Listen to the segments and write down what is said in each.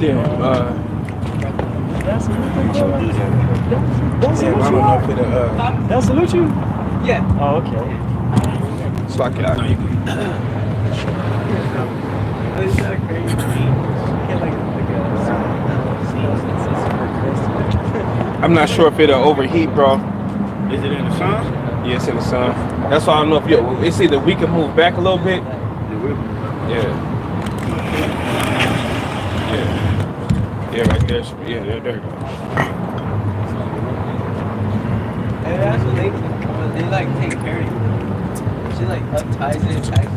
there. That's That salute you? Yeah. Oh, okay. It's like it. It's not crazy. I'm not sure if it'll overheat, bro. Is it in the sun? Yeah, it's in the sun. That's why I don't know if you. It's either we can move back a little bit. Yeah. Yeah, right there. Yeah, there you go. And that's what they like take care of you. She like unties it and ties it.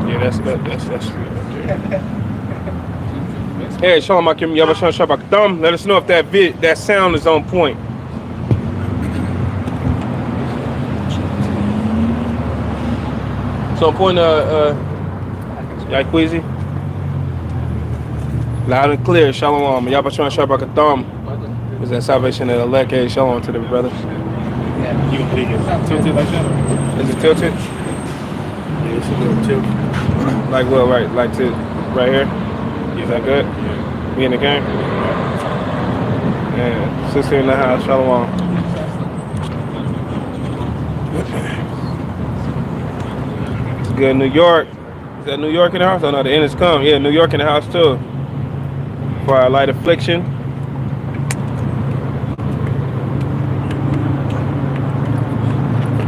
Yeah, that's good right there. Hey, Shalom Akim, Yabashan Shabak Thumb. Let us know if that sound is on point. So on point, Queasy. Loud and clear, Shalom. Yabashan Shabak Thumb. Is that salvation of the elect? Hey, Shalom to the brothers. You can think it's tilted like that? Is it tilted? Yeah, it's a little tilted. Like what, right to right here? Is that good? Yeah. We in the game? Yeah, sister in the house, Shalom. It's good, New York. Is that New York in the house? Oh no, the end is come. Yeah, New York in the house too. For our light affliction.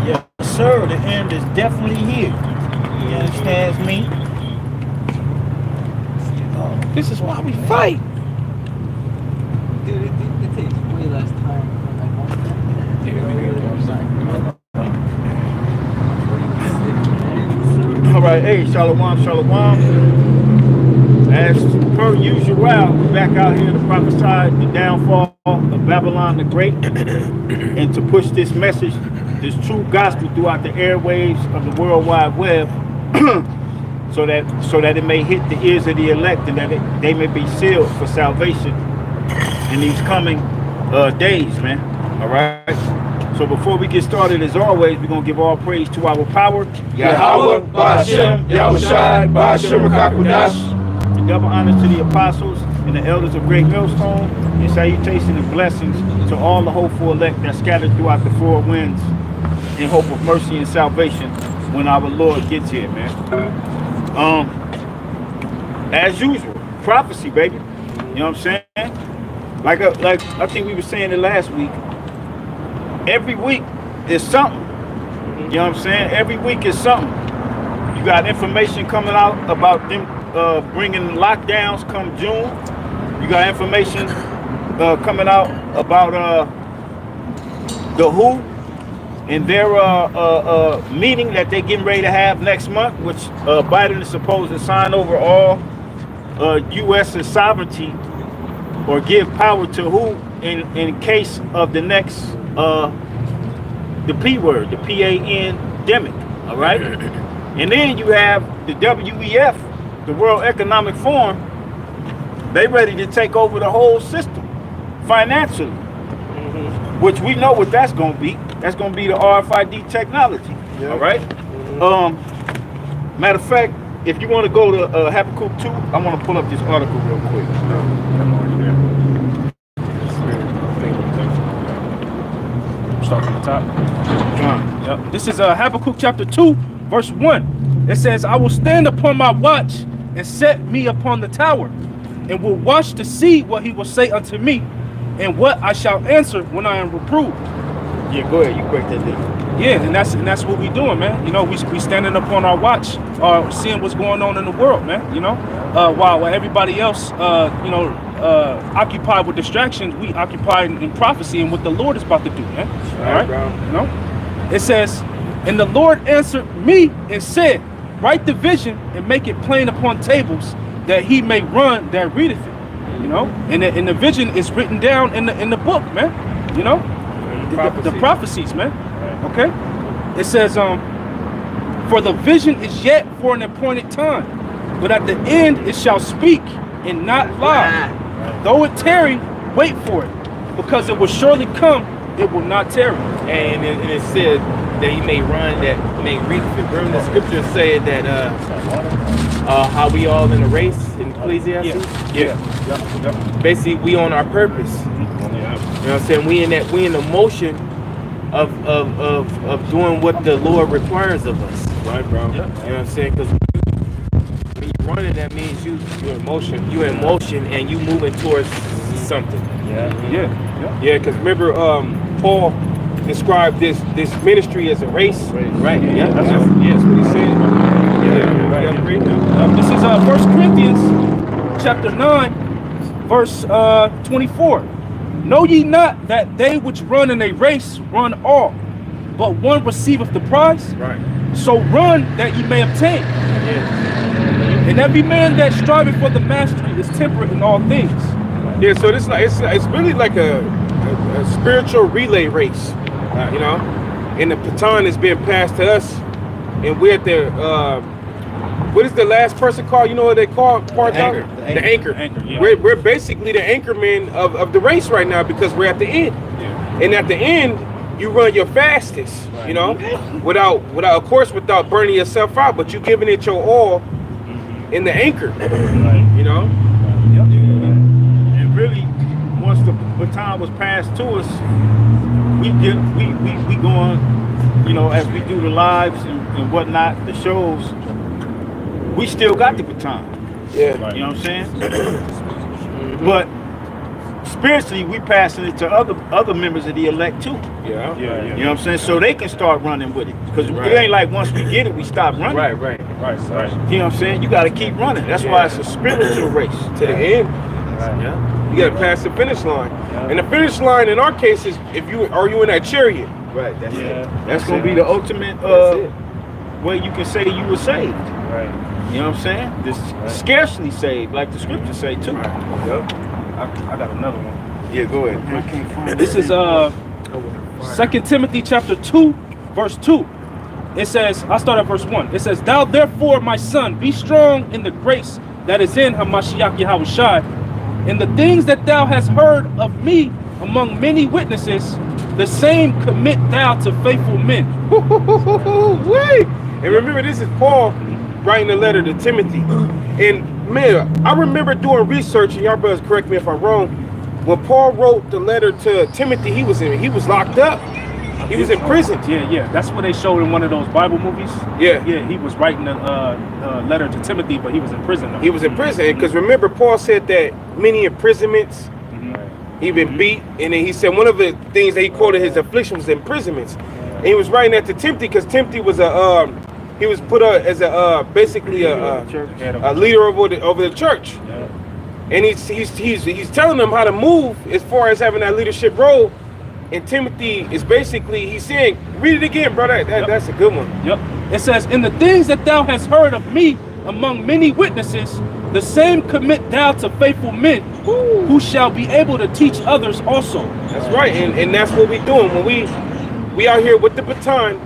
Yes, sir. The end is definitely here. You understand me? This is why we fight. Dude, it takes way less time. All right, hey, Shalom, Shalom. As per usual, we're back out here to prophesy the downfall of Babylon the Great and to push this message, this true gospel throughout the airwaves of the World Wide Web so that it may hit the ears of the elect and that they may be sealed for salvation in these coming days, man. All right? So before we get started, as always, we're going to give all praise to our power, Yahweh, Ba'ashem, Yahushai, Ba'ashem, Rakakudash. and double honors to the apostles and the elders of Great Millstone, and salutation and blessings to all the hopeful elect that scattered throughout the four winds in hope of mercy and salvation when our Lord gets here, man. As usual, prophecy, baby. You know what I'm saying? Like I think we were saying it last week. Every week is something. You know what I'm saying? Every week is something. You got information coming out about them bringing lockdowns come June. You got information coming out about the WHO and their meeting that they're getting ready to have next month, which Biden is supposed to sign over all U.S. sovereignty or give power to WHO in case of the next the P word, the pandemic, all right? And then you have the WEF, the World Economic Forum. They ready to take over the whole system financially, which we know what that's going to be. That's going to be the RFID technology, all right? Matter of fact, if you want to go to Habakkuk 2, I want to pull up this article real quick. Start from the top. Yep. This is Habakkuk chapter 2, verse 1. It says, I will stand upon my watch and set me upon the tower, and will watch to see what he will say unto me, and what I shall answer when I am reproved. Yeah, go ahead. You break that down. Yeah, and that's what we doing, man. You know, we standing up on our watch, seeing what's going on in the world, man. You know, while everybody else, occupied with distractions, we occupied in prophecy and what the Lord is about to do, man. All right, bro. You know, it says, and the Lord answered me and said, write the vision and make it plain upon tables, that he may run that readeth it. You know, and the vision is written down in the book, man. You know, the prophecies, man. Okay, it says, for the vision is yet for an appointed time, but at the end it shall speak and not lie. Though it tarry, wait for it, because it will surely come, it will not tarry. And it said that he may run that may read. Remember the scripture said that how we all in a race in Ecclesiastes. Yeah. Basically, we on our purpose. You know what I'm saying? We in the motion of doing what the Lord requires of us. Right, bro. You know what I'm saying? Because when you're running, that means you're in motion. You're in motion and you moving towards something. Yeah. Because remember, Paul described this ministry as a race. Right. Yeah. That's what he said. This is 1 Corinthians chapter 9, verse 24. Know ye not that they which run in a race run all, but one receiveth the prize? Right. So run that ye may obtain. And every man that striveth for the mastery is temperate in all things. Yeah, so this it's really like a spiritual relay race, you know, and the baton is being passed to us, and we're at the what is the last person called? You know what they call part anchor. The anchor. Yeah. We're basically the anchormen of the race right now because we're at the end, and at the end you run your fastest, you know, without of course without burning yourself out, but you giving it your all in the anchor, you know. And really, once the baton was passed to us, we go on, you know, as we do the lives and whatnot, the shows, we still got the baton. Yeah. You know what I'm saying? But spiritually, we passing it to other members of the elect too. Yeah. You know what I'm saying? So they can start running with it. Because it ain't like once we get it, we stop running. Right. You know what I'm saying? You got to keep running. That's why it's a spiritual race. To the end. Yeah. You gotta pass the finish line, and the finish line in our case is if you in that chariot. Right. That's it. That's gonna be the ultimate way you can say you were saved. Right. You know what I'm saying? This scarcely saved, like the scriptures say too. I got another one. Yeah, go ahead. I can't find This is 2 Timothy chapter 2, verse 2. It says, I'll start at verse 1. It says, Thou therefore, my son, be strong in the grace that is in Hamashiach Yahushai, and the things that thou hast heard of me among many witnesses, the same commit thou to faithful men. Wait. And remember, this is Paul writing a letter to Timothy. And man, I remember doing research, and y'all brothers correct me if I'm wrong. When Paul wrote the letter to Timothy, he was locked up. He was in prison. Yeah. That's what they showed in one of those Bible movies. Yeah. He was writing a letter to Timothy, but he was in prison though. He was in prison because remember, Paul said that many imprisonments. He been beat, and then he said one of the things that he quoted his affliction was imprisonments. And he was writing that to Timothy because Timothy was he was put as basically a leader over the church. And he's telling them how to move as far as having that leadership role. And Timothy is basically, he's saying, read it again, brother. That's a good one. Yep. It says, in the things that thou hast heard of me among many witnesses, the same commit thou to faithful men who shall be able to teach others also. That's right. And that's what we're doing. When we out here with the baton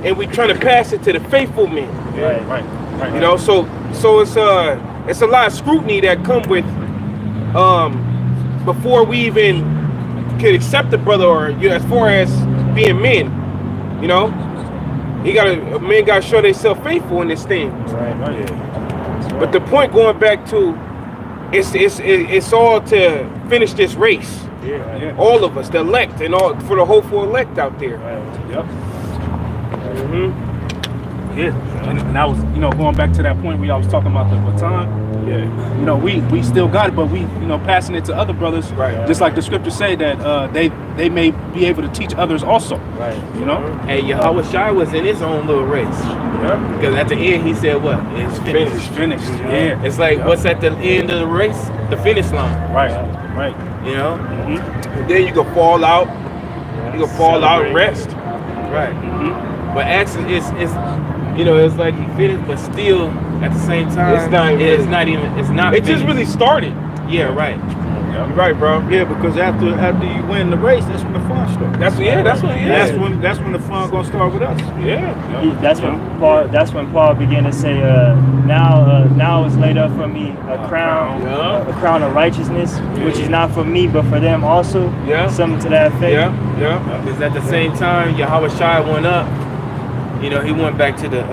and we trying to pass it to the faithful men. Right. You know, so it's a lot of scrutiny that come with before we even could accept the brother, or as far as being men, you know, men gotta show themselves faithful in this thing. Right. But the point going back to it's all to finish this race. Yeah. All of us, the elect, and all for the hopeful elect out there. Yep. Yeah. And that was, going back to that point where I was talking about the baton. Yeah. We still got it, but we, passing it to other brothers. Right. Just like the scriptures say that they may be able to teach others also. Right. Hey, Yahushua was in his own little race. Yeah. Because at the end he said, "What? It's finished." It's finished. Yeah. It's like what's at the end of the race? The finish line. Right. You know. And then you can fall out. You can fall out and rest. Right. But actually, it's it's like he finished, but still at the same time, it's not. It's not. It just really started. Yeah. Right. You're right, bro. Yeah, because after you win the race, that's when the fun starts. That's when the fun gonna start with us. Yeah. That's when Paul began to say, now is laid up for me a crown of righteousness, which is not for me but for them also. Yeah. Something to that effect. Yeah. Because at the same time, Yahushua went up. He went back to the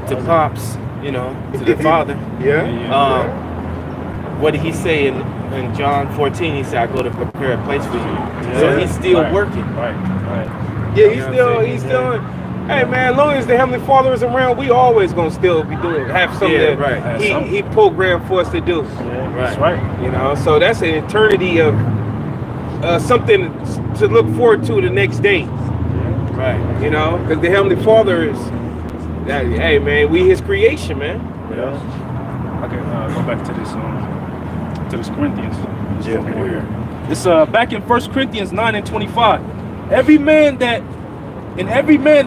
to Pops, you know, to the Father. What did he say in John 14? He said, I go to prepare a place for you. So he's still working. Yeah, he's still. Hey man, as long as the Heavenly Father is around, we always gonna still be have something that he programmed for us to do. That's right. You know, so that's an eternity of something to look forward to the next day. Right. You know, because the Heavenly Father is, hey man, we His creation, man. Yeah. Okay, go back to this Corinthians. Yeah. It's back in 1 Corinthians 9:25. Every man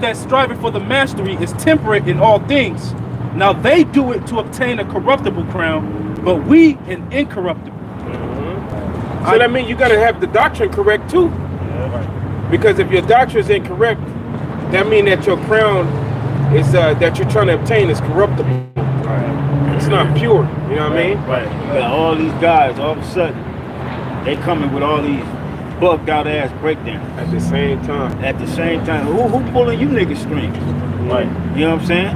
that striving for the mastery is temperate in all things. Now they do it to obtain a corruptible crown, but we an incorruptible. So that means you got to have the doctrine correct too. Because if your doctrine is incorrect, that means that your crown is that you're trying to obtain is corruptible. It's not pure. You know what I mean? Right. You got all these guys, all of a sudden, they coming with all these bugged out ass breakdowns. At the same time. Who pulling you niggas strings? Right. You know what I'm saying?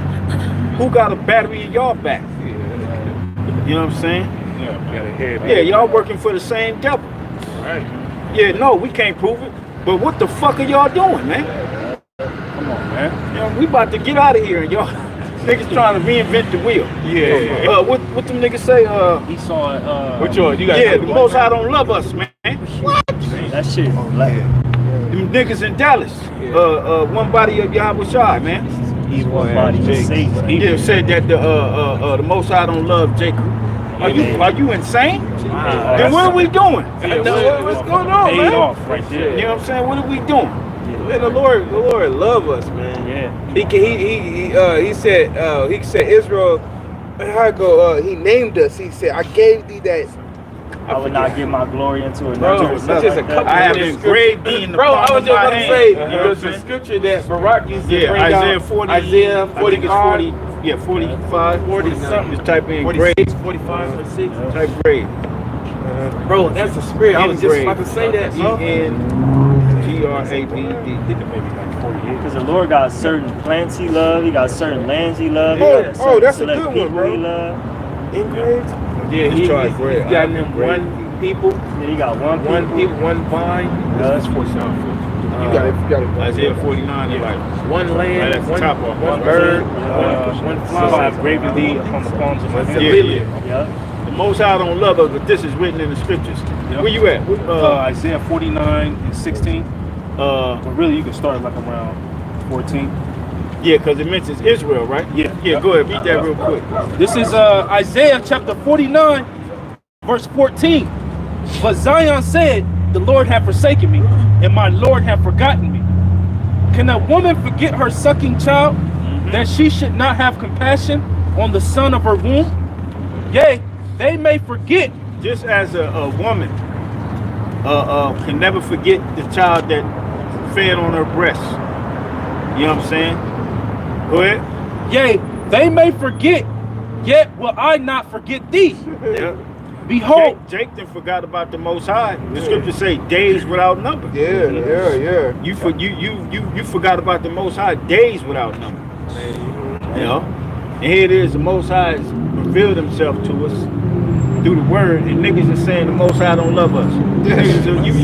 Who got a battery in y'all back? You know what I'm saying? Yeah, y'all working for the same devil. Right. Yeah, no, we can't prove it. But what the fuck are y'all doing, man? Come on, man. You know, we about to get out of here and y'all niggas trying to reinvent the wheel. Yeah. What them niggas say? He saw it. What you got? Yeah, the Most High don't love us, man. What? That shit. Like, Them niggas in Dallas. One body of Yahweh Shai, man. one body just Satan. Yeah, said that the Most High don't love Jacob. Are you insane? Then what are we doing? What's going on, Paid man? off right there. You know what I'm saying? What are we doing? Man, the Lord love us, man. Yeah. He said Israel. How I go? He named us. He said, I gave thee that. I would not give my glory into Bro, another. it's just a couple. I have engraved thee in the Bro, I palm was of just my going to hand. say, You know what I'm the saying? scripture that Barak used to Yeah, bring Isaiah out, 40. Isaiah I think 40, it's 40. Yeah, 45, 40 something. Just type in 46, grade. 45, 46. Type grade. Bro, that's the spirit. I was just about to say that, bro. ENGRABD. Because the Lord got certain plants He loves, He got certain lands He loves. Oh, that's a good one, people bro. He loves. Engraved? Yeah, Just try bread. he's got them one people, Then He got one one vine. That's You got it. Isaiah 49 is like One right land, at the one, top of one it. bird, one So flower. I've graven thee upon the palms of my hand. Yeah. The Most High don't love us, but this is written in the scriptures. Yep. Where you at? Isaiah 49:16. But really, you can start like around 14. Yeah, because it mentions Israel, right? Yeah. Yeah, go ahead. Read that real quick. This is Isaiah chapter 49, verse 14. But Zion said, the Lord hath forsaken me, and my Lord hath forgotten me. Can a woman forget her sucking child, that she should not have compassion on the son of her womb? Yea, they may forget. Just as a woman can never forget the child that fed on her breast. You know what I'm saying? Go ahead. Yea, they may forget, yet will I not forget thee. Yeah. Behold, Jake then forgot about the Most High. The scriptures say days without number. Yeah. You forgot about the Most High days without number. You know? And here it is, the Most High has revealed himself to us through the word, and niggas are saying the Most High don't love us.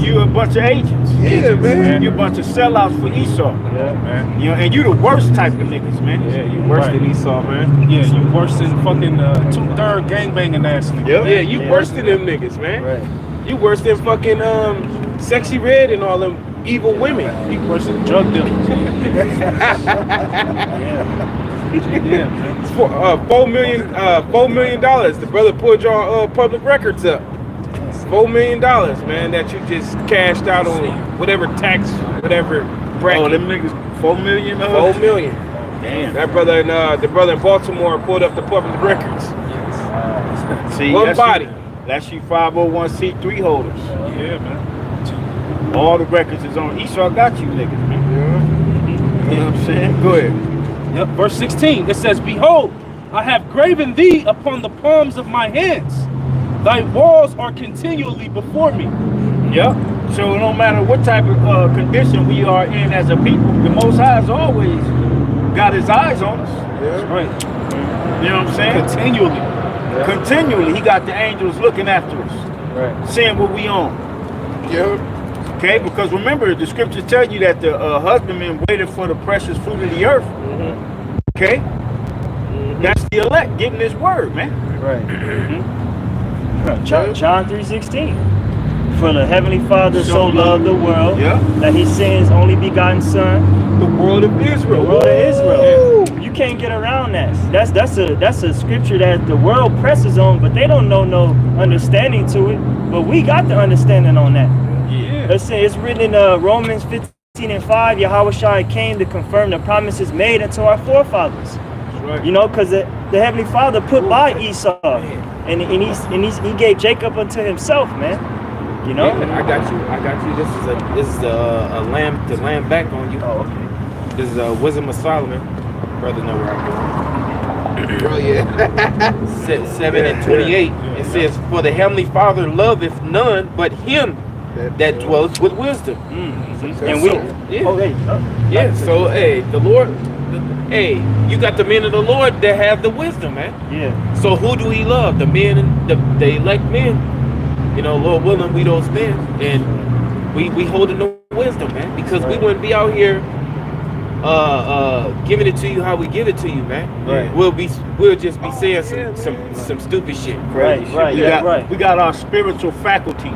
You a bunch of agents. Yeah, man. You a bunch of sellouts for Esau. yeah, man. You know, and you the worst type of niggas, man. Yeah, you worse than Esau, man. Yeah, you worse than fucking 2/3 gangbanging ass nigga. Yep. Yeah, you worse than them niggas, man. Right. You worse than fucking Sexy Red and all them evil women. You worse than drug dealers. Yeah, man. It's for, $4 million. The brother pulled your public records up. $4 million, man, that you just cashed out on whatever tax, whatever bracket. Oh, them niggas, 4 million? 4 million. Damn. That brother in the brother in Baltimore pulled up the public records. See, One body. That's you 501c3 holders. Yeah, man. All the records is on Esau. Got you niggas, man. Yeah. You know what I'm saying? Go ahead. Yep. Verse 16, it says, Behold, I have graven thee upon the palms of my hands. Thy walls are continually before me. Yep. So no matter what type of condition we are in as a people, the Most High has always got his eyes on us. That's right. You know what I'm saying? Continually. Continually, he got the angels looking after us, Right. seeing what we on. Yeah. Okay, because remember, the scriptures tell you that the husbandman waited for the precious fruit of the earth. Okay, that's the elect getting this word, man. Right. John 3:16. For the Heavenly Father so loved the world that he sent his only begotten Son. The world of Israel. The world of Israel. You can't get around that. That's a scripture that the world presses on, but they don't know no understanding to it. But we got the understanding on that. Yeah. It's written in Romans 15:5. Yahweh Shai came to confirm the promises made unto our forefathers. Right. You know, because the Heavenly Father put by Esau, and he gave Jacob unto himself, man. You know. Yeah, I got you. This is a lamb to lamb back on you. Oh, okay. This is Wisdom of Solomon. Brother know where I'm going. Oh yeah. 7:28. It says, "For the Heavenly Father loveth none but him that dwelleth with wisdom." And we. Yeah. Oh, hey. Yeah. So hey, the Lord. Hey, you got the men of the Lord that have the wisdom, man. Yeah. So who do he love? The men and the elect men. You know, Lord willing, we don't spend, and we holding the wisdom, man, because we wouldn't be out here giving it to you how we give it to you, man. Right. We'll just be saying some stupid shit. Right. We got our spiritual faculties.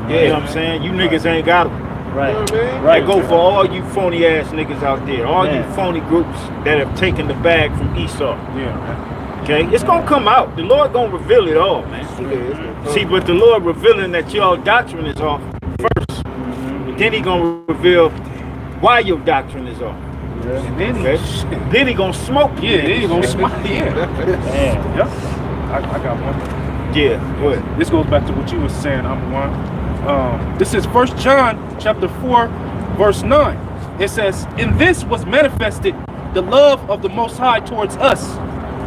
Yeah. You know what I'm saying? You niggas ain't got them. Right. That go for all you phony ass niggas out there, all you phony groups that have taken the bag from Esau. Yeah. Okay, it's gonna come out. The Lord gonna reveal it all, man. See, but the Lord revealing that y'all doctrine is off first, and then he gonna reveal why your doctrine is off. And then Then he gonna smoke you. yeah, then you gonna smile. Yeah. Man. Yep. I got one. Yeah, what? This goes back to what you were saying, I'm one. This is 1 John chapter 4, verse 9. It says, "In this was manifested the love of the Most High towards us,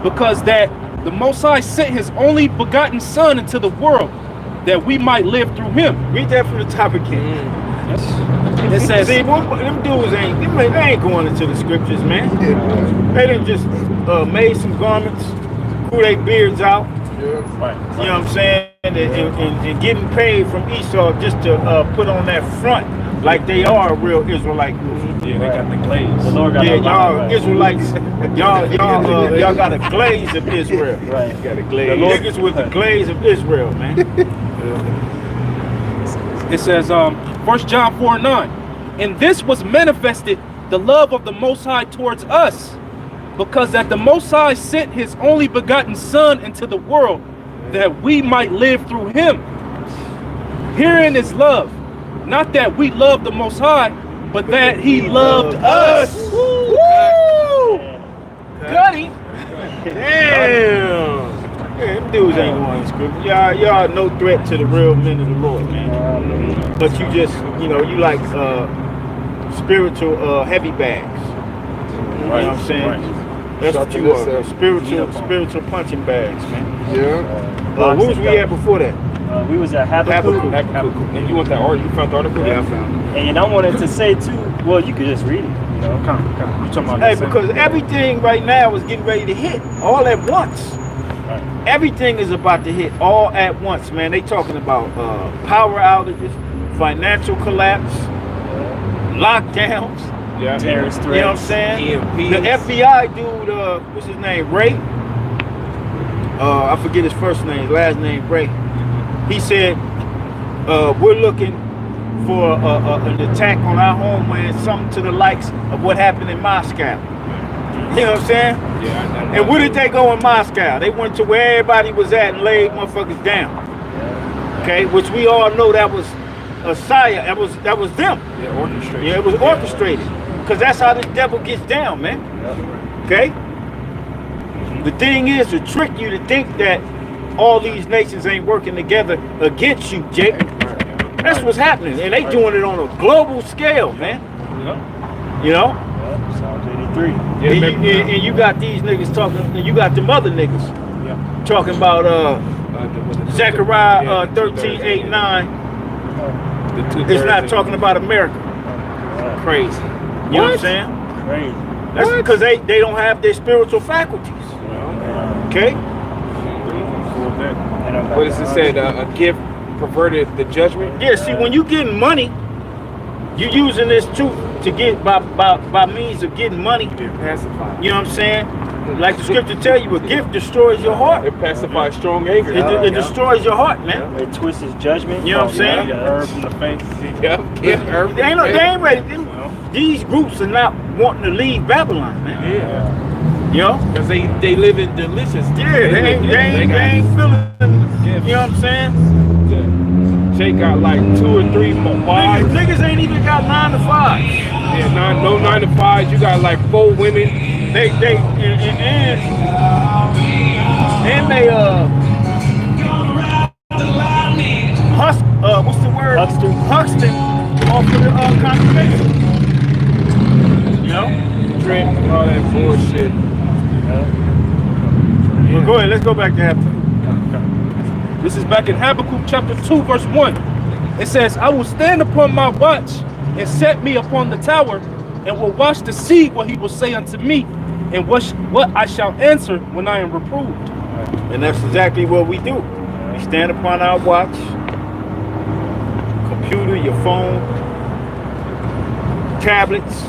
because that the Most High sent his only begotten Son into the world, that we might live through him." Read that from the top again. It says, See, them dudes they ain't going into the scriptures, man. They done just made some garments, grew their beards out. right. You know what I'm saying? And getting paid from Esau just to put on that front like they are a real Israelite group. Yeah, they got the glaze. The Lord got Yeah, a lot, y'all right. Israelites, y'all got a glaze of Israel. Right. Got a The glaze. niggas with the glaze of Israel, man. It says, 1 John 4:9, "And this was manifested the love of the Most High towards us, because that the Most High sent his only begotten Son into the world, that we might live through him. Herein is love, not that we love the Most High, but that he loved us." Woo! Got him. Damn. Yeah, them dudes ain't going to scripture. Y'all no threat to the real men of the Lord, man. But you just, you like spiritual heavy bags. You know what I'm saying? Right. That's what you are. Spiritual punching bags, man. Where was we at before that? We was at Habakkuk. And you want that article? You found the article? Yeah, I found it. And I wanted to say too, well, you could just read it, you know. You talking about Hey, the same because thing? everything right now is getting ready to hit all at once. Right. Everything is about to hit all at once, man. They talking about power outages, financial collapse, lockdowns. Yeah. Terrorist You know what I'm threats. saying? EMPs. The FBI dude, what's his name? Ray? I forget his first name, last name Ray. He said, we're looking for an attack on our homeland, something to the likes of what happened in Moscow. You know what I'm saying? Yeah. And where did they go in Moscow? They went to where everybody was at and laid motherfuckers down. Okay, which we all know that was a Saya. That was them. Yeah, orchestrated. Yeah, it was orchestrated. Because that's how the devil gets down, man. Okay? The thing is to trick you to think that all these nations ain't working together against you, Jake. That's what's happening. And they doing it on a global scale, man. You know? Psalm 83. And you got these niggas talking, and you got them other niggas talking about Zechariah 13:8-9. It's not talking about America. Crazy. You know what I'm saying? Crazy. That's because they don't have their spiritual faculties. Okay? What does it say? A gift perverted the judgment? Yeah, see, when you getting money, you using this truth to get by means of getting money. Pacified. You know what I'm saying? Like the scripture tell you, a gift destroys your heart. It pacifies strong anger. It destroys your heart, man. It twists his judgment. You know what I'm saying? Herb in the face. Yeah. They ain't ready. These groups are not wanting to leave Babylon, man. Yeah. You know? Because they live in delicious. Yeah, they ain't feeling. You know what I'm saying? Jay got like 2 or 3 more 5. Niggas ain't even got 9 to 5. Yeah, no 9 to 5. You got like 4 women. And they what's the word? Huxton off of the congregation. You know? Drink and all that bullshit. Well, go ahead, let's go back to Habakkuk. This is back in Habakkuk chapter 2, verse 1. It says, I will stand upon my watch and set me upon the tower, and will watch to see what he will say unto me, and what I shall answer when I am reproved. And that's exactly what we do. We stand upon our watch, computer, your phone, tablets,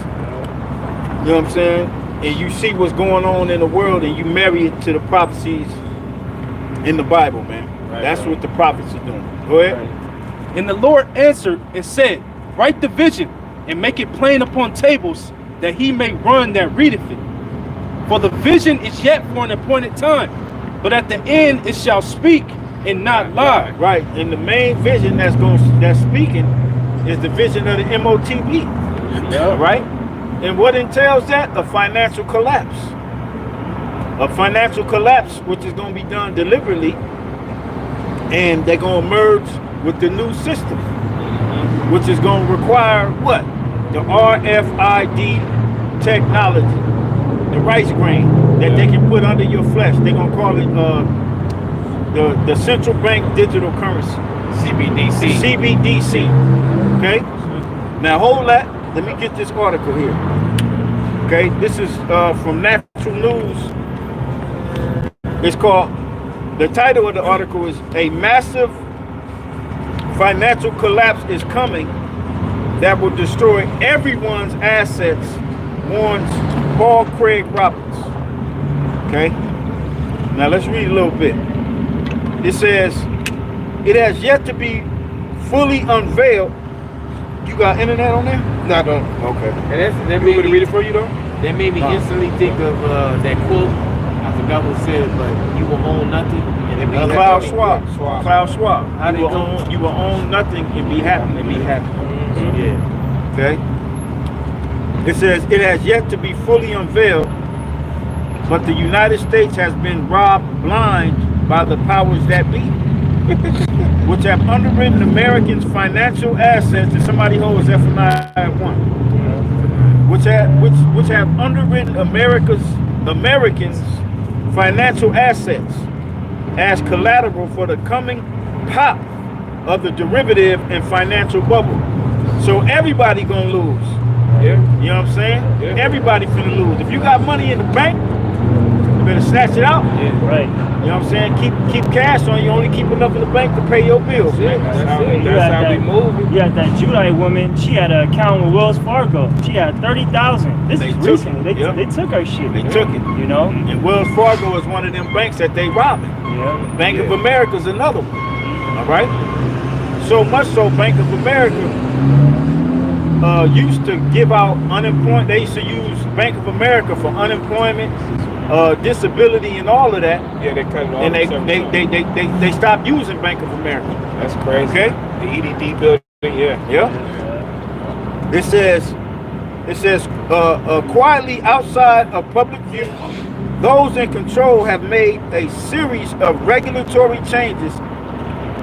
you know what I'm saying? And you see what's going on in the world and you marry it to the prophecies in the Bible, man. That's what the prophets are doing. Go ahead. And the Lord answered and said, write the vision and make it plain upon tables, that he may run that readeth it. For the vision is yet for an appointed time, but at the end it shall speak and not lie. Right. And the main vision that's speaking is the vision of the MOTB. Yeah. Right? And what entails that? A financial collapse. A financial collapse, which is going to be done deliberately, and they're going to merge with the new system, which is going to require what? The RFID technology, the rice grain that they can put under your flesh. They're going to call it the central bank digital currency. CBDC. CBDC. Okay? Now hold that. Let me get this article here. Okay? This is from Natural News. It's called, the title of the article is A Massive Financial Collapse is Coming That Will Destroy Everyone's Assets, warns Paul Craig Roberts. Okay? Now let's read a little bit. It says, it has yet to be fully unveiled. You got internet on there? No, I don't. Okay. And that You want me to read it for you though? That made me instantly think of that quote. I forgot who said it, but you will own nothing and be happy. Klaus Schwab. Klaus Schwab. How they go? You will own nothing and be happy. Yeah. Okay? It says, it has yet to be fully unveiled, but the United States has been robbed blind by the powers that be, which have underwritten Americans' financial assets. And somebody holds F&I at 1. Which have underwritten Americans' financial assets as collateral for the coming pop of the derivative and financial bubble. So everybody gonna lose. Yeah. You know what I'm saying? Yeah. Everybody finna lose. If you got money in the bank, you better snatch it out. Yeah. Right. You know what I'm saying? Keep cash on you. Only keep enough in the bank to pay your bills, man. That's how we You move. had that Judite woman. She had an account with Wells Fargo. She had 30,000. This They is took recently. it. Yep. They took her shit. They took it. You know. And Wells Fargo is one of them banks that they robbing. Yeah. Bank of America is another one. All right. So much so, Bank of America used to give out unemployment. They used to use Bank of America for unemployment, disability, and all of that. Yeah, they cut it off. And they stopped using Bank of America. That's crazy. Okay. The EDD building, yeah. Yeah. It says quietly outside of public view, those in control have made a series of regulatory changes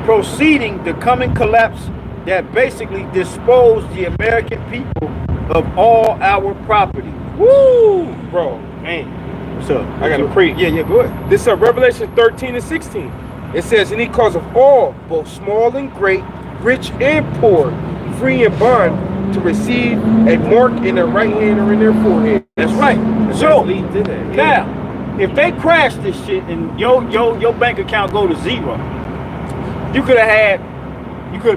preceding the coming collapse that basically disposed the American people of all our property. Woo! Bro, man. What's up? I gotta preach. Yeah, go ahead. This is Revelation 13 and 16. It says, and he causeth all, both small and great, rich and poor, free and bond, to receive a mark in their right hand or in their forehead. That's right. So Lead to that. now, if they crash this shit and your bank account go to zero, you could have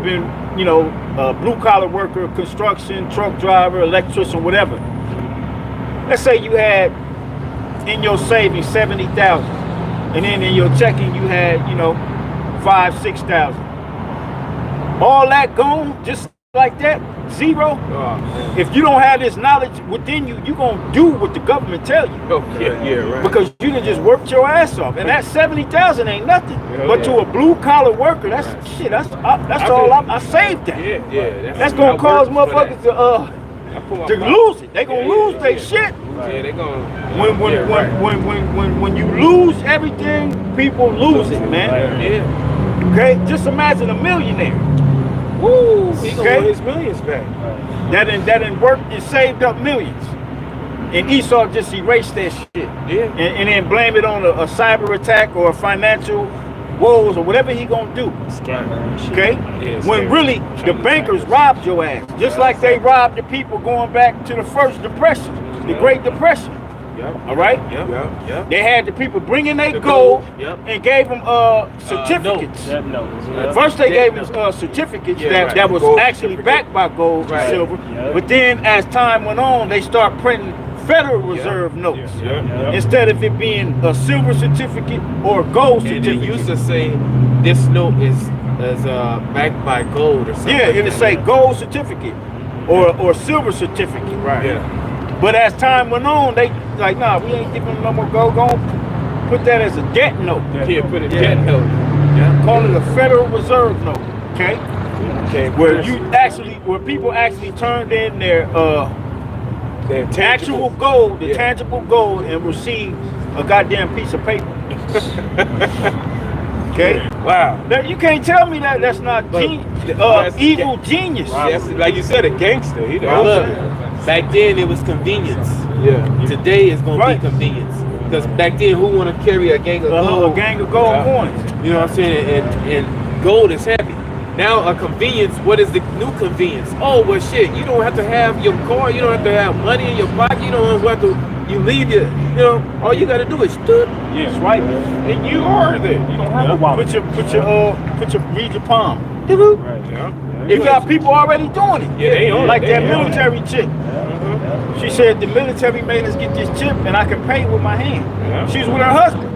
been, you know, a blue collar worker, construction, truck driver, electrician, whatever. Let's say you had in your savings 70,000, and then in your checking you had, you know, 5,000-6,000. All that gone just like that, zero. If you don't have this knowledge within you, you're gonna do what the government tell you. Oh, yeah, right. Because you done just worked your ass off, and that 70,000 ain't nothing. But to a blue collar worker, that's shit. That's all I saved that. Yeah. That's gonna cause motherfuckers to lose it. They gonna lose their shit. Yeah, they gonna. When you lose everything, people lose it, man. Yeah. Okay, just imagine a millionaire. Woo! He gonna want his millions back. That done worked and saved up millions. And Esau just erased that shit. Yeah. And then blame it on a cyber attack or a financial woes or whatever he gonna do. Okay? Yeah, when really the bankers robbed your ass. Just like they robbed the people going back to the first depression, the Great Depression. All right? Yep. They had the people bringing their gold and gave them certificates. First they gave them certificates that was gold actually backed by gold and silver. But then as time went on, they start printing Federal Reserve notes. Instead of it being a silver certificate or a gold And certificate. they used to say this note is backed by gold or something. Yeah, like it would that. say gold certificate or silver certificate. Right. Yeah. But as time went on, they like, nah, we ain't giving them no more gold. Go put that as a debt note. Yeah, put it debt note. Call it a Federal Reserve note. Okay. Where people actually turned in their actual gold, the tangible gold, and received a goddamn piece of paper. Okay. Wow. Now, you can't tell me that's not evil genius. That's, like you said, a gangster. You know. Look, back then it was convenience. Yeah. Today it's gonna be convenience. Because back then, who want to carry a gang of gold? A gang of gold coins. You know what I'm saying? And gold is heavy. Now a convenience, what is the new convenience? Oh, well shit, you don't have to have your car, you don't have to have money in your pocket, you don't have to, you leave your, you know, all you gotta do is stood. Yeah, swipe. And you are there. You don't have a wallet. Read your palm. You got people already doing it. Yeah, they on like it. that They on military chick. She said the military made us get this chip and I can pay with my hand. She's with her husband.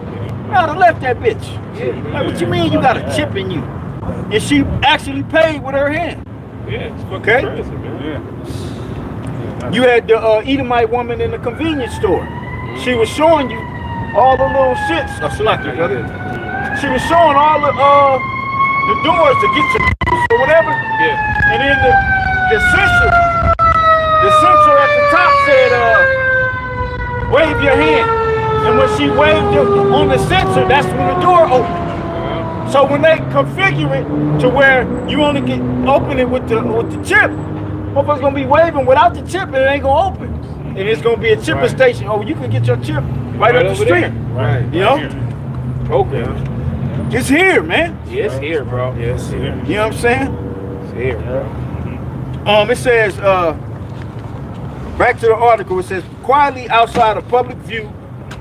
I'd have left that bitch. Like, what you mean you got a chip in you? And she actually paid with her hand. Yeah, it's fucking Okay? crazy, man. You had the Edomite woman in the convenience store. She was showing you all the little shits. She was showing all the doors to get your or whatever. Yeah. And then the sensor at the top said, wave your hand. And when she waved it on the sensor, that's when the door opened. So when they configure it to where you only can open it with the chip, motherfucker's gonna be waving without the chip and it ain't gonna open. And it's gonna be a chipping station. Oh, you can get your chip right up the street. There. Right. You know? Okay. It's here, man. Yeah, it's here, bro. Yeah, it's here. You know what I'm saying? It's here, bro. It says, back to the article, it says, quietly outside of public view,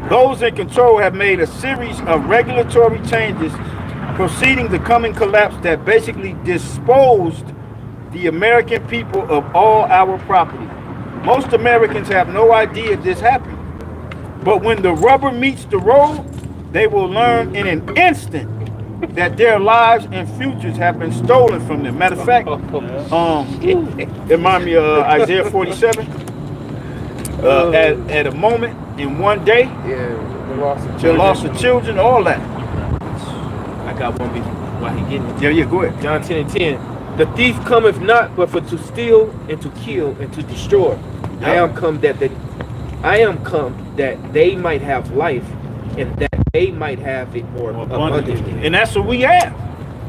those in control have made a series of regulatory changes preceding the coming collapse that basically disposed the American people of all our property. Most Americans have no idea this happened. But when the rubber meets the road, they will learn in an instant that their lives and futures have been stolen from them. Matter of fact, it remind me of Isaiah 47. At a moment, in one day, the loss of children, all that. I got one while he getting it. Yeah, go ahead. John 10:10. The thief cometh not but for to steal and to kill and to destroy. I am come that they might have life and that they might have it more abundantly. And that's what we have.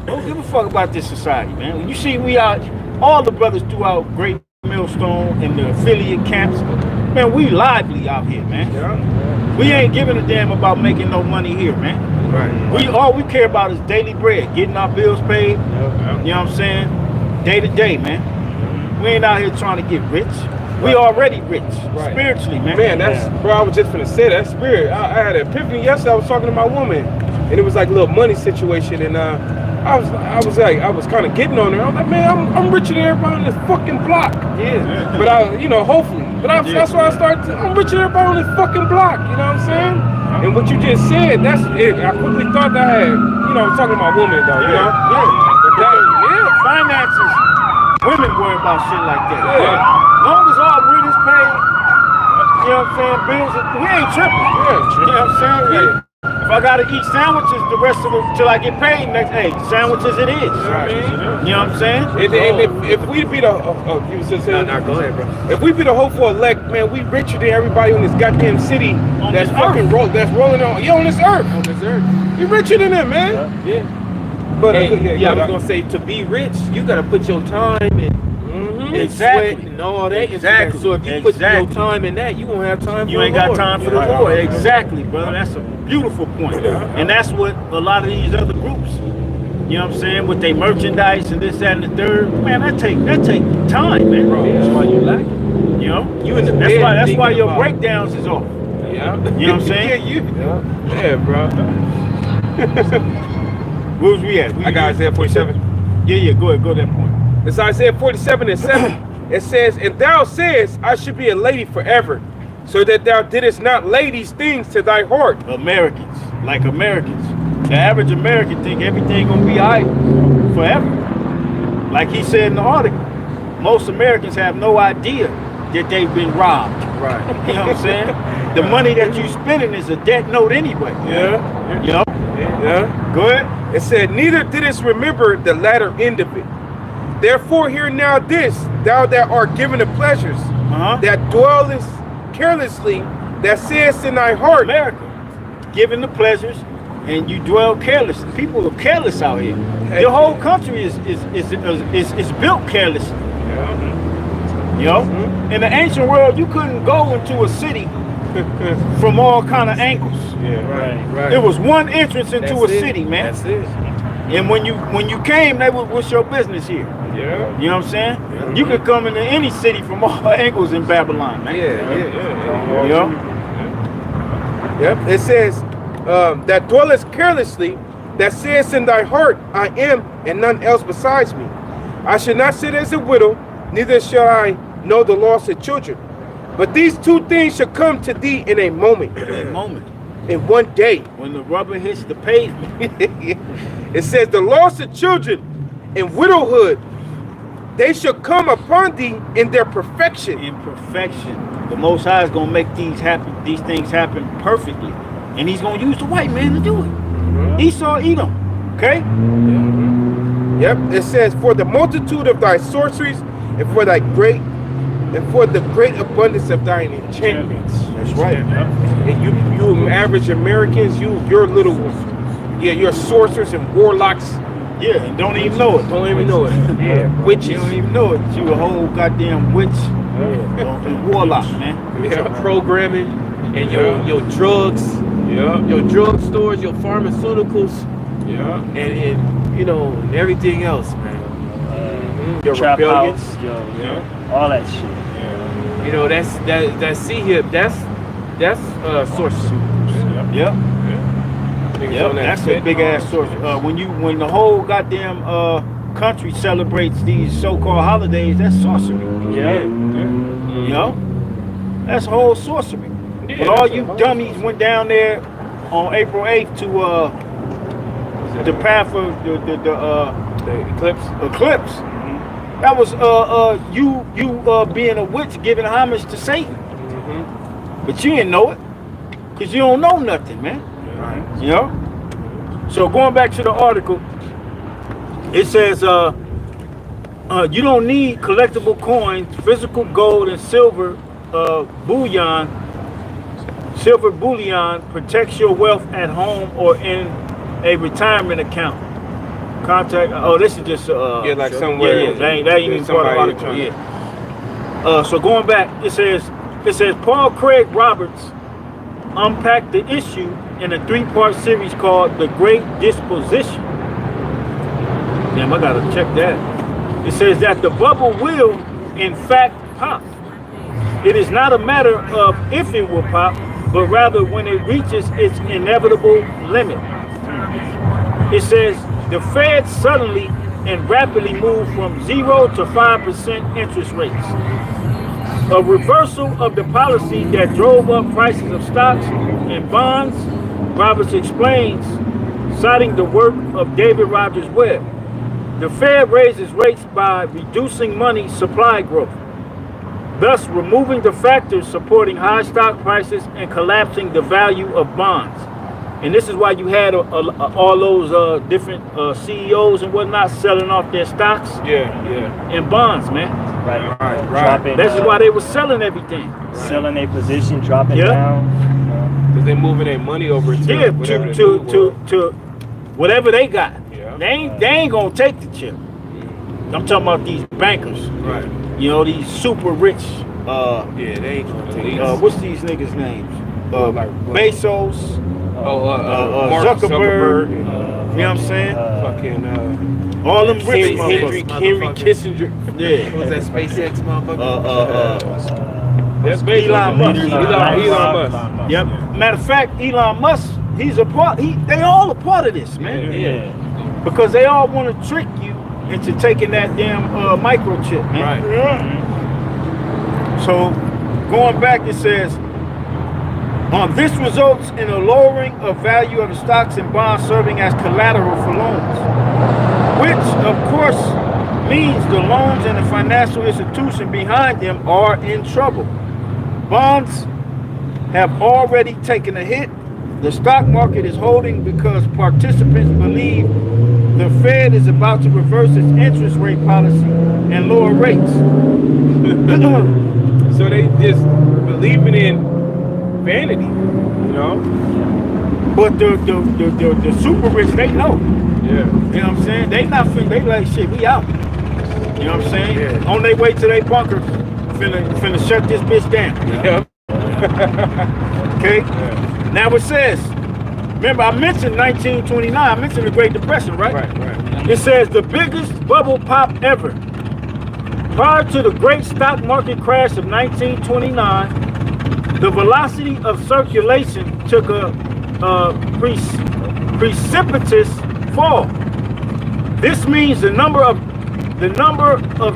Don't give a fuck about this society, man. When you see we out, all the brothers throughout Great Millstone and the affiliate camps, man, we lively out here, man. We ain't giving a damn about making no money here, man. All we care about is daily bread, getting our bills paid. You know what I'm saying? Day to day, man. We ain't out here trying to get rich. We already rich Right. spiritually, man. Man, that's bro. I was just finna say that spirit. I had an epiphany yesterday. I was talking to my woman, and it was like a little money situation, and I was kind of getting on her. I was like, man, I'm richer than everybody on this fucking block. Yeah. But hopefully. But that's why I started. I'm richer than everybody on this fucking block. You know what I'm saying? And what you just said, that's it. I quickly thought that I had, I was talking to my woman though. You know? Finances. Women worry about shit like that. Yeah. Long as all rent is paid, you know what I'm saying? Bills, we ain't tripping. Yeah. You know what I'm saying? Yeah. If I gotta eat sandwiches the rest of it till I get paid next, hey, sandwiches it is. Right. You know what I'm saying? And if we be the, you was just saying, Nah, go ahead, bro. if we be the hopeful elect, man, we richer than everybody on this goddamn city that's this fucking that's rolling on this earth. On this earth. We richer than them, man. Yeah. But I was gonna say, to be rich, you gotta put your time and Exactly. sweat and all that. Exactly. So if you put your time in that, you won't have time. You for ain't the got Lord. time for the Lord. Exactly, brother. That's a beautiful point. And that's what a lot of these other groups, you know what I'm saying, with their merchandise and this, that, and the third, man, that take time, man. That's why you lack it. You know? You in the That's bed why thinking your about- breakdowns is off. Yeah. You know what I'm saying? Yeah, bro. Where was we at? I got Isaiah 47. Yeah, go ahead, go to that point. It's Isaiah 47 and 7. It says, and thou sayest, I should be a lady forever, so that thou didst not lay these things to thy heart. Americans. The average American think everything gonna be all right forever. Like he said in the article, most Americans have no idea that they've been robbed. Right. You know what I'm saying? The money that you spending is a debt note anyway. Yeah. You know? Yeah. Go ahead. It said, neither didst remember the latter end of it. Therefore hear now this, thou that art given to pleasures, that dwellest carelessly, that sayest in thy heart, America, given the pleasures, and you dwell carelessly. People are careless out here. The whole country is built carelessly. You know, in the ancient world, you couldn't go into a city from all kind of angles. Yeah, right. There was one entrance into That's a it. city, man. That's it. And when you came, they was, what's your business here? Yeah. You know what I'm saying? You could come into any city from all angles in Babylon, man. Yeah. You know? Yep. It says, that dwellest carelessly, that sayest in thy heart, I am, and none else besides me. I shall not sit as a widow, neither shall I know the loss of children. But these two things shall come to thee in a moment. In a moment. In one day. When the rubber hits the pavement. It says, the loss of children and widowhood, they shall come upon thee in their perfection. In perfection. The Most High is going to make these things happen perfectly. And he's going to use the white man to do it. Esau, Edom. Okay? Yep. It says, for the multitude of thy sorceries, and for the great abundance of thine enchantments. That's right. And you average Americans, your sorcerers and warlocks. Yeah, and don't even know it. Don't even know it. Yeah, Witches. You don't even know it. You a whole goddamn witch and warlock, man. Yeah. Programming and your drugs, your drug stores, your pharmaceuticals, and everything else, man. Your Trap rebellions. house, all that shit. That C-hip, that's sorcery. Yep. Yep, that's a big ass source. When the whole goddamn country celebrates these so-called holidays, that's sorcery. Yeah. You know, that's whole sorcery. But all you dummies went down there on April 8th to the path of the eclipse. That was you being a witch giving homage to Satan. But you didn't know it, because you don't know nothing, man. You know? So going back to the article, it says you don't need collectible coins, physical gold and silver bullion. Silver bullion protects your wealth at home or in a retirement account. Contact. Oh, this is just like somewhere. Yeah, that ain't even part of the article. Yeah. So going back, it says Paul Craig Roberts unpacked the issue in a 3-part series called The Great Disposition. Damn, I gotta check that. It says that the bubble will, in fact, pop. It is not a matter of if it will pop, but rather when it reaches its inevitable limit. It says the Fed suddenly and rapidly moved from 0 to 5% interest rates. A reversal of the policy that drove up prices of stocks and bonds, Roberts explains, citing the work of David Rogers Webb. The Fed raises rates by reducing money supply growth, thus removing the factors supporting high stock prices and collapsing the value of bonds. And this is why you had all those different CEOs and whatnot selling off their stocks and bonds, man. Dropping, This is why they were selling everything. selling their position, dropping down. Because they're moving their money over to to whatever they got. Yeah. They ain't gonna take the chip. I'm talking about these bankers. Right. You know, these super rich. Yeah, they ain't gonna take What's these niggas' names? like Bezos, Mark Zuckerberg. You know what I'm saying? fucking All them rich Henry motherfuckers. Kissinger. Yeah. What was that SpaceX motherfucker? That's Elon Musk. Elon Musk. Yep. Matter of fact, Elon Musk, he's a part. They all a part of this, man. Yeah. Because they all want to trick you into taking that damn microchip, man. Right. So, going back, it says, this results in a lowering of value of the stocks and bonds serving as collateral for loans, which, of course, means the loans and the financial institution behind them are in trouble. Bonds have already taken a hit. The stock market is holding because participants believe the Fed is about to reverse its interest rate policy and lower rates. So they just believing in vanity, you know? But the super rich, they know. Yeah. You know what I'm saying? They not finna, they like, shit, we out. You know what I'm saying? Yeah. On their way to their bunker, finna shut this bitch down. Yeah. Okay? Yeah. Now it says, remember I mentioned 1929, I mentioned the Great Depression, right? Right. It says the biggest bubble pop ever. Prior to the great stock market crash of 1929, the velocity of circulation took a precipitous fall. This means the number of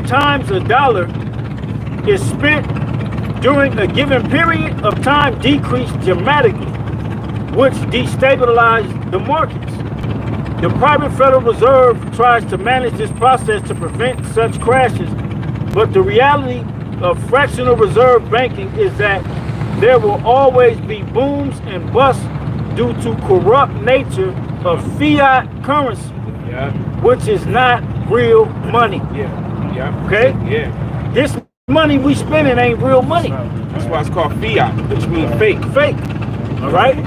times a dollar is spent during a given period of time decreased dramatically, which destabilized the markets. The private Federal Reserve tries to manage this process to prevent such crashes, but the reality of fractional reserve banking is that there will always be booms and busts due to corrupt nature of fiat currency, which is not real money. Okay? This money we spending ain't real money. That's why it's called fiat, which means fake. Fake. All right?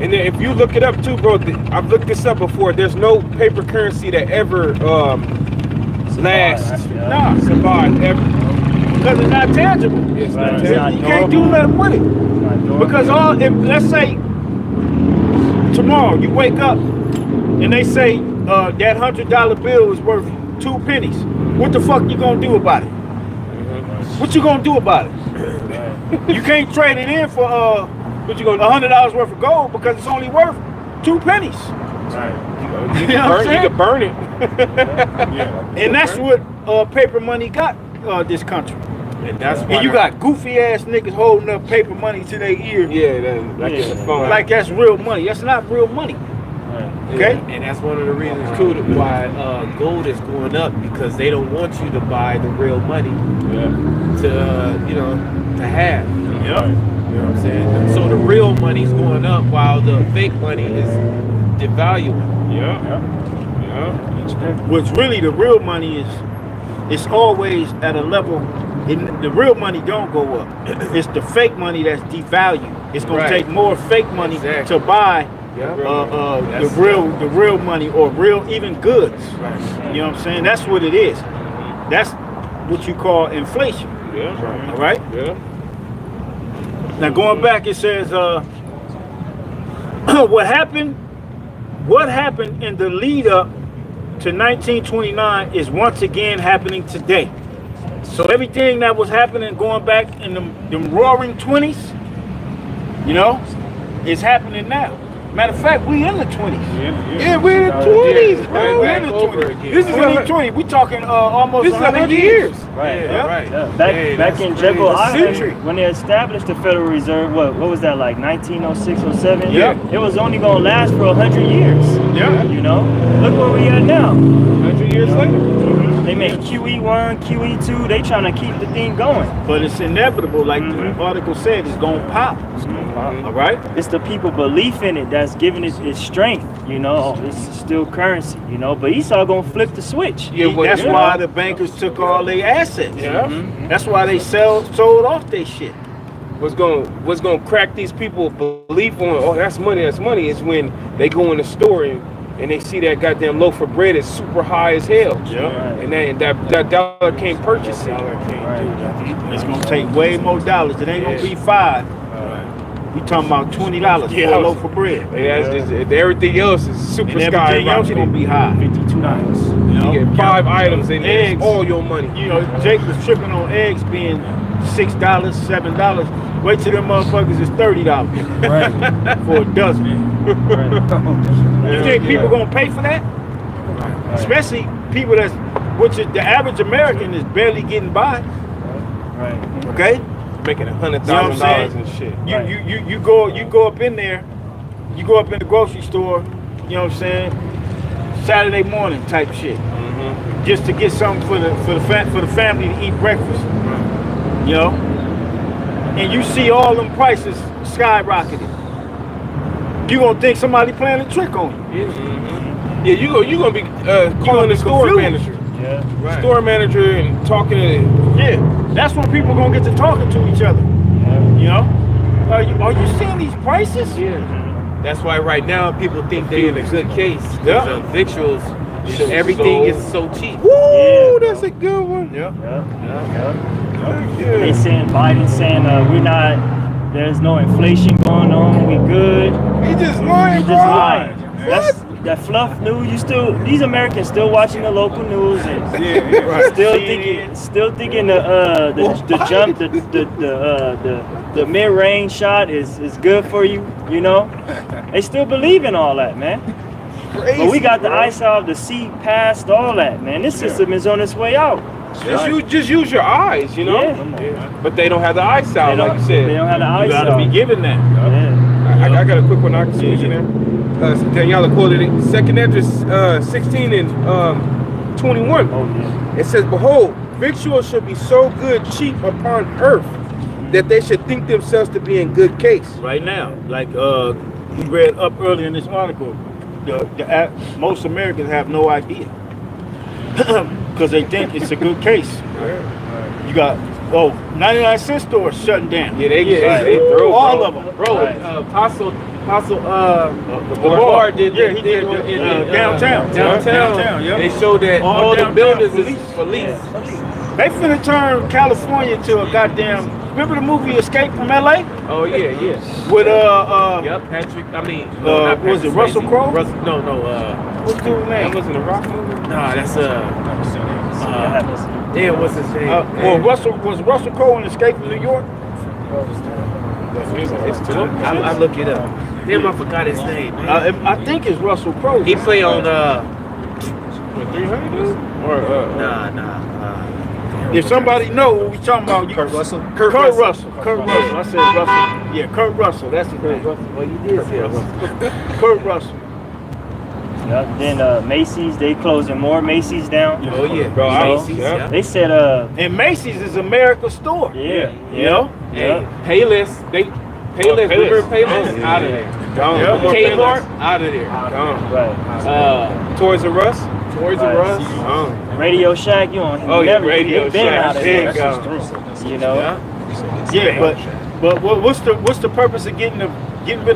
And then if you look it up too, bro, I've looked this up before. There's no paper currency that ever lasts. Survive ever. Because it's not tangible. It's not Right. tangible. You can't do nothing with it. Because let's say tomorrow you wake up and they say that $100 bill is worth 2 pennies. What the fuck you gonna do about it? What you gonna do about it? You can't trade it in for what you gonna $100 worth of gold because it's only worth 2 pennies. Right. You know what I'm saying? You can burn it. And that's what paper money got this country. And that's why. And you got goofy ass niggas holding up paper money to their ear. It's a phone. Like that's real money. That's not real money. Okay? And that's one of the reasons too why gold is going up, because they don't want you to buy the real money to have. Yeah. You know what I'm saying? So the real money's going up while the fake money is devaluing. Which really the real money is, it's always at a level. The real money don't go up. It's the fake money that's devalued. It's gonna take more fake money to buy the real money or real even goods. You know what I'm saying? That's what it is. That's what you call inflation. All right. Now going back, it says what happened in the lead up to 1929 is once again happening today. So everything that was happening going back in them roaring 20s, you know, is happening now. Matter of fact, we in the 20s. Yeah, we're in the 20s, bro. We're in the 20s. This is 2020. We talking almost This is 100 years. Right. Yeah. Right. Yeah, back in Jekyll century. Island, when they established the Federal Reserve, what was that, like 1906 or 07? Yeah. It was only gonna last for 100 years. Yeah. You know, look where we at now. 100 years later. They made QE1, QE2. They trying to keep the thing going. But it's inevitable, like the article said, it's gonna pop. All right. It's the people belief in it that's giving it its strength. You know, it's still currency. You know, but Esau gonna flip the switch. That's why the bankers took all their assets. Yeah. That's why they sold off their shit. What's gonna crack these people belief on, oh, that's money, is when they go in the store and they see that goddamn loaf of bread is super high as hell. Yeah. And that dollar can't purchase it. It's gonna take way more dollars. It ain't gonna be $5. We talking about $20 for a loaf of bread. Yeah, everything else is super And everything else gonna be high. $52. You know? You get 5 items and Eggs. it's all your money. You know, Jake was tripping on eggs being $6, $7. Wait till them motherfuckers is $30 for a dozen. You think people gonna pay for that? Especially people which is the average American is barely getting by. Right. Okay? Making $100,000 and shit. You go up in there, you go up in the grocery store, you know what I'm saying? Saturday morning type shit. Just to get something for the family to eat breakfast. You know? And you see all them prices skyrocketing. You gonna think somebody playing a trick on you. Yeah, you gonna be calling the store manager. Yeah. Right. Store manager and talking to Yeah, that's when people gonna get to talking to each other. You know? Are you seeing these prices? Yeah. That's why right now people think they're in a good case. Yeah. The victuals, everything is so cheap. woo, that's a good one. Yeah. They saying Biden saying there's no inflation going on. We good. He just lying, He bro. just lying. That's that fluff news. These Americans still watching the local news and still thinking the mid-range shot is good for you. You know, they still believe in all that, man. But we got the ice out, the sea past all that, man. This system is on its way out. Just use your eyes, you know. Yeah. But they don't have the eyesight, like you said. They don't have the You ice gotta out. be given that. Yeah. I got a quick one I can squeeze in there. Daniela quoted it. 2nd Esdras 16 and 21. Oh yeah. It says, "Behold, victuals should be so good cheap upon earth that they should think themselves to be in good case." Right now, like we read up earlier in this article, most Americans have no idea because they think it's a good case. You got 99-cent stores shutting down. Yeah, they throw all of them, Bro, Right. Apostle the Bar did yeah, that he thing did in downtown. Downtown, Yeah. They showed that all the downtown buildings police. is police. They finna turn California to a goddamn. Remember the movie Escape from LA Oh yeah, yeah. with Yep, Patrick. I mean, no, not was it Patrick Russell Swayze. Crowe? No. what's the dude's That name? wasn't a rock movie. Nah, that's damn, what's his name? Well, Russell Crowe in Escape from New York? I look it up. Damn, I forgot his name. Man. I think it's Russell Crowe. He play on 300 or nah. If somebody know what we talking about, Kurt Russell. Kurt Russell. I said Russell. Yeah, Kurt Russell. That's his name. Well, you did say Russell. Kurt Russell. Yep. Then Macy's, they closing more Macy's down. Oh yeah, Bro, Macy's, yeah. yeah. They said And Macy's is America's store. yeah. You know? Hey, Payless, remember Payless? Out of there. Gone. Yeah. Kmart, out of there. Gone. Right. Toys R Us. Toys Right. R Us. Gone. Radio Shack, you don't Oh, yeah, never Radio been Shack. out of There there. you go. You know? Yeah, but what's the purpose of getting rid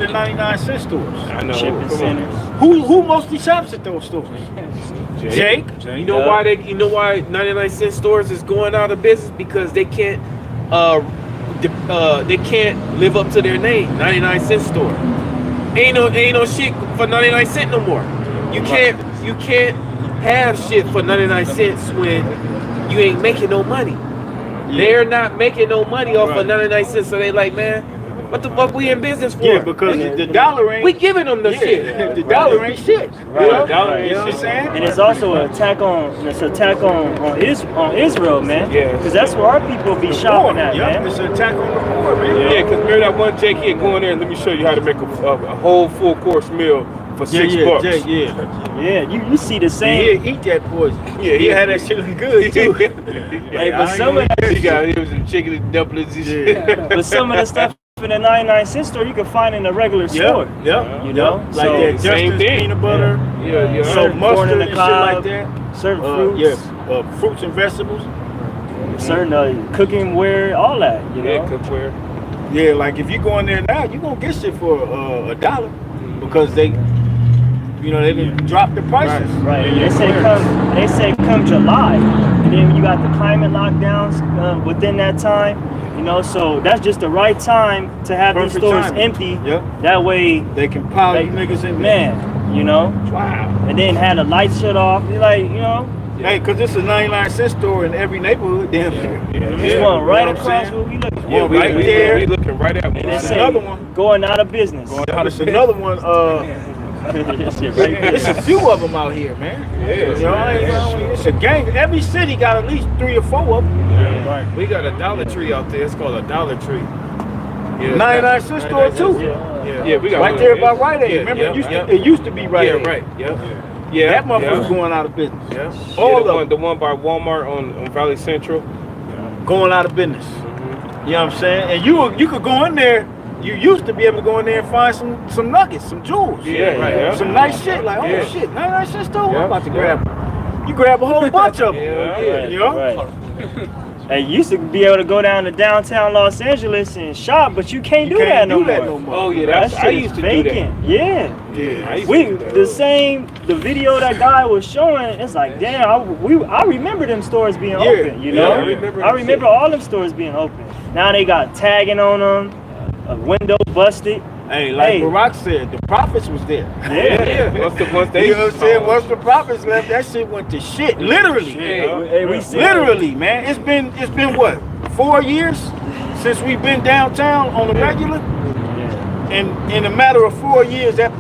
of 99-cent stores? I know. Shipping Come on. centers. Who mostly shops at those stores? Jake. You know why you know why 99-cent stores is going out of business? Because they can't live up to their name. 99-cent store. Ain't no shit for 99 cents no more. You can't have shit for 99 cents when you ain't making no money. They're not making no money off of 99 cents, so they like, man, what the fuck we in business for? Yeah, because the dollar ain't. We giving them the shit. The dollar ain't shit. Right. You know? Right. You know what I'm saying? And it's also an attack on Israel, man. Yeah. Because that's where our people be shopping at, Yep, man. it's an attack on the poor, man. Yeah, because remember that one Jake here, go in there and let me show you how to make a whole full course meal for $6. Yeah, you see the same. He'll eat that poison. Yeah, he had that shit looking good too. Hey, but some of that, he was in chicken and dumplings and shit. but some of the stuff in the 99-cent store you can find in a regular store. Yep. You know, Like so that same Justin's thing. peanut butter. Yeah. Certain Mustard corn in the and shit cob, like that. certain fruits, Fruits and vegetables. certain cooking ware, all that. You know. Yeah, cookware. Yeah, like if you go in there now, you gonna get shit for $1 because they didn't drop the prices. Right. They say come July, and then you got the climate lockdowns within that time. You know, so that's just the right time to have these Perfect stores timing. empty. Yep. That way, They can pile you niggas in there. man, you know, Wow. and then had the lights shut off. You're like, you know, Hey, cause it's a 99-cent store in every neighborhood, damn near. this one right You know what I'm across saying? where we look. Yeah, One right we there. looking right at And they me. say another one. going out of business. There's another one. This shit right there. It's a few of them out here, man. You know, it's a gang. Every city got at least 3 or 4 of them. We got a Dollar Tree out there. It's called a Dollar Tree. Yeah, 99-cent store too. Yeah, we got Right one there of by these. Rite Aid. Yeah, Remember, yeah, it used to be Rite Yeah, Aid. right. Yep. Yeah, That motherfucker's yeah. going out of business. Yeah. All Yeah, of them the one by Walmart on Valley Central. going out of business. You know what I'm saying? And you could go in there. You used to be able to go in there and find some nuggets, some jewels. Yeah, right. Yeah. Some nice shit. Like, oh Yeah. shit, 99-cent store. Yeah. I'm about to grab them. You grab a whole bunch of them. Yeah. You know? Right. And you used to be able to go down to downtown Los Angeles and shop, but you can't do that no more. Oh yeah, That that's shit I is used to vacant. do that. Yeah. Yeah, I used to do that. The video that guy was showing, it's like, damn, I remember them stores being open, you know? I remember I that remember shit. all them stores being open. Now they got tagging on them, a window busted. Hey, like Hey. Barack said, the prophets was there. Yeah. Once they You know what I'm saying? Once the prophets left, that shit went to shit. Literally. Hey, we said- Literally, man. It's been what? 4 years since we've been downtown on the regular? Yeah. And in a matter of 4 years, that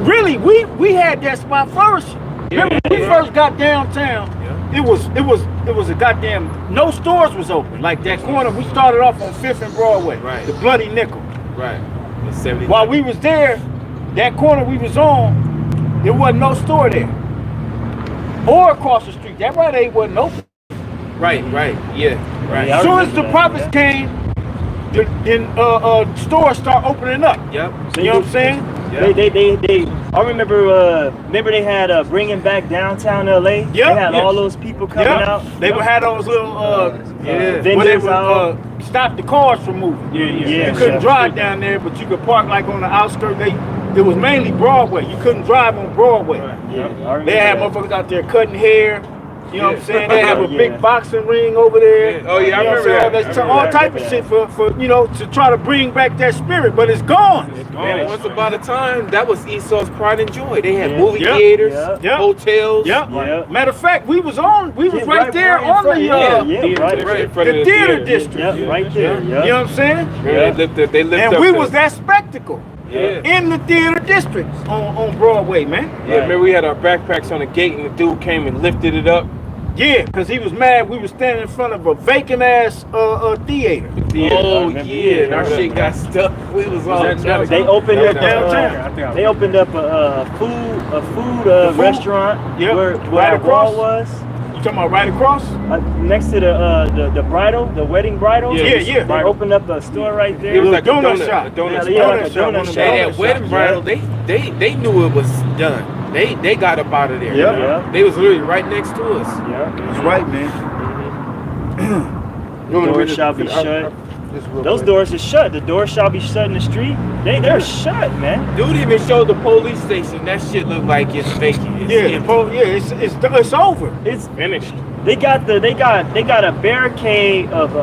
really we had that spot first. Remember when we first got downtown, it was a goddamn no stores was open. Like that corner, we started off on 5th and Broadway. Right. The Bloody Nickel. Right. It's 70. While we was there, that corner we was on, there wasn't no store there. Or across the street. That Rite Aid wasn't open. Right. Yeah. Right. Yeah, I As soon as remember the that, prophets came, then stores start opening up. Yep. You know what I'm saying? They I remember they had bringing back downtown LA. They had all those people coming out. They would have those little where they vendors would out. stop the cars from moving. Yeah, You couldn't yeah. drive down there, but you could park like on the outskirts. It was mainly Broadway. You couldn't drive on Broadway. Yeah, I remember They had that. motherfuckers out there cutting hair. You know what I'm saying? They have a Yeah. big boxing ring over there. Yeah. Oh, yeah, I You know what I'm remember saying? that. That's I remember all that. type of shit for to try to bring back that spirit, but it's gone. Man, once upon a time, that was Esau's pride and joy. They had Yeah. movie Yep. theaters, Yep. hotels. Yep. Yeah. Matter of fact, we was right there in on front, the right in front of the theater district. Yeah, right there. Yeah. You know what I'm saying? They lift And up we the- was that spectacle Yeah. in the theater district on Broadway, man. Yeah, remember we had our backpacks on the gate and the dude came and lifted it up. Yeah, because he was mad we was standing in front of a vacant ass theater. Oh remember. yeah, and our shit got stuck. We was all They opened up downtown. they opened up a food restaurant Yep. where Right the wall across. was You talking about right across? next to the bridal, the wedding bridal. Yeah, yeah. They opened up a store right there. It was was like a donut a shop. donut Yeah, spot. yeah, like a Donut shop, donut one of shop. them. Hey, that wedding bridal, they knew it was done. They got up out of there. Yep. Yeah. They was literally right next to us. Yeah. That's right, man. Doors shall be shut. Those doors are shut. The doors shall be shut in the street. They're shut, man. Dude even showed the police station. That shit looked like it's vacant. It's Yeah, empty. it's over. It's Finished. they got a barricade of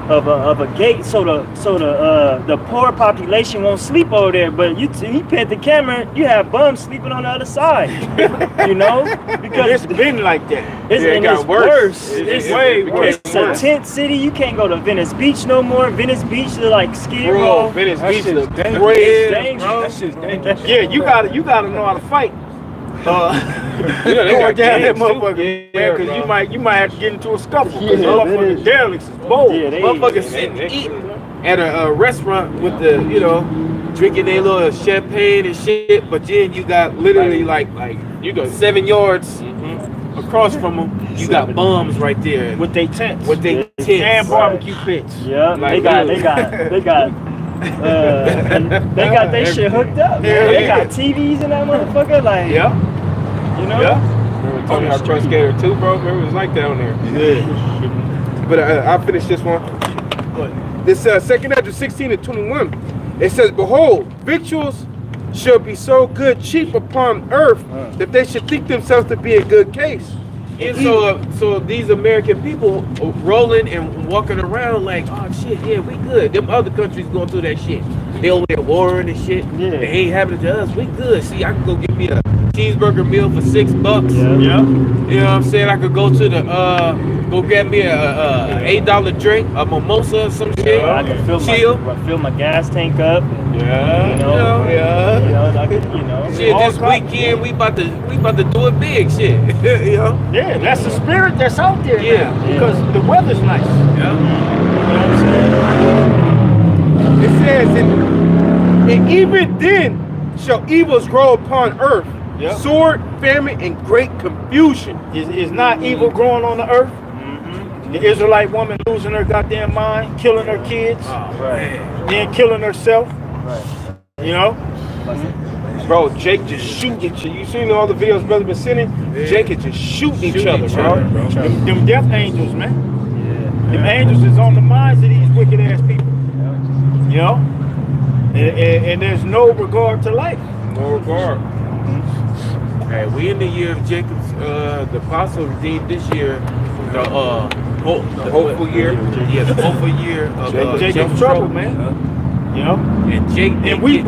of a gate so the poor population won't sleep over there. But he put the camera, you have bums sleeping on the other side. You know, because It's been like that. it's worse. It's way worse. It's a tent city. You can't go to Venice Beach no more. Venice Beach is like Skid Bro, Row. Venice That Beach shit is is dangerous. crazy. Dangerous. bro. That shit's dangerous. Yeah, you gotta know how to fight. You know, they Going got down that gangs, too. motherfucker, Yeah, man, because bro. you might have to get into a scuffle. Yeah, Because motherfucking that derelicts is bold. Yeah, they- Motherfuckers sitting eating at a restaurant with the, you know, drinking their little champagne and shit, but then you got literally like you go 7 yards across from them, you got bums right there With they tents. with their and tents. barbecue pits. Yeah, Like, they got they shit hooked up. Yeah, They yeah. got TVs in that motherfucker. Like, Yeah, you know. yeah. Remember Tony Hawk Pro Skater 2, bro? Remember it was like that on there. Yeah. But I'll finish this one. This 2nd Ezra 16-21. It says, behold, victuals shall be so good cheap upon earth that they should think themselves to be a good case. And so these American people are rolling and walking around like, oh shit, yeah, we good. Them other countries going through that shit. They over there warring and shit. Yeah. They ain't happening to us. We good. See, I can go get me a cheeseburger meal for $6. Yeah. Yeah. You know what I'm saying? I could go to the go get me a $8 drink, a mimosa or some shit. I can Chill. fill my gas tank up. Yeah. You know. Yeah. You know, I could, you know. Shit, All this kinds. weekend we about to do it big, shit. You know? Yeah, that's the spirit that's out there Yeah. now. Because the weather's nice. Yeah. It says, and even then shall evils grow upon earth, Yep. sword, famine, and great confusion. Is not evil growing on the earth? The Israelite woman losing her goddamn mind, killing her kids, Right. then killing herself. Right. You know? Bro, Jake just shooting each other. You seen all the videos brother been sending? Jake is just shooting each other, bro. Them death angels, man. Yeah. Them angels is on the minds of these wicked ass people. You know? And there's no regard to life. No regard. Hey, we in the year of Jacob's, the apostle redeemed this year, the hopeful year. Yeah, the hopeful year of Jacob's trouble, man. You know? And Jake, And we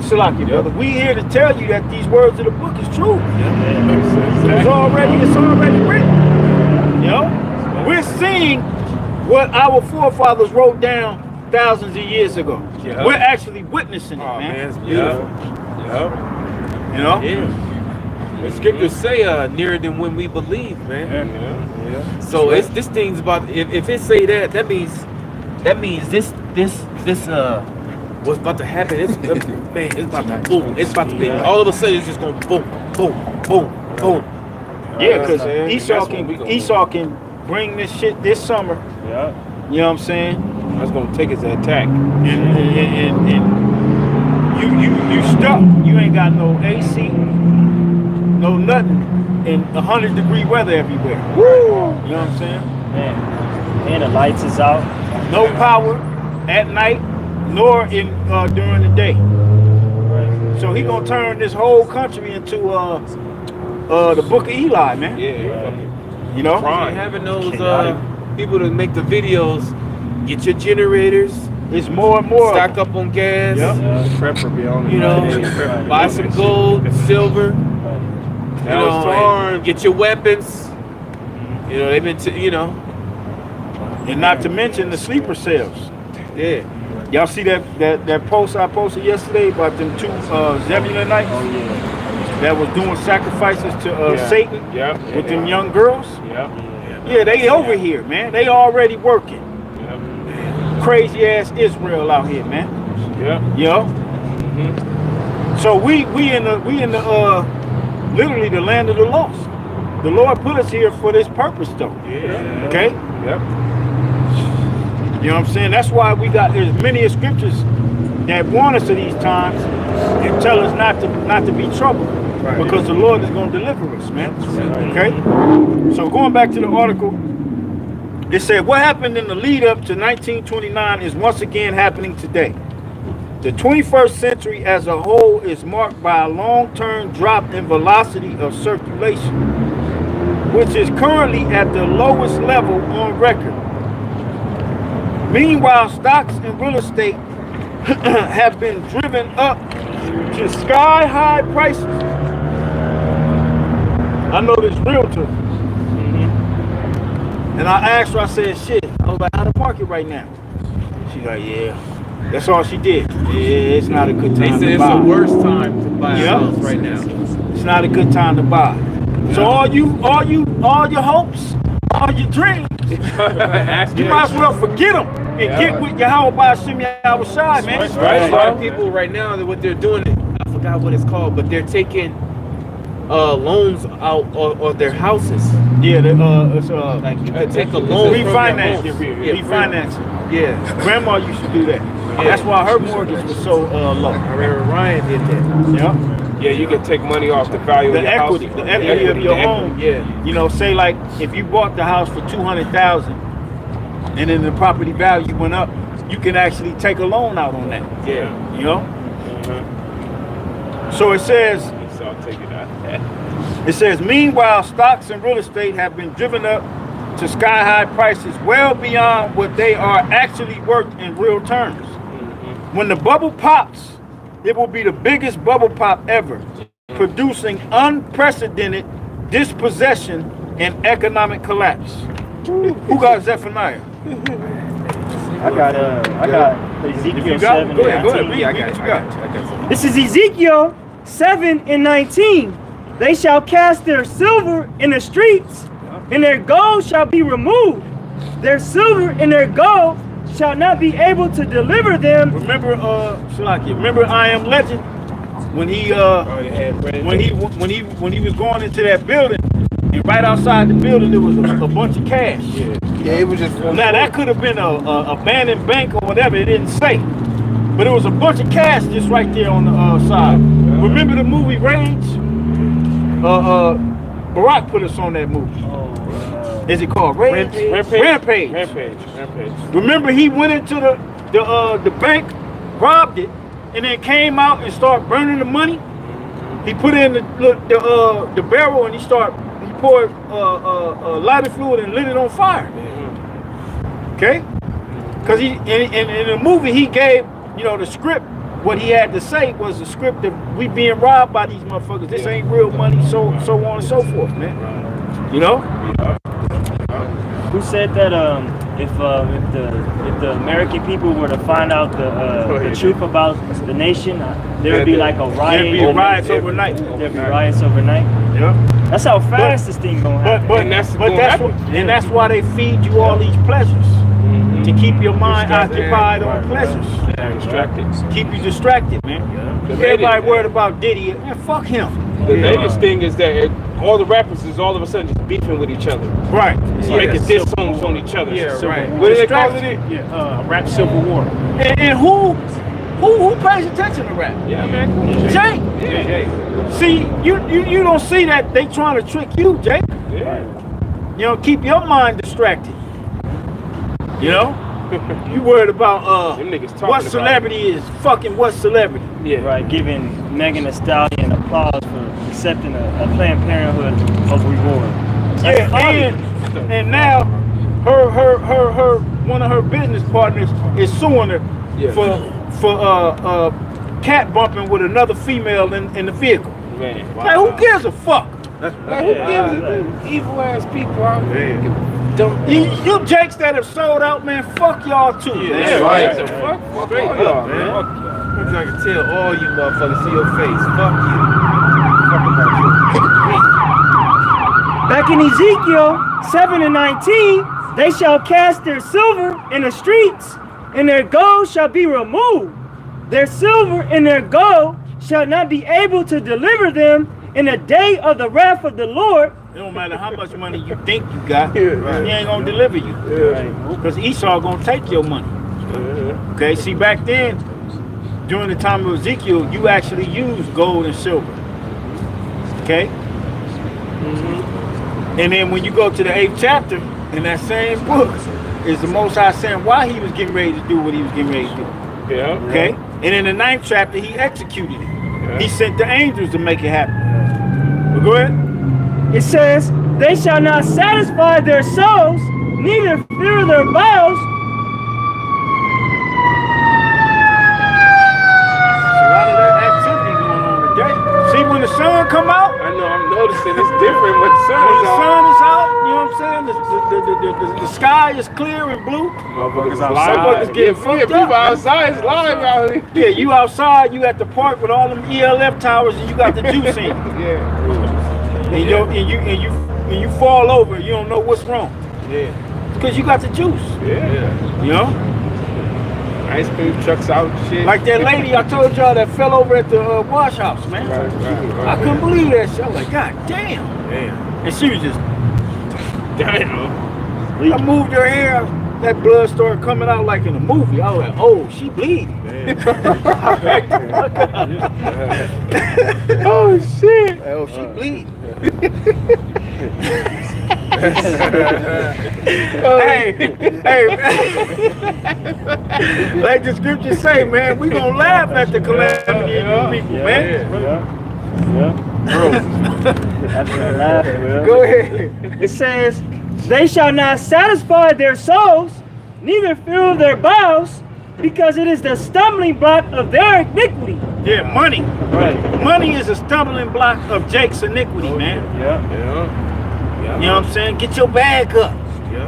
Salaki, brother, we here to tell you that these words of the book is true. It's already written. You know? We're seeing what our forefathers wrote down thousands of years ago. Yeah. We're actually witnessing it, Oh, man. man, it's beautiful. You know? yeah. The scriptures say nearer than when we believe, man. So it's this thing's about. If it say that means this what's about to happen. It's about to boom. It's about to be. All of a sudden, it's just going boom, boom, boom, boom. Yeah, because man. Esau That's what we gonna Esau can bring this shit this summer. Yeah. You know what I'm saying? That's gonna take us an attack. And you stuck. You ain't got no AC, no nothing, in 100-degree weather everywhere. Woo! You know what I'm saying? Man. And the lights is out. No power at night, nor in during the day. Right. So he gonna turn this whole country into the Book of Eli, man. Yeah. You know? And having those people to make the videos, get your generators, It's more and more. stock up on gas. Yep. Prepper be on You know, Right. buy some gold, silver. You That was know, torn. and get your weapons. You know, they've been, And not to mention the sleeper cells. yeah. Y'all see that post I posted yesterday about them two Zebulonites Oh yeah. that was doing sacrifices to Yeah. Satan Yep. with them young girls? Yep. Yeah, they over here, man. They already working. Crazy ass Israel out here, man. Yep. You know? So we in the literally the land of the lost. The Lord put us here for this purpose though. Yeah. Okay? Yep. You know what I'm saying? That's why we got there's many scriptures that warn us of these times and tell us not to be troubled. Right. Because the Lord is going to deliver us, man. Okay? So going back to the article, it said what happened in the lead up to 1929 is once again happening today. The 21st century as a whole is marked by a long-term drop in velocity of circulation, which is currently at the lowest level on record. Meanwhile, stocks and real estate have been driven up to sky-high prices. I know this realtor, and I asked her, I said, shit, I was like, how the market right now? She's like, yeah. That's all she did. Yeah, it's not a good time They said to buy. it's the worst time to buy a house right now. It's not a good time to buy. So all your hopes, all your dreams, you might as well forget them and get with your how about Shimmy outside, man. Right. A lot of people right now, what they're doing, I forgot what it's called, but they're taking loans out or their houses. Yeah, it's Like you could take a loan, refinance. refinance. Yeah, Grandma used to do that. That's why her mortgage was so low. I remember Ryan did that. Yeah. Yeah, you can take money off the value of The your equity, house. the equity of your home. Yeah. You know, say like if you bought the house for $200,000, and then the property value went up, you can actually take a loan out on that. Yeah. You know. So it says. So I'll take it out. It says, meanwhile, stocks and real estate have been driven up to sky-high prices well beyond what they are actually worth in real terms. When the bubble pops, it will be the biggest bubble pop ever, producing unprecedented dispossession and economic collapse. Who got Zephaniah? I got Ezekiel 7 Go ahead. and 19. I got This is Ezekiel 7 and 19. They shall cast their silver in the streets, and their gold shall be removed. Their silver and their gold shall not be able to deliver them. Remember, Shalaki, remember I Am Legend? When he when he was going into that building, and right outside the building there was a bunch of cash. Yeah, it was just. Now that could have been a abandoned bank or whatever. It didn't say, but it was a bunch of cash just right there on the side. Remember the movie Rage? Barack put us on that movie. Is it called Rage? Rampage. Remember he went into the bank, robbed it, and then came out and started burning the money. He put in the barrel and he poured lighter fluid and lit it on fire. Okay? Because in the movie he gave, the script. What he had to say was the script that we being robbed by these motherfuckers. This ain't real money, so on and so forth, man. You know? Who said that if the American people were to find out the truth about the nation, there would be like a riot. There'd be riots overnight. There'd be riots overnight. Yeah. That's how fast this thing gonna happen. That's why they feed you all these pleasures. To keep your mind occupied on pleasures. Keep you distracted, man. Everybody worried about Diddy. Man, fuck him. The latest thing is that all the rappers is all of a sudden just beefing with each other. Right. Making diss songs on each other. Yeah, right. What do they call it? Rap Civil War. And who pays attention to rap? Yeah, man. Jake. Yeah. See, you don't see that they trying to trick you, Jake. Yeah. Keep your mind distracted. You worried about Them niggas talking what about celebrity is fucking what celebrity. Yeah. Right, giving Megan Thee Stallion applause for accepting a Planned Parenthood of reward. And now her one of her business partners is suing her for cat bumping with another female in the vehicle. Man. Wow. Like, who gives a fuck? Like, who gives a evil ass people out there? You jakes that have sold out, man, fuck y'all too. Yeah, right. So fuck Straight y'all, up, man. I can tell all you motherfuckers see your face. Fuck you. Back in Ezekiel 7 and 19, they shall cast their silver in the streets, and their gold shall be removed. Their silver and their gold shall not be able to deliver them in the day of the wrath of the Lord. It don't matter how much money you think you got, he ain't gonna deliver you. Because Esau gonna take your money. Okay, see back then, during the time of Ezekiel, you actually used gold and silver. Okay? And then when you go to the 8th chapter, in that same book, is the Most High saying why he was getting ready to do what he was getting ready to do. Yeah. Okay? And in the 9th chapter, he executed it. He sent the angels to make it happen. But go ahead. It says, they shall not satisfy their souls, neither fill their bowels See, when the sun come out, I know, I'm noticing it's different when the when sun's the out. sun is out, you know what I'm saying? The sky is clear and blue. Motherfuckers Motherfuckers outside. getting fucked people up. outside, it's live out here. Yeah, you outside, you at the park with all them ELF towers, and you got the juice in. Yeah. And you fall over, you don't know what's wrong. Yeah. Because you got the juice. Yeah. You know? Ice cream trucks out and shit. Like that lady I told y'all that fell over at the wash house, man. Right. I couldn't believe that shit. I was like, God damn. Damn. And she was just, Damn. I moved her hair, that blood started coming out like in a movie. I was like, oh, she bleeding. Oh shit. Oh, she bleeding. Hey, like the scriptures say, man, we gonna laugh at the calamity of you people, man. Go ahead. It says, they shall not satisfy their souls, neither fill their bowels, because it is the stumbling block of their iniquity. Yeah, money. Right. Money is a stumbling block of Jake's iniquity, man. Yeah. You know what I'm saying? Get your bag up. You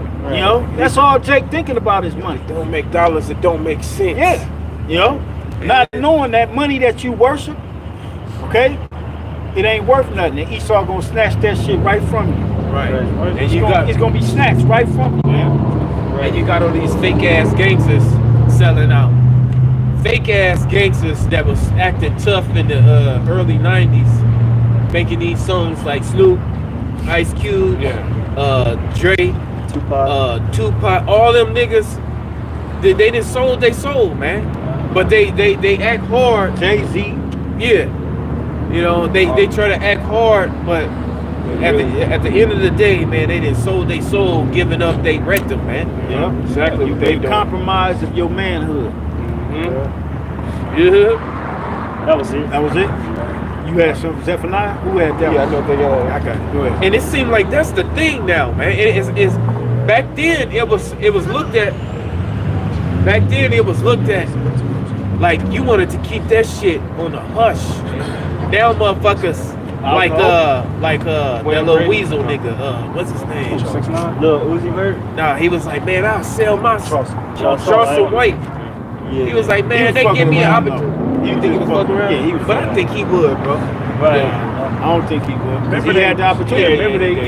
know, that's all Jake thinking about is money. Don't make dollars that don't make sense. Yeah. You know, not knowing that money that you worship, okay, it ain't worth nothing. And Esau gonna snatch that shit right from you. Right. And It's you it's gonna be snatched right from you, man. And you got all these fake ass gangsters selling out. Fake ass gangsters that was acting tough in the early 90s, making these songs like Snoop, Ice Cube, Dre, Tupac, all them niggas. They didn't sold they soul, man. But they act hard. Jay-Z. Yeah. You know, they try to act hard, but at the end of the day, man, they didn't sold they soul, giving up they rectum, man. Yeah, Exactly. They compromise of your manhood. Yeah. That was it. That was it. You had some Zephaniah? Who had that? Yeah, I one? know they I got it. Go ahead. And it seemed like that's the thing now, man. It's back then it was looked at. Back then it was looked at like you wanted to keep that shit on the hush. Now motherfuckers like that little weasel nigga. What's his name? 6ix9ine. Lil Uzi Vert. Nah, he was like, man, I'll sell my Charleston White. Yeah. He was like, man, they give me an opportunity. You think he was fucking around? Yeah, he was but I fucking think he would, bro. Right. I don't think he would. Remember he had the opportunity. Yeah, Remember they he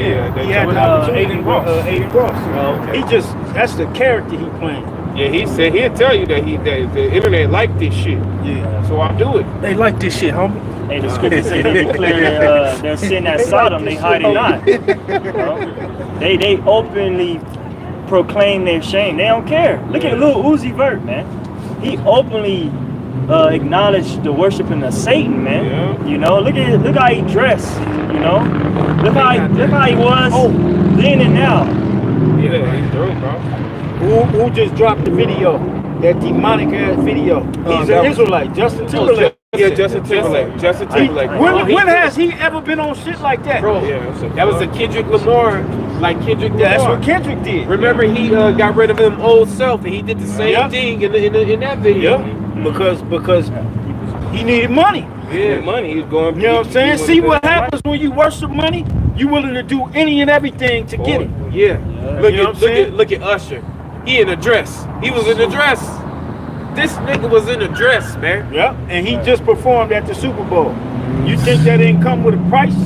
had the opportunity. Aiden Ross. Aiden Ross. Oh, okay. He just, that's the character he playing. Yeah, he said he'll tell you that that the internet like this shit. Yeah. So I do it. They like this shit, homie. Hey, the scripture say they declare their sin at Sodom, they hide it not. You know? They openly proclaim their shame. They don't care. Look at Lil Uzi Vert, man. He openly acknowledged the worshiping of Satan, man. Yeah. You know, look how he dressed. You know, look how he was then and now. Yeah, he's through, bro. Who just dropped the video? That demonic ass video. He's that an was- Israelite. Justin Timberlake. Yeah, Justin Timberlake. Justin Timberlake. When has he ever been on shit like that? Bro, that was a Kendrick Lamar, like Kendrick Lamar. Yeah, that's what Kendrick did. Remember, he got rid of him old self, and he did the same thing in that video. Because he needed money. Yeah, money. He's going. You know what I'm saying? See what happens when you worship money? You willing to do any and everything to get it. Yeah. You know what I'm saying? Look at Usher. He in a dress. He was in a dress. This nigga was in a dress, man. Yeah. And he just performed at the Super Bowl. You think that didn't come with a price?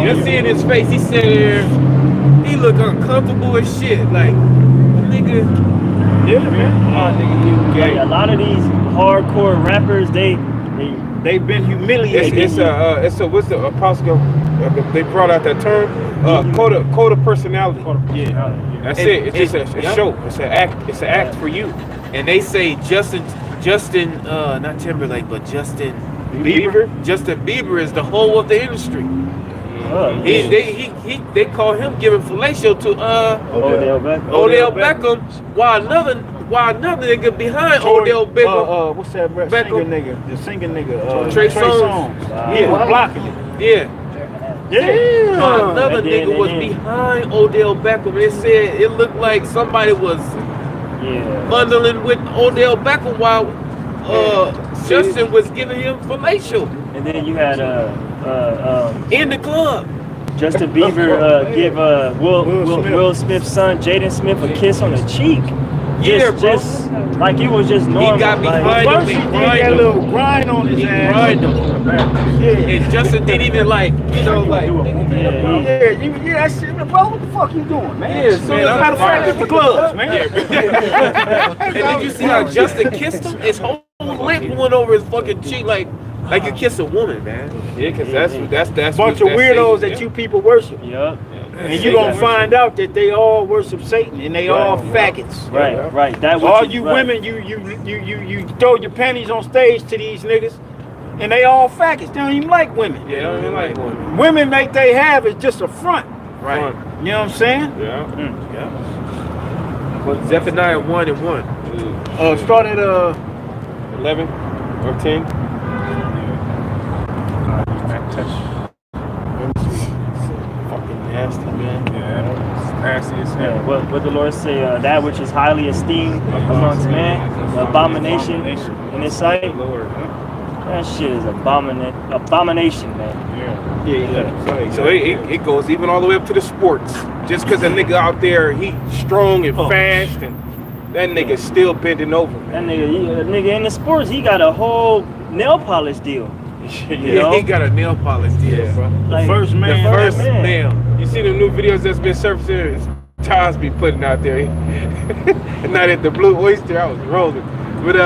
You see in his face, he said he look uncomfortable as shit. Like, nigga. Yeah, man. Like a lot of these hardcore rappers, They've been humiliated. It's a what's the apostle? They brought out that term. Code of personality. Yeah. That's it. It's just a show. It's an act. It's an act for you. And they say Justin, not Timberlake, but Justin Bieber. Justin Bieber is the whole of the industry. They call him giving fellatio to Odell Beckham, while another nigga behind Odell Beckham. What's that Beckham. singer nigga? The singing nigga. Trey Songz. Yeah, blocking it. Yeah. Yeah. Another And then- nigga was behind Odell Beckham. It said it looked like somebody was bundling with Odell Beckham while Justin was giving him fellatio. And then you had In the club. Justin Bieber give Will Smith's son Jaden Smith a kiss on the cheek. Yeah, bro. Just like it was just normal. He got behind like, him. First he He did grind that him. little grind on his He ass. grind him. And Justin didn't even like, you know, like. Yeah, that shit, bro. What the fuck you doing, man? Yeah, so Matter of fact, it's the gloves, man. And did you see how Justin kissed him? His whole lip went over his fucking cheek like you kiss a woman, man. Yeah, because that's Bunch of weirdos that you people worship. Yup. And you gonna find out that they all worship Satan and they all faggots. Right. That All you women, you throw your panties on stage to these niggas, and they all faggots. They don't even like women. Yeah, I don't even like women. Women they have is just a front. Right. You know what I'm saying? Yeah. But Zephaniah 1:1. Start at 11 or 10. fucking nasty, man. Yeah, nasty as hell. Yeah, what the Lord say, that which is highly esteemed amongst men, the abomination in his sight. Lord, huh? That shit is abomination, man. Yeah. So it goes even all the way up to the sports. Just because a nigga out there, he strong and fast, and that nigga still bending over. That nigga in the sports, he got a whole nail polish deal. Yeah, he got a nail polish deal, bro. Like, First man. The first man. nail. You see the new videos that's been surfacing? Times be putting out there. Not at the Blue Oyster, I was rolling. With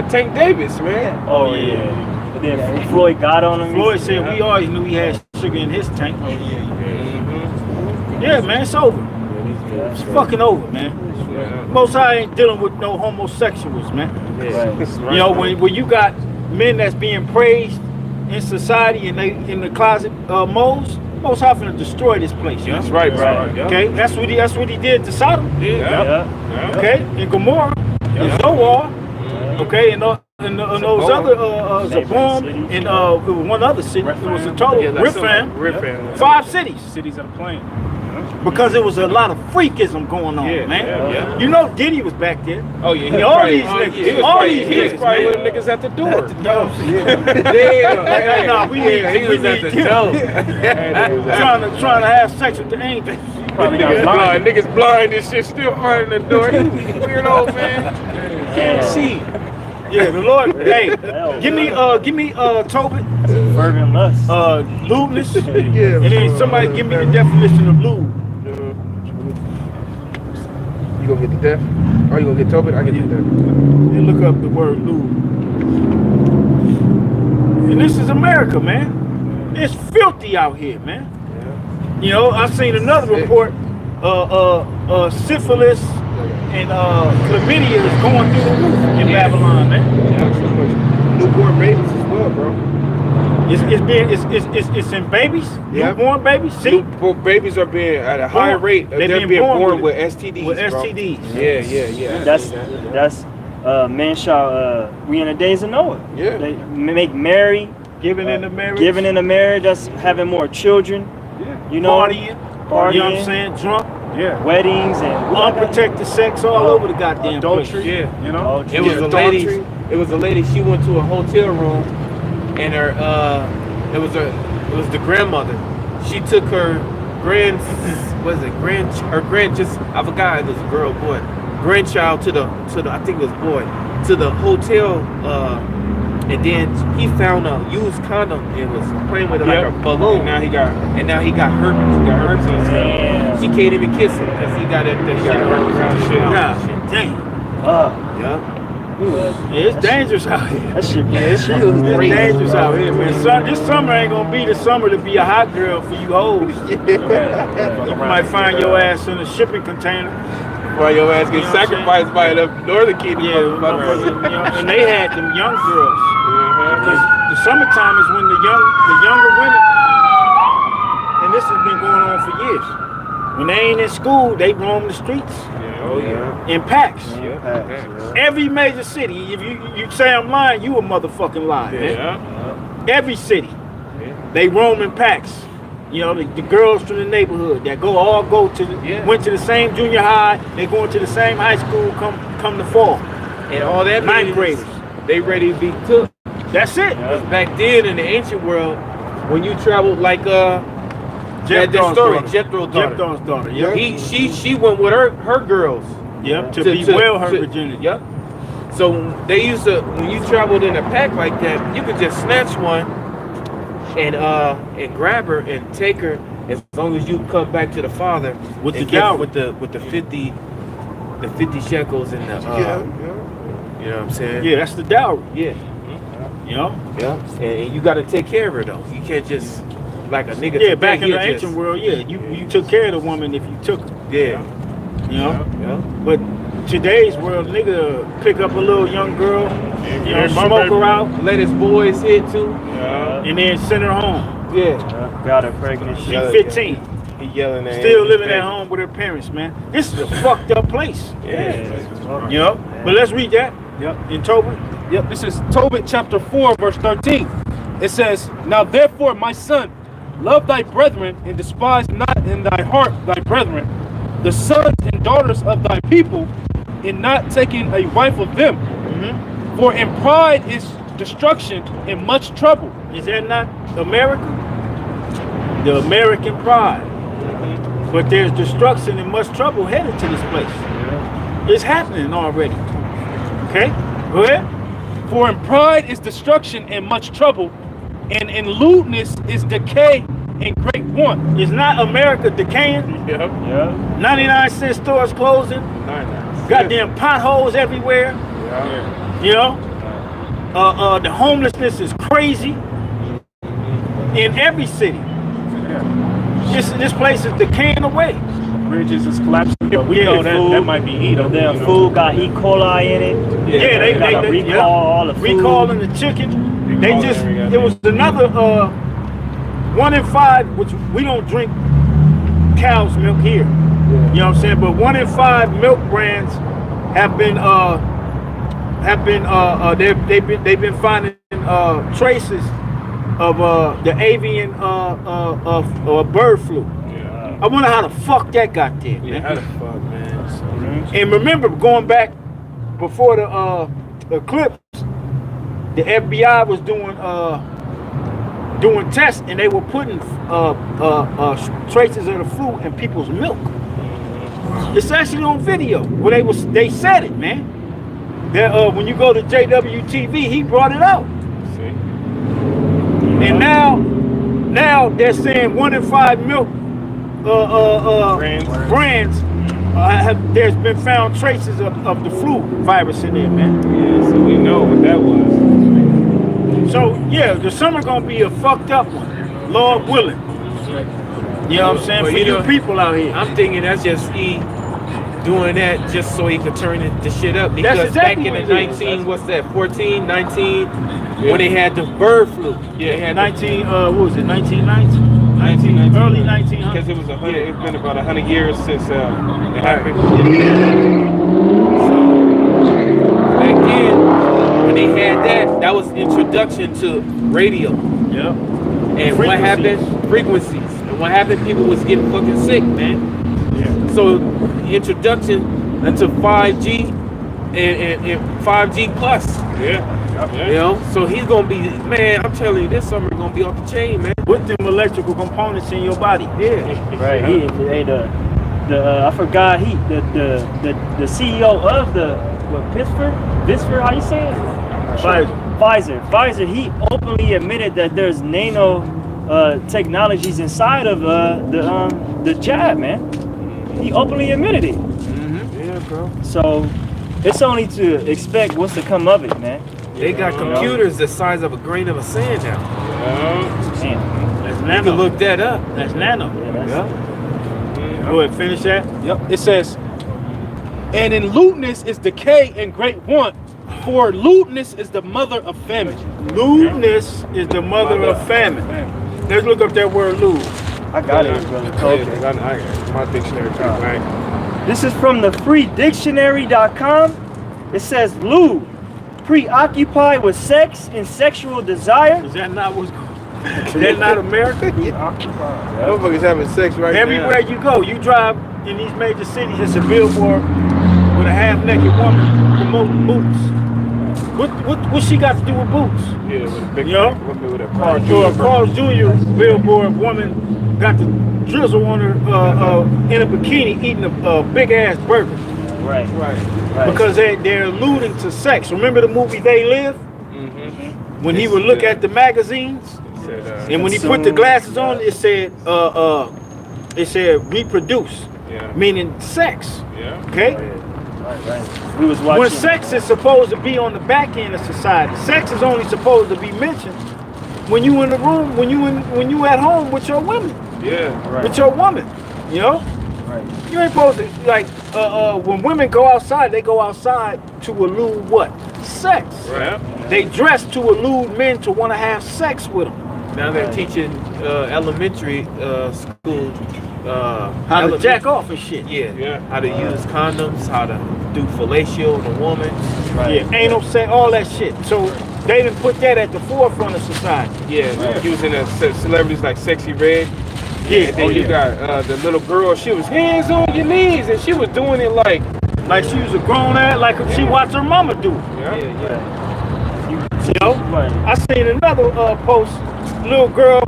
Tank Davis, man. Oh yeah. But then Floyd got on him. Floyd said we always knew he had sugar in his tank. Oh yeah. Yeah, man, it's over. It's fucking over, man. Most High ain't dealing with no homosexuals, man. Right. You know, when you got men that's being praised in society and they in the closet modes, Most High finna destroy this place. You know? That's right, bro. Right. Okay, that's what he did to Sodom. Yeah. Okay, in Gomorrah, in Zoar. Okay, and those other Zabum and it was one other city. It was a total Rifam. 5 cities. Cities of the plain. Because there was a lot of freakism going on, man. You know Diddy was back there. Oh yeah, And all these niggas, all these he was niggas, probably man. with them niggas at the door. Nah, we need trying to have sex with the angels. Niggas blind and shit still hard in the door. Weirdo, man. Can't see. Yeah, the Lord. Hey, give me Tobit. Fervent lust. Lewdness. And then somebody give me the definition of lewd. You gonna get the deaf? Or you gonna get Tobit? I get the deaf. And look up the word lewd. And this is America, man. It's filthy out here, man. You know, I've seen another report. Syphilis and chlamydia is going through the roof in Babylon, man. Newborn babies as well, bro. It's in babies, newborn babies. See, Newborn babies are being at a higher rate. They're being born with STDs. With bro. STDs. Yeah. That's man shall we in the days of Noah. Yeah. They make merry, Giving in the marriage. giving in the marriage, that's having more children. Yeah. You know, Partying. You know what I'm saying? Drunk. Yeah. weddings and Unprotected sex all over the goddamn Adultery. place. Yeah. You know? It was a lady. It was a lady. She went to a hotel room, and her it was the grandmother. She took her I forgot if it was a girl or boy, grandchild to the I think it was boy to the hotel, and then he found a used condom and was playing with it like a balloon. Now he got herpes. He got herpes. Damn. She can't even kiss him because he got that shit. God damn. Yeah. Yeah, it's dangerous out here. That shit, man. It's dangerous out here, man. This summer ain't gonna be the summer to be a hot girl for you hoes. You might find your ass in a shipping container. While your ass gets You know what I'm sacrificed by the northern kingdom. Yeah, you know, and they had them young girls. Because the summertime is when the younger women, and this has been going on for years. When they ain't in school, they roam the streets in packs. Every major city. If you say I'm lying, you a motherfucking lie, man. Every city, they roam in packs. You know, the girls from the neighborhood that went to the same junior high, they going to the same high school come the fall. And all that Ninth means graders. they ready to be took. That's it. Because back then in the ancient world, when you traveled like Jethro's daughter. Jethro's daughter. Jethro's daughter. Yep. She went with her girls. Yep. To bewail her virginity. Yep. So they used to, when you traveled in a pack like that, you could just snatch one and grab her and take her, as long as you come back to the father With the and give dowry. with the 50 shekels and the you know what I'm saying? Yeah, that's the dowry. Yeah. You know? Yeah. And you got to take care of her though. You can't just like a nigga. Yeah, back in the today, ancient world, yeah, you took care of the woman if you took her. Yeah. You know? Yeah. But today's world, nigga pick up a little young girl, you know, smoke her out, Let his boys hit too. and then send her home. Yeah. Got her pregnant. She's 15. He yelling at Still him. living at home with her parents, man. This is a fucked up place. Yeah. You know? But let's read that. Yep. In Tobit. Yep, this is Tobit chapter 4, verse 13. It says, Now therefore, my son, love thy brethren, and despise not in thy heart thy brethren, the sons and daughters of thy people, in not taking a wife of them. For in pride is destruction and much trouble. Is that not America? The American pride. But there's destruction and much trouble headed to this place. It's happening already. Okay? Go ahead. For in pride is destruction and much trouble, and in lewdness is decay and great want. Is not America decaying? Yep. 99-cent stores closing. Goddamn potholes everywhere. You know? The homelessness is crazy in every city. This place is decaying away. Bridges is collapsing. But we Yeah, know that might be heat. The damn food got E. coli in it. Yeah, they gotta recall all the food. recalling the chicken. They just it was another 1 in 5, which we don't drink cow's milk here. You know what I'm saying? But 1 in 5 milk brands have been they've been finding traces of the avian bird flu. I wonder how the fuck that got there, man. How the fuck, man? And remember, going back before the eclipse, the FBI was doing tests, and they were putting traces of the flu in people's milk. It's actually on video where they said it, man. That when you go to JWTV, he brought it out. And now they're saying 1 in 5 milk brands there's been found traces of the flu virus in there, man. Yeah, so we know what that was. So yeah, the summer gonna be a fucked up one, Lord willing. You know what I'm saying? But For you people out here. I'm thinking that's just doing that just so he could turn the shit up. Because exactly back in what the it is. 19, what's that, 14, 19, when they had the bird flu. Yeah, they had 19. What was it? 1990. Early 1900s. Because it was 100. It's been about 100 years since it happened. Back then, when they had that was introduction to radio. Yeah. And what happened? Frequencies. And what happened? People was getting fucking sick, man. Yeah. So introduction into 5G and 5G plus. Yeah. You know, so he's gonna be, man. I'm telling you, this summer gonna be off the chain, man. With them electrical components in your body. Yeah. Right. I forgot the CEO of the Pittsburgh, how you say it? Pfizer. He openly admitted that there's nano technologies inside of the jab, man. He openly admitted it. Yeah, bro. So it's only to expect what's to come of it, man. They got computers the size of a grain of a sand now. Man. That's You nano. can look that up. That's nano. Yeah. Go ahead, finish that. Yep, it says, And in lewdness is decay and great want, for lewdness is the mother of famine. Lewdness is the mother of famine. Let's look up that word lewd. I got it, brother. Okay. I got my dictionary too, man. This is from the freedictionary.com. It says lewd, preoccupied with sex and sexual desire. Is that not what's Is that not America? Motherfuckers having sex right Everywhere now. you go, you drive in these major cities, it's a billboard with a half-naked woman promoting boots. What she got to do with boots? Yeah, with a big You know? woman with a Carl's Jr. billboard woman got the drizzle on her in a bikini eating a big ass burger. Right. Right. Because they're alluding to sex. Remember the movie They Live? Mm-hmm. When he would look at the magazines, and when he put the glasses on, it said reproduce, meaning sex. Yeah. Okay. Right. We was watching. When sex is supposed to be on the back end of society, sex is only supposed to be mentioned when you in the room, when you at home with your women, with your woman. You know. Right. You ain't supposed to like when women go outside, they go outside to elude what? Sex. Right. They dress to elude men to want to have sex with them. Now they're teaching elementary school How to jack off and shit. Yeah. How to use condoms, how to do fellatio on a woman. Right. Yeah, anal sex, all that shit. So they didn't put that at the forefront of society. Yeah. Using celebrities like Sexy Red. Yeah. And then you got the little girl. She was hands on your knees, and she was doing it like she was a grown ass, like she watched her mama do it. Yeah. You know? Right. I seen another post. Little girl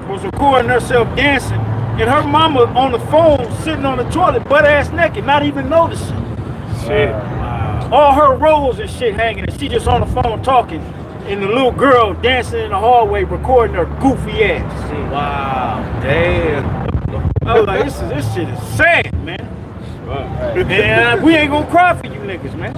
was recording herself dancing, and her mama on the phone sitting on the toilet, butt ass naked, not even noticing. Shit. All her rolls and shit hanging, and she just on the phone talking, and the little girl dancing in the hallway recording her goofy ass. Wow. Damn. I was like, this shit is sad, man. And we ain't gonna cry for you niggas, man.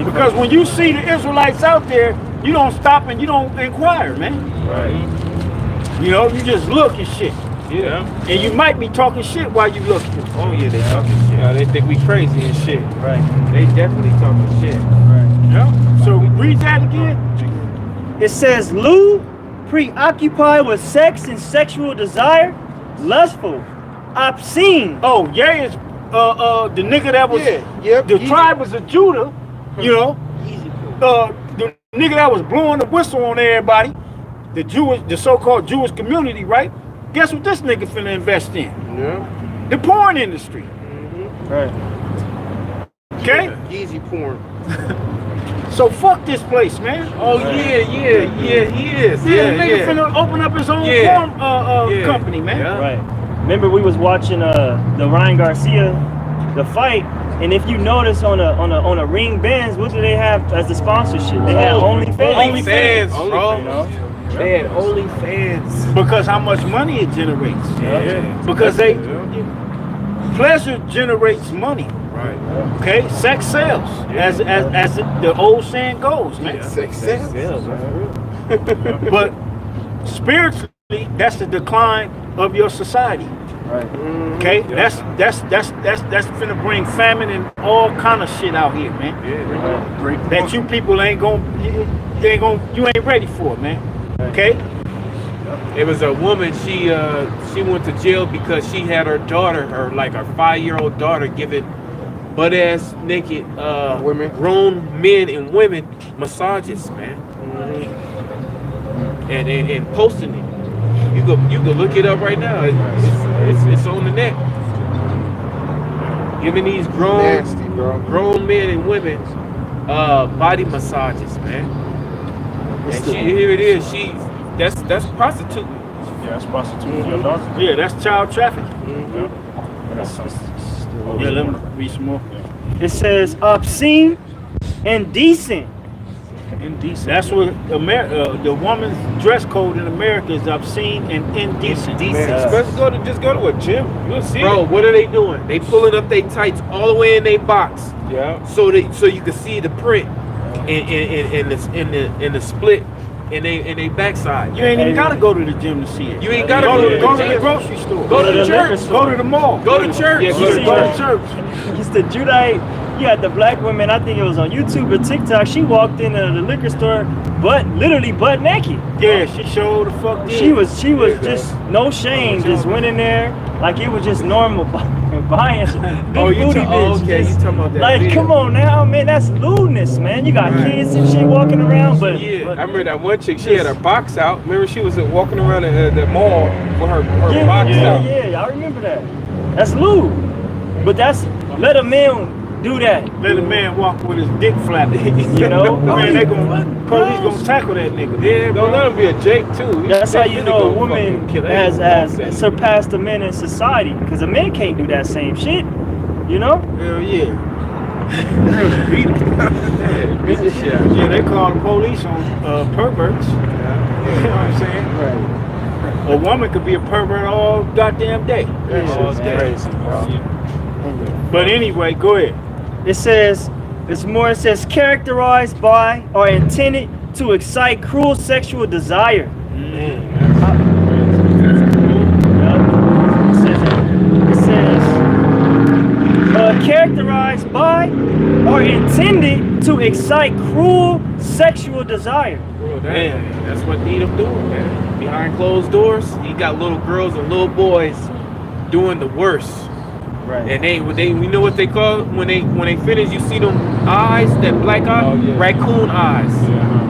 Because when you see the Israelites out there, you don't stop and you don't inquire, man. Right. You know, you just look and shit. Yeah. And you might be talking shit while you looking. Oh yeah, they talking shit. Yeah, they think we crazy and shit. Right. They definitely talking shit. Right. Yeah. So read that again. It says lewd, preoccupied with sex and sexual desire, lustful, obscene. Oh, yeah, is the nigga that was the tribe was of Judah, you know. The nigga that was blowing the whistle on everybody, the so-called Jewish community, right? Guess what this nigga finna invest in? Yeah. The porn industry. Right. Okay? Easy porn. So fuck this place, man. Oh yeah, he is. Yeah, the nigga finna open up his own porn company, man. Yeah. Right. Remember we was watching the Ryan Garcia, the fight, and if you notice on a ring Benz, what do they have as the sponsorship? They have OnlyFans. OnlyFans, bro. You know? They had OnlyFans. Because how much money it generates. Yeah. Because pleasure generates money. Right. Okay, sex sells, as the old saying goes, man. Sex sells. But spiritually, that's the decline of your society. Right. Okay, that's finna bring famine and all kind of shit out here, man. Yeah. That you people you ain't ready for, man. Okay. It was a woman. She went to jail because she had her daughter, her 5-year-old daughter, giving butt ass naked Women, grown men and women massages, man, and posting it. You can look it up right now. It's on the net. Giving these grown men and women body massages, man. And here it is. That's prostituting. Yeah, that's prostituting your daughter. Yeah, that's child trafficking. Yeah, let me read some more. It says obscene, indecent. Indecent. That's what the woman's dress code in America is obscene and indecent. Especially just go to a gym. You'll see. Bro, what are they doing? They pulling up their tights all the way in their box. Yeah. So you can see the print in the split in they backside. You ain't even gotta go to the gym to see it. You ain't gotta go to go the to the grocery store. Go to the church. Go to the mall. Go to church. Yeah, Go to church. It's the Judite. You had the black woman, I think it was on YouTube or TikTok. She walked into the liquor store, literally butt naked. Yeah, she showed the fuck. She was just no shame, just went in there like it was just normal buying. You talking about that? Like, video. come on now, man, that's lewdness, man. You got kids and shit walking around, but I remember that one chick. She had her box out. Remember, she was walking around the mall with her box out. Yeah, I remember that. That's lewd, but that's let a man do that. Let a man walk with his dick flapping. You know? Man, police gonna tackle that nigga. Yeah, don't let him be a Jake too. That's how you know a woman has surpassed the men in society. Because a man can't do that same shit. You know? Hell yeah. Beat the shit out. Yeah, they call the police on perverts. You know what I'm saying? Right. A woman could be a pervert all goddamn day. That's crazy, bro. But anyway, go ahead. It says characterized by or intended to excite cruel sexual desire. It says characterized by or intended to excite cruel sexual desire. Man, that's what Needham doing, man. Behind closed doors, he got little girls and little boys doing the worst. Right. And they we know what they call it? when they finish. You see them eyes, that black eye, raccoon eyes.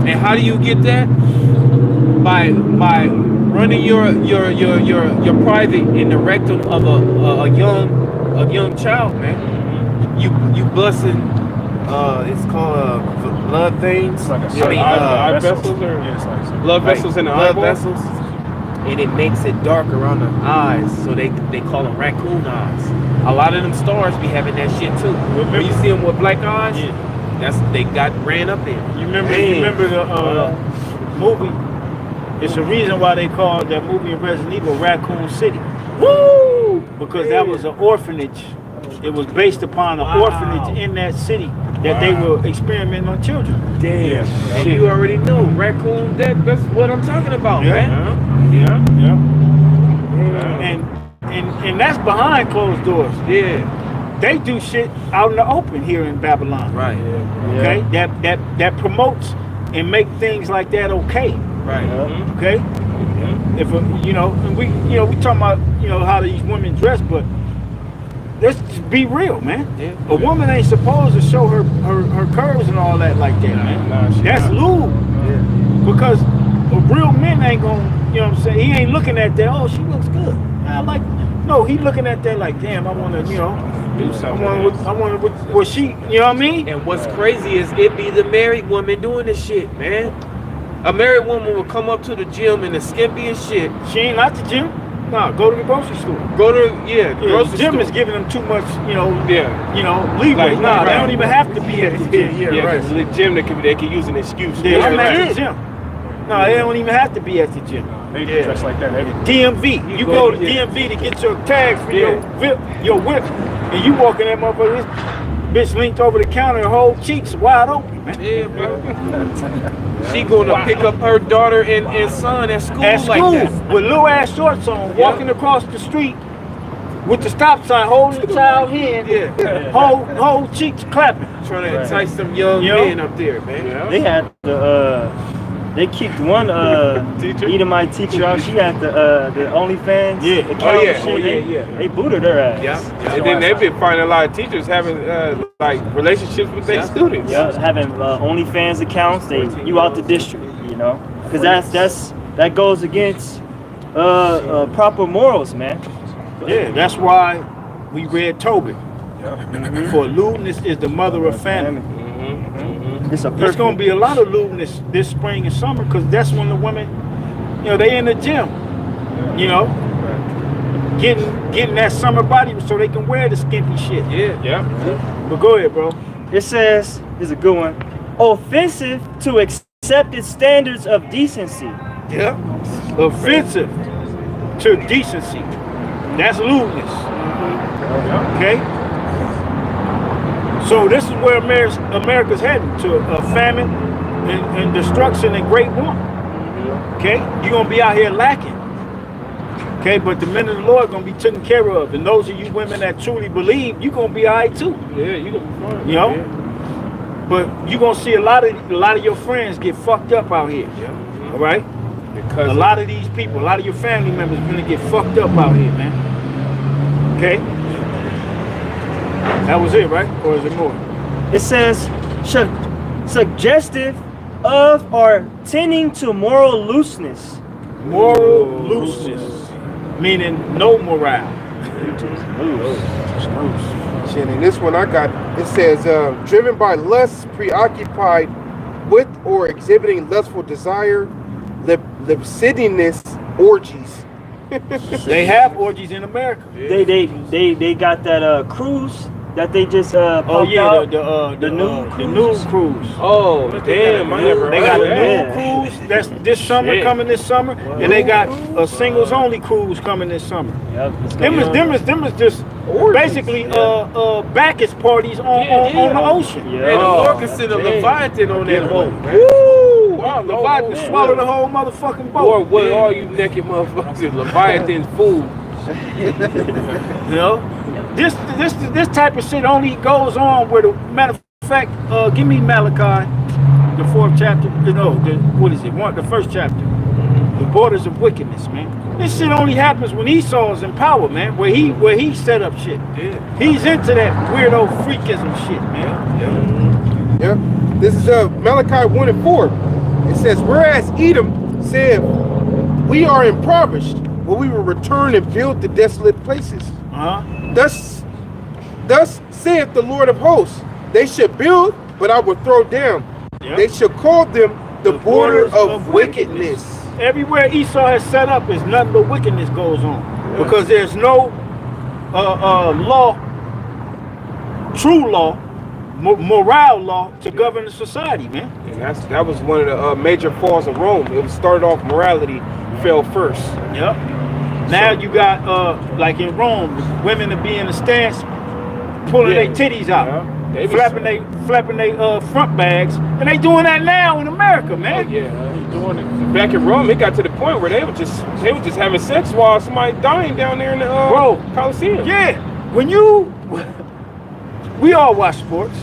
And how do you get that? By running your private in the rectum of a young child, man. You busting. It's called blood veins. Like eye vessels or blood vessels in the blood eyeball? vessels, and it makes it dark around the eyes, so they call them raccoon eyes. A lot of them stars be having that shit too. When you see them with black eyes, they got ran up there. You remember the movie? It's the reason why they called that movie in Resident Evil Raccoon City. Woo! Because that was an orphanage. It was based upon an orphanage in that city that they were experimenting on children. Damn. And you already know raccoon. That's what I'm talking about, man. Yeah. And that's behind closed doors. Yeah. They do shit out in the open here in Babylon. Right. Okay. That promotes and make things like that okay. Right. Okay. If we talking about how these women dress, but let's just be real, man. Yeah. A woman ain't supposed to show her curves and all that like that, man. That's lewd. Yeah. Because a real man ain't gonna, you know what I'm saying? He ain't looking at that. Oh, she looks good. No, he looking at that like, damn, I want to, Do something. I want to, what she, you know what I mean? And what's crazy is it be the married woman doing this shit, man. A married woman will come up to the gym in the skimpiest shit. She ain't at the gym. No, go to the grocery store. Go to The grocery gym store. is giving them too much, Yeah. leeway. Like, Nah, they right. don't even have to be at the gym. Right. The gym, they can use an excuse. Yeah, I'm at the gym. No, they don't even have to be at the gym. They dress like that every DMV. You go to DMV to get your tags for your whip, and you walk in that motherfucker, this bitch linked over the counter, her whole cheeks wide open, man. Yeah, bro. She gonna pick up her daughter and son at school, At school, like that. with little ass shorts on, walking across the street with the stop sign, holding the child hand, whole cheeks clapping. Trying to entice some young men up there, man. They had they kicked one Edomite teacher out. She had the OnlyFans account. They booted her ass. And then they've been finding a lot of teachers having relationships with their students. Yeah, having OnlyFans accounts. You out the district, because that goes against proper morals, man. Yeah, that's why we read Tobit. For lewdness is the mother of famine. There's going to be a lot of lewdness this spring and summer because that's when the women, they in the gym, getting that summer body so they can wear the skimpy shit. Yeah. But go ahead, bro. It says, here's a good one, offensive to accepted standards of decency. Yeah. Offensive to decency. That's lewdness. Okay? So this is where America's heading, to a famine and destruction and great want. Okay? You're going to be out here lacking. Okay? But the men of the Lord are going to be taken care of. And those of you women that truly believe, you're going to be all right too. Yeah, you're going to be fine. Yeah. But you're going to see a lot of your friends get fucked up out here. All right? Because a lot of these people, a lot of your family members are going to get fucked up out here, man. Okay? That was it, right? Or is it more? It says suggestive of or tending to moral looseness. Moral looseness, meaning no morale. translation, and this one I got, it says, driven by lust, preoccupied with or exhibiting lustful desire, lasciviousness, orgies. They have orgies in America. They got that cruise that they just Oh pumped yeah, out. the new cruise. Oh, damn, I never They heard got of a that. new cruise that's this summer, Shit. coming this summer, and they got a singles only cruise coming this summer. Yep, it's gonna Them is just basically Bacchus parties on the ocean. Yeah. Hey, the Oh, Lord can send a Leviathan on that boat. Woo! Wow, Leviathan swallow the whole motherfucking boat. Or what all you naked motherfuckers, Leviathan food. You know, this type of shit only goes on where the matter of fact, give me Malachi, the 4th chapter. What is it? The 1st chapter. The borders of wickedness, man. This shit only happens when Esau's in power, man. Where he set up shit. Yeah. He's into that weirdo freakism shit, man. Yep. This is Malachi 1 and 4. It says, whereas Edom said, we are impoverished, but we will return and build the desolate places. Thus saith the Lord of hosts, they should build, but I will throw down. Yep. They shall call them the border of wickedness. Everywhere Esau has set up is nothing but wickedness goes on. Because there's no law, true law, moral law to govern the society, man. And that was one of the major falls of Rome. It was started off morality fell first. Yep. Now you got like in Rome, women to be in a stance, pulling their titties out, flapping they front bags, and they doing that now in America, man. Oh, yeah, he's doing it. Back in Rome, it got to the point where they were just having sex while somebody dying down there in the Coliseum. Yeah, we all watch sports.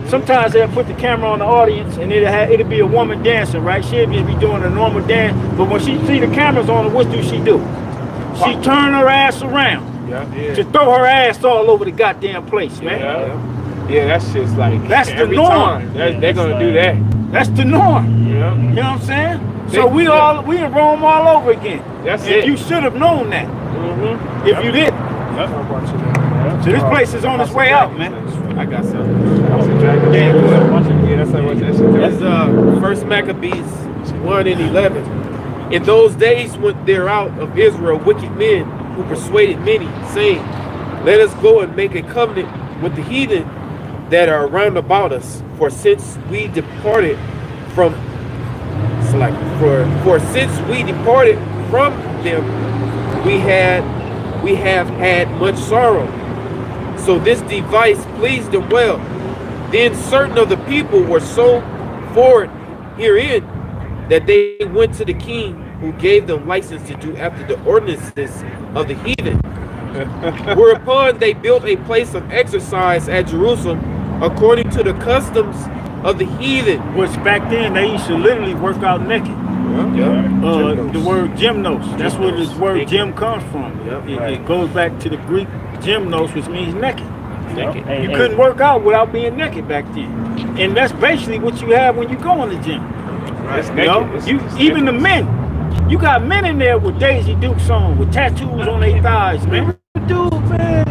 Sometimes they'll put the camera on the audience and it'll be a woman dancing, right? She'll just be doing a normal dance, but when she see the cameras on her, what do? She turn her ass around to throw her ass all over the goddamn place, man. Yeah, that's just like that's the norm. They're gonna do that. That's the norm. Yeah. You know what I'm saying? So we in Rome all over again. That's and it. You should have known that. If you didn't. So this place is on its way out, man. I got something. That's First Maccabees 1 and 11. In those days went there out of Israel wicked men who persuaded many, saying, let us go and make a covenant with the heathen that are round about us. For since we departed from them, we have had much sorrow. So this device pleased them well. Then certain of the people were so forward herein that they went to the king, who gave them license to do after the ordinances of the heathen. Whereupon they built a place of exercise at Jerusalem according to the customs of the heathen. Which back then they used to literally work out naked. The word gymnos, that's where this word gym comes from. It goes back to the Greek gymnos, which means naked. You couldn't work out without being naked back then. And that's basically what you have when you go in the gym. Even the men. You got men in there with Daisy Dukes on, with tattoos on their thighs, man. Dude, man.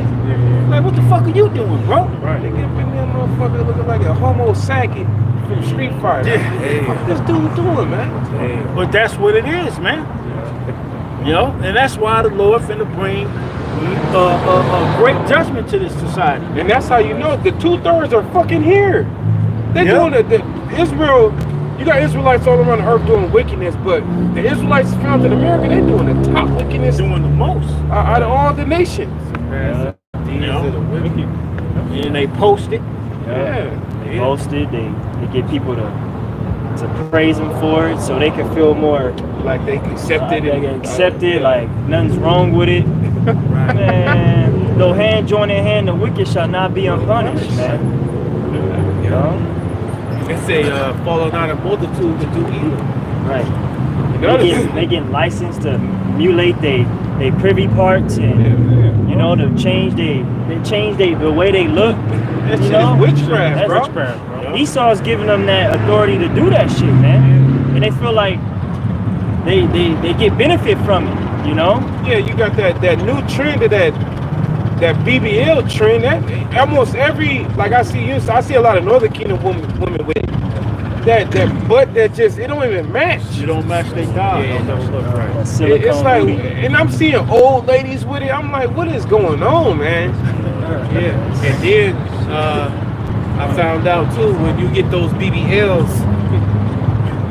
Like, what the fuck are you doing, bro? Right. They get in there, motherfucker, looking like a homo sacket from Street Fighter. What this dude doing, man? But that's what it is, man. You know, and that's why the Lord finna bring a great judgment to this society. And that's how you know the 2/3 are fucking here. They're doing it. Israel. You got Israelites all around the earth doing wickedness, but the Israelites found in America, they're doing the top wickedness, doing the most out of all the nations. And they post it. They post it. They get people to praise them for it, so they can feel more like they can accept it. They can accept it, like nothing's wrong with it. Man, no hand join in hand, the wicked shall not be unpunished, man. You know? They say follow not a multitude to do evil. Right. They get licensed to mutilate they privy parts and you know to change the way they look. That's witchcraft, bro. Witchcraft, bro. Esau's giving them that authority to do that shit, man. And they feel like they get benefit from it, you know? Yeah, you got that new trend of that that BBL trend, that almost every, like I see a lot of Northern Kingdom women with it. That butt that just, it don't even match. You don't match their dog. Yeah, it don't look right. It's like, and I'm seeing old ladies with it. I'm like, what is going on, man? Yeah, and then I found out too, when you get those BBLs,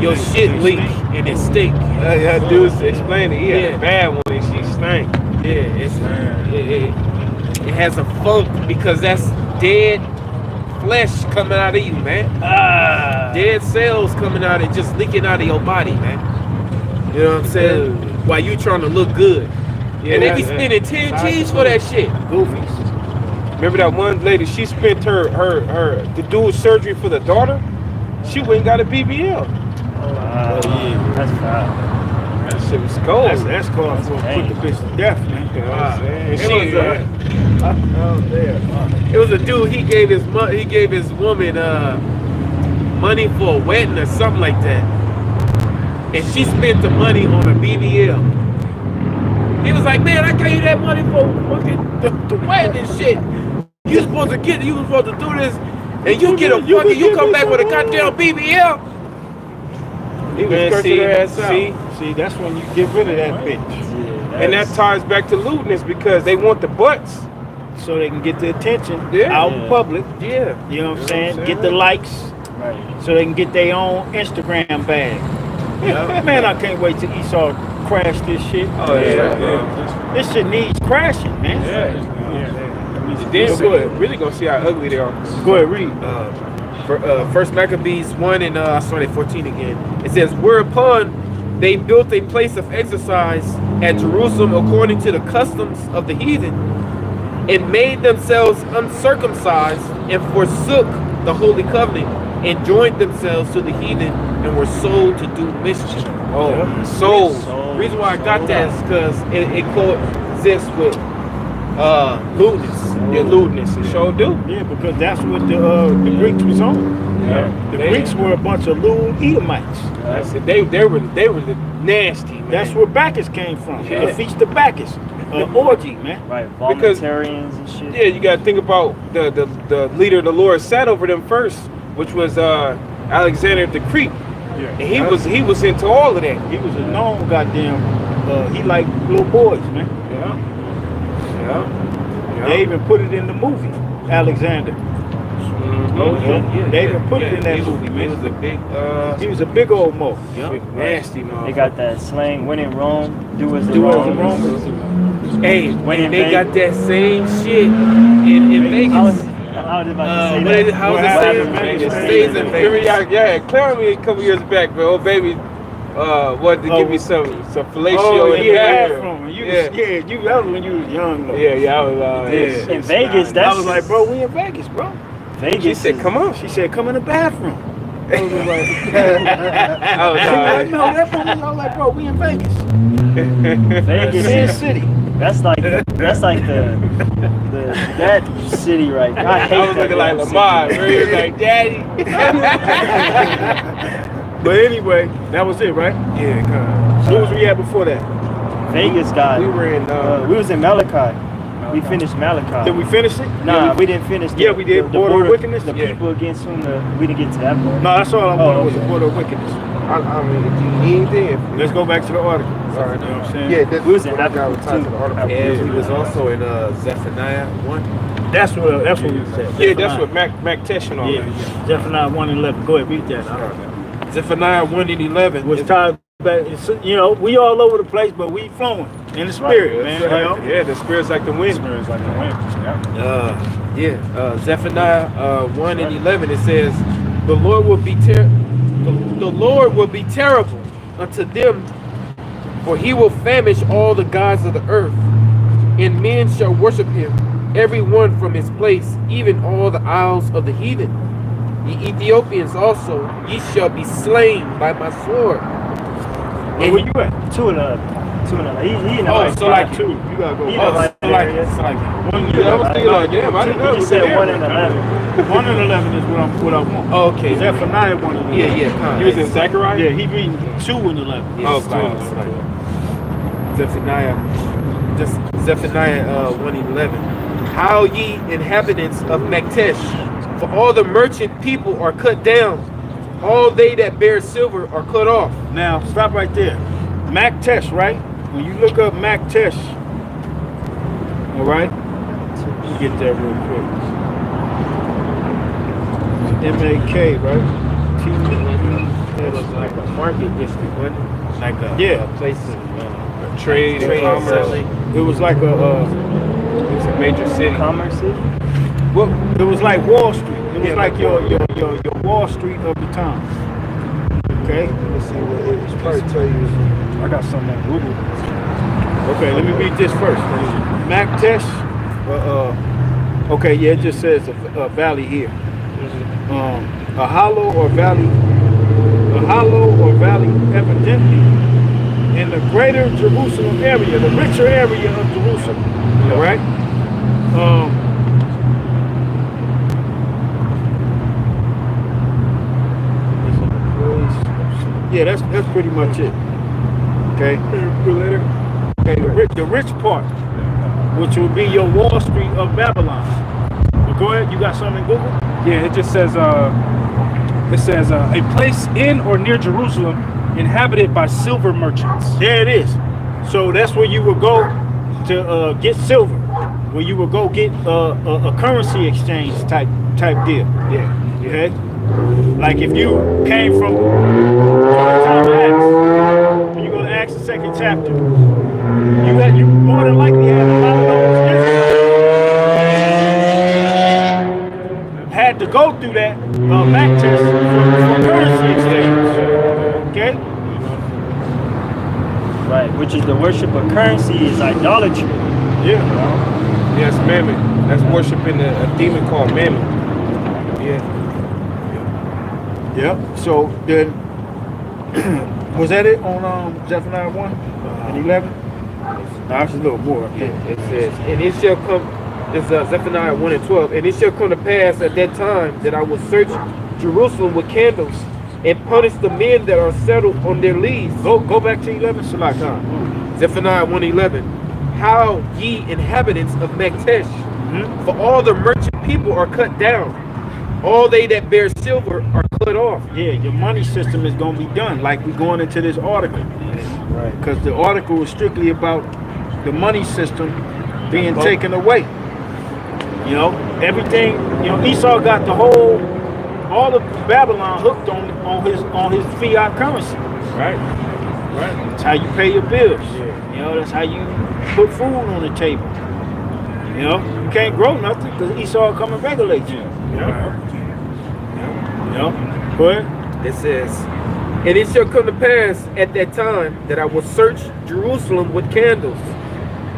your shit leak and it stink. That dude's explaining. He had Yeah. a bad one and she stank. Yeah, it has a funk because that's dead flesh coming out of you, man. Dead cells coming out and just leaking out of your body, man. You know what I'm saying? While you trying to look good. Yeah, And they be spending 10 G's for that shit. Goofies. Remember that one lady, she spent to do surgery for the daughter? She went and got a BBL. Wow. That's foul. That shit was cold. That's called for put the bitch to death, man. You know what I'm saying? It was a dude. He gave his woman money for a wedding or something like that, and she spent the money on a BBL. He was like, "Man, I gave you that money for fucking the wedding and shit. You supposed to do this, and you get a fucking, you come back with a goddamn BBL." He was cursing her ass out. See, that's when you get rid of that bitch. And that ties back to lewdness because they want the butts. So they can get the attention out in Yeah. public. Yeah. You know what I'm saying? Get the likes. Right. So they can get their own Instagram bag. Man, I can't wait till Esau crash this shit. Oh, yeah. This shit needs crashing, man. Then we're really gonna see how ugly they are. Go ahead, read. First Maccabees 1 and I started 14 again. It says, "Whereupon they built a place of exercise at Jerusalem according to the customs of the heathen, and made themselves uncircumcised, and forsook the holy covenant, and joined themselves to the heathen, and were sold to do mischief." Oh, sold. The reason why I got that is because it coexists with lewdness. Yeah, lewdness. It sure do. Yeah, because that's what the Greeks was on. Yeah. The Greeks were a bunch of lewd Edomites. That's it. They were the nasty, man. That's where Bacchus came from. Yeah. The Feast of Bacchus. Orgy, man. Right. Because- Voluntarians and shit. Yeah, you gotta think about the leader of the Lord sat over them first, which was Alexander the Greek. Yeah. And he was into all of that. He was a known goddamn. He liked little boys, man. Yeah. They even put it in the movie, Alexander. They even put it in that movie, He man. was a big He was a big old mo. Big nasty man. They got that slang, when in Rome, do as the Do as the Romans. Romans. Hey, When and in they got Vegas. that same shit in Vegas. I was about to say that. How's What it happened saying? in Vegas? It stays in Vegas. Yeah, clear me a couple years back, but old baby wanted to give me some fellatio Oh, in the yeah, bathroom. you Yeah. that was when you was young, though. Yeah, I was In Vegas, I that's was like, bro, we in Vegas, bro. Vegas. She said, "Come on." She said, come in the bathroom. I was like, I was she like, no, that from I was like, bro, we in Vegas. Vegas Sin is, City. that's like the that city right there. I hate I was that looking like damn Lamar, city. where he was like, "Daddy." But anyway, that was it, right? Yeah, Where was we at before that? Vegas got. we were in. We was in Malachi. We finished Malachi. Did we finish it? Nah, we didn't finish. Yeah, we did. Border of Wickedness? The Yeah. people against whom we didn't get to that part. No, that's all I wanted was the okay. border of wickedness. I mean, if you need anything, Let's go back to the article. All right, You know what I'm saying? yeah, that's We was in what I got Africa with tied to the too. article. And we was also in Zephaniah 1. That's what we said. Yeah, that's what Mac Tesh and all Yeah, that. Zephaniah 1 and 11. Go ahead, read that. Zephaniah 1 and 11. Was tied back. You know, we all over the place, but we flowing in the spirit, man. You know? Yeah, the spirit's like the wind. Zephaniah 1 and 11, it says, the Lord will be terrible unto them, for he will famish all the gods of the earth, and men shall worship him, every one from his place, even all the isles of the heathen. The Ethiopians also, ye shall be slain by my sword. Where you at? 2-11. He in the Oh, right so like spot. 2. You gotta go. He in the right area. Yeah, I was thinking like, damn, I didn't know. He just said 1 and 11. 1 and 11 is what I want. Oh, okay. Zephaniah 1 and 11. Yeah. You was in Zechariah? Yeah, he reading 2 and 11. Oh, Zephaniah 1 and 11. How ye inhabitants of Maktesh, for all the merchant people are cut down, all they that bear silver are cut off. Now, stop right there. Maktesh, right? When you look up Maktesh, all right? Let me get that real quick. M-A-K, right? It was like a market district, wasn't it? Like a place of Trade, commerce. selling. It was like It's a major city. Commerce City? well, it was like Wall Street. It was like your Wall Street of the time. Okay? Let's see what it was. Probably tell you. I got something on Google. Okay, let me read this first. Maktesh, okay, yeah, it just says a valley here. A hollow or valley evidently in the greater Jerusalem area, the richer area of Jerusalem. All right? Yeah, that's pretty much it. Okay. Okay, the rich part, which would be your Wall Street of Babylon. But go ahead, you got something in Google? Yeah, it just says a place in or near Jerusalem inhabited by silver merchants. There it is. So that's where you would go to get silver, where you would go get a currency exchange type deal. Yeah. Okay. Like if you came from the time of Acts, when you go to Acts the 2nd chapter, you more than likely had a lot of those had to go through that back test for currency exchange. Okay. Right, which is the worship of currency is idolatry. Yeah. Yes, Mammon. That's worshiping a demon called Mammon. Yeah. Yep. So then, was that it on Zephaniah 1 and 11? No, it's a little more. Yeah, it says, and it shall come, it's Zephaniah 1 and 12, and it shall come to pass at that time that I will search Jerusalem with candles and punish the men that are settled on their leaves. Go back to 11, Salakah. Zephaniah 1:11. How ye inhabitants of Maktesh, for all the merchant people are cut down, all they that bear silver are cut off. Yeah, your money system is going to be done like we're going into this article. Right. Because the article is strictly about the money system being taken away. You know, everything, Esau got all of Babylon hooked on his fiat currency. Right. That's how you pay your bills. Yeah. That's how you put food on the table. You can't grow nothing because Esau come and regulate you. Go ahead. It says, and it shall come to pass at that time that I will search Jerusalem with candles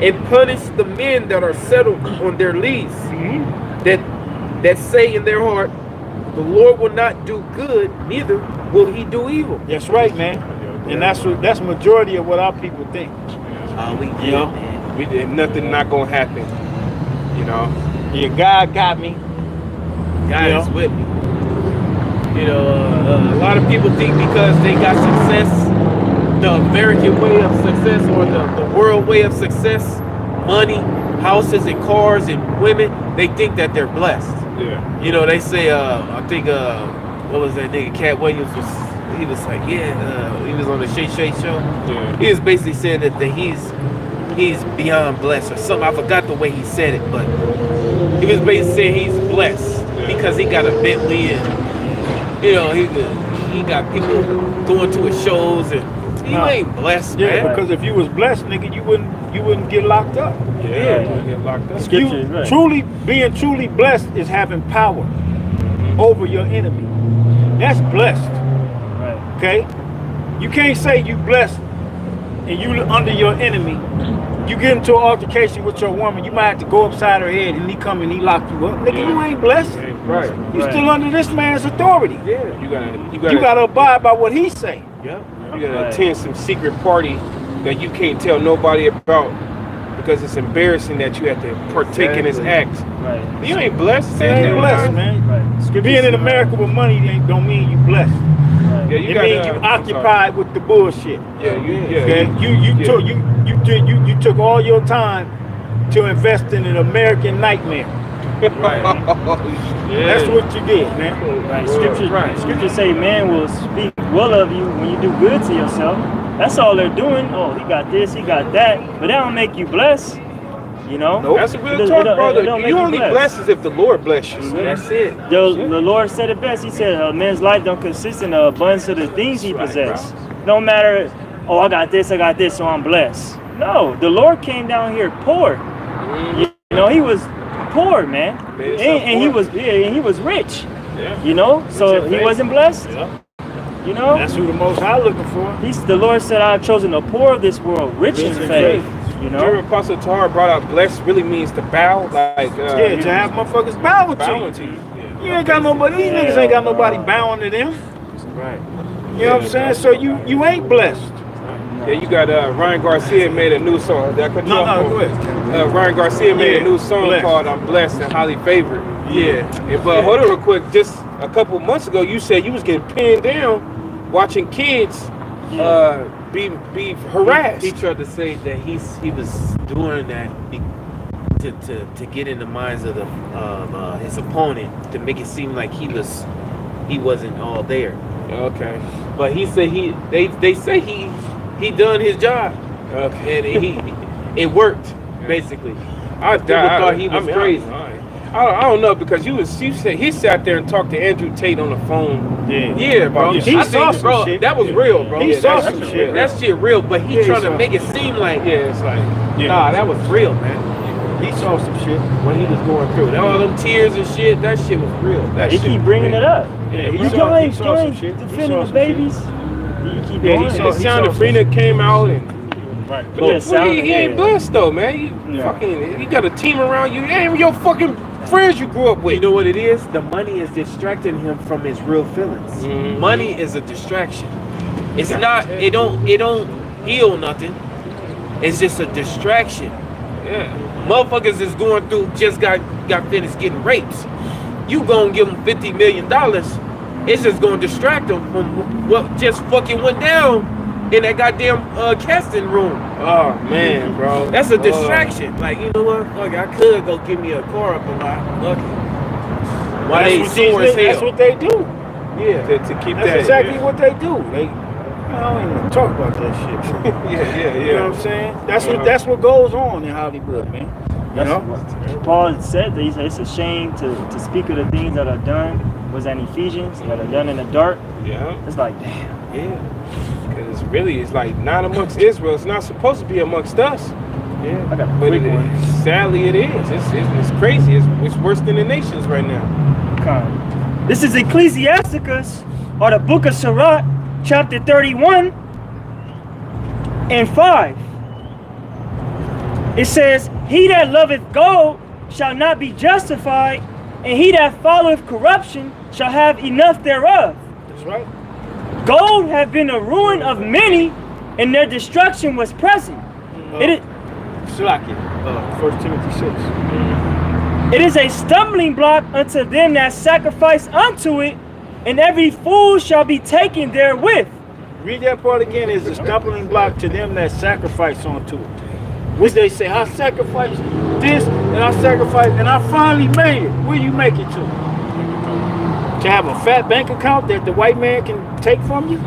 and punish the men that are settled on their lease, that say in their heart, the Lord will not do good, neither will he do evil. That's right, man. And that's majority of what our people think. We did nothing not gonna happen. Yeah, God got me. God is with me. A lot of people think because they got success, the American way of success or the world way of success, money, houses and cars and women, they think that they're blessed. Yeah. They say, I think, what was that nigga, Cat Williams he was like, he was on the Shay Shay show. Yeah. He was basically saying that he's beyond blessed or something. I forgot the way he said it, but he was basically saying he's blessed because he got a Bentley and he got people going to his shows and he ain't blessed, man. Because if you was blessed, nigga, you wouldn't get locked up. Yeah. Get locked up. Being truly blessed is having power over your enemy. That's blessed. Right. Okay? You can't say you blessed and you under your enemy. You get into an altercation with your woman, you might have to go upside her head and he come and he lock you up. Nigga, you ain't blessed. Right. You still under this man's authority. Yeah. You gotta You gotta abide by what he say. Yeah. You gotta attend some secret party that you can't tell nobody about because it's embarrassing that you have to partake in his act. Right. You ain't blessed. You ain't blessed, man. Right. Being in America with money don't mean you blessed. Yeah, It means you occupied with the bullshit. Yeah. Okay? You took all your time to invest in an American nightmare. Right. That's what you did, man. Right. Scripture say man will speak well of you when you do good to yourself. That's all they're doing. Oh, he got this, he got that, but that don't make you blessed. You know? Nope. That's a real talk, brother. You only blesses if the Lord bless you. That's it. The Lord said it best. He said, "A man's life don't consist in the abundance of the things he possesses. No matter, oh, I got this, so I'm blessed." No, the Lord came down here poor. You know, he was poor, man, and he was rich. Yeah. You know, so he wasn't blessed. Yeah. You know, That's who the Most High looking for. the Lord said, "I've chosen the poor of this world, rich in faith." You know, Remember Apostle Tahar brought out blessed really means to bow, like Yeah, to have motherfuckers bowing bowing to to you. you. You ain't got nobody. These niggas ain't got nobody bowing to them. Right. You know what I'm saying? So you ain't blessed. Yeah, you got Ryan Garcia made a new song. Did I cut you off? Go ahead. Ryan Garcia made a new song Blessed. called "I'm Blessed and Highly Favored." Yeah. But hold on real quick. Just a couple months ago, you said you was getting pinned down watching kids be harassed. He tried to say that he was doing that to get in the minds of his opponent, to make it seem like he wasn't all there. Okay. But he said they say he done his job. Okay. And it worked basically. I thought he was crazy. I don't know, because you said he sat there and talked to Andrew Tate on the phone. Yeah, bro. He I saw think, some bro, shit. that was real, bro. He Yeah, saw that's some shit. That shit real, but he Yeah, he trying saw to make it seem like, Yeah, it's like nah, that was real, man. He saw some shit. When he was going through it, all them tears and shit, that shit was real. he keep bringing it up. Yeah, You guys defending the babies. You keep Yeah, going. he saw Sean Freener came out and. Right. But he ain't blessed though, man. You got a team around you. Ain't your fucking friends you grew up with. You know what it is? The money is distracting him from his real feelings. Mhm. Money is a distraction. It's not. It don't heal nothing. It's just a distraction. Yeah. Motherfuckers is going through, just got finished getting raped. You gonna give them $50 million? It's just gonna distract them from what just fucking went down in that goddamn casting room. Oh man, bro. That's a distraction. Like, you know what? Fuck, I could go give me a car up a lot. Fuck it. Why they sore as hell? That's what they do. Yeah. To keep That's that. exactly what they do. I don't even talk about that shit. Yeah. You know what I'm saying? That's what goes on in Hollywood, man. You know? Paul said that he said it's a shame to speak of the things that are done. Was that in Ephesians that are done in the dark? Yeah. It's like, damn. Yeah. Because it's like not amongst Israel. It's not supposed to be amongst us. Yeah, I got a But quick one. sadly it is. It's crazy. It's worse than the nations right now. Okay. This is Ecclesiasticus, or the book of Sirach, chapter 31 and 5. It says, "He that loveth gold shall not be justified, and he that followeth corruption shall have enough thereof." That's right. Gold have been a ruin of many, and their destruction was present. Slakia, 1 Timothy 6. It is a stumbling block unto them that sacrifice unto it, and every fool shall be taken therewith. Read that part again. Is a stumbling block to them that sacrifice onto it. Which they say, I sacrificed this, and I sacrificed, and I finally made it. Where you make it to? To have a fat bank account that the white man can take from you?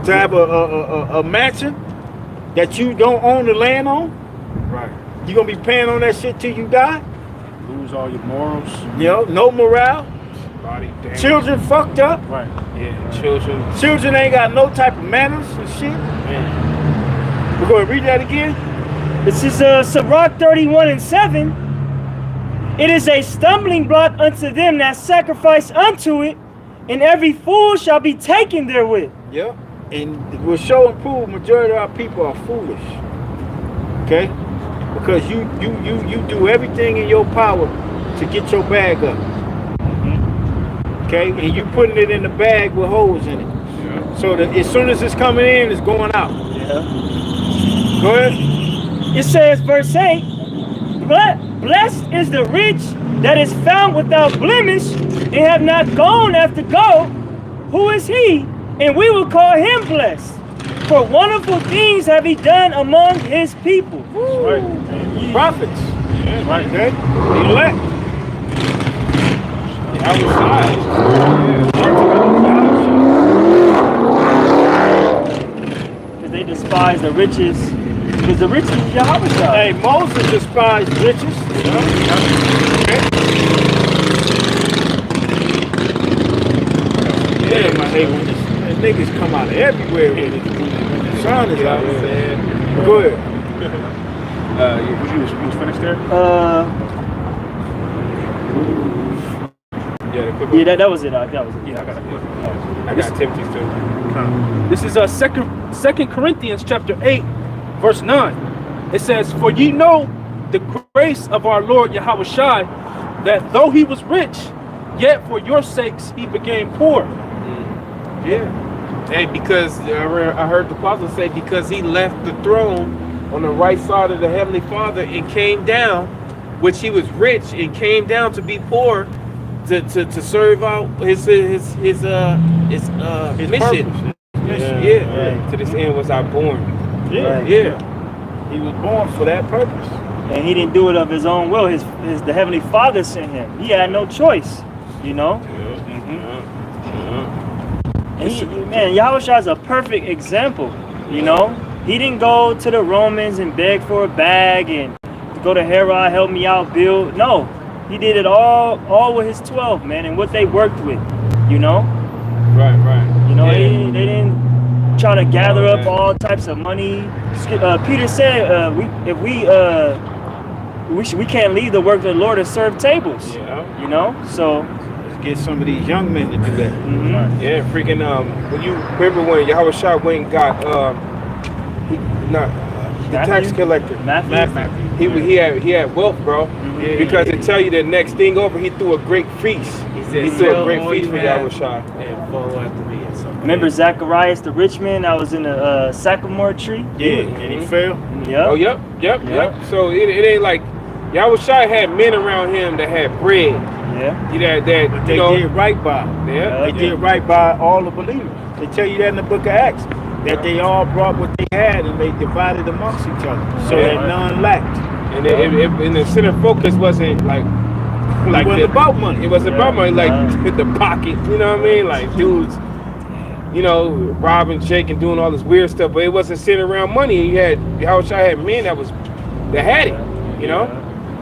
To have a mansion that you don't own the land on? Right. You're going to be paying on that shit till you die? Lose all your morals. You know, no morale. Body damage. Children fucked up. Right. Yeah. Children. Children ain't got no type of manners and shit. Man. We're going to read that again? This is Sirach 31 and 7. It is a stumbling block unto them that sacrifice unto it, and every fool shall be taken therewith. Yeah. And we'll show and prove majority of our people are foolish. Okay? Because you do everything in your power to get your bag up. Okay? And you putting it in the bag with holes in it. Yeah. So that as soon as it's coming in, it's going out. Yeah. Go ahead. It says, verse 8, "Blessed is the rich that is found without blemish, and have not gone after gold. Who is he? And we will call him blessed." For wonderful things have he done among his people. Right. Prophets. Yeah, right there. The elect. The outside. Because they despise the riches. Because the riches is Yahweh. Hey, Moses despised riches. Yeah, my hey, when niggas come out of everywhere when the sun is out. Go ahead. You was finished there? Yeah, that was it. That was it. Yeah, I got it. I got Timothy too. This is Second Corinthians chapter 8, verse 9. It says, "For ye know the grace of our Lord Yahweh Shai, that though he was rich, yet for your sakes he became poor." Yeah. And because I heard the apostle say, because he left the throne on the right side of the Heavenly Father and came down, which he was rich and came down to be poor, to serve out his mission. Yeah. To this end was I born. Yeah. Yeah. He was born for that purpose. And he didn't do it of his own will. The Heavenly Father sent him. He had no choice, you know. And man, Yahushua is a perfect example, you know. He didn't go to the Romans and beg for a bag and go to Herod, help me out, build. No, he did it all with his 12, man, and what they worked with, you know. Right. You know, they didn't try to gather up all types of money. Peter said, we can't leave the work of the Lord to serve tables. Yeah. You know, so Let's get some of these young men to do that. Yeah, freaking when you remember when Yahweh Shai went and got the tax collector. Matthew. He had wealth, bro. Because it tell you the next thing over, he threw a great feast. He threw a great feast for Yahweh Shai. And follow after me or something. Remember Zacharias the rich man that was in the sycamore tree? Yeah, and he fell. Yep. Oh, yep. So it ain't like Yahweh Shai had men around him that had bread. Yeah. That But they did right by. Yeah. They did right by all the believers. They tell you that in the book of Acts, that they all brought what they had and they divided amongst each other, so that none lacked. And the center focus wasn't like It wasn't about money. It wasn't about money, like hit the pocket. You know what I mean? Like dudes, you know, robbing, shaking, doing all this weird stuff. But it wasn't centered around money. You had Yahweh had men that had it. You know,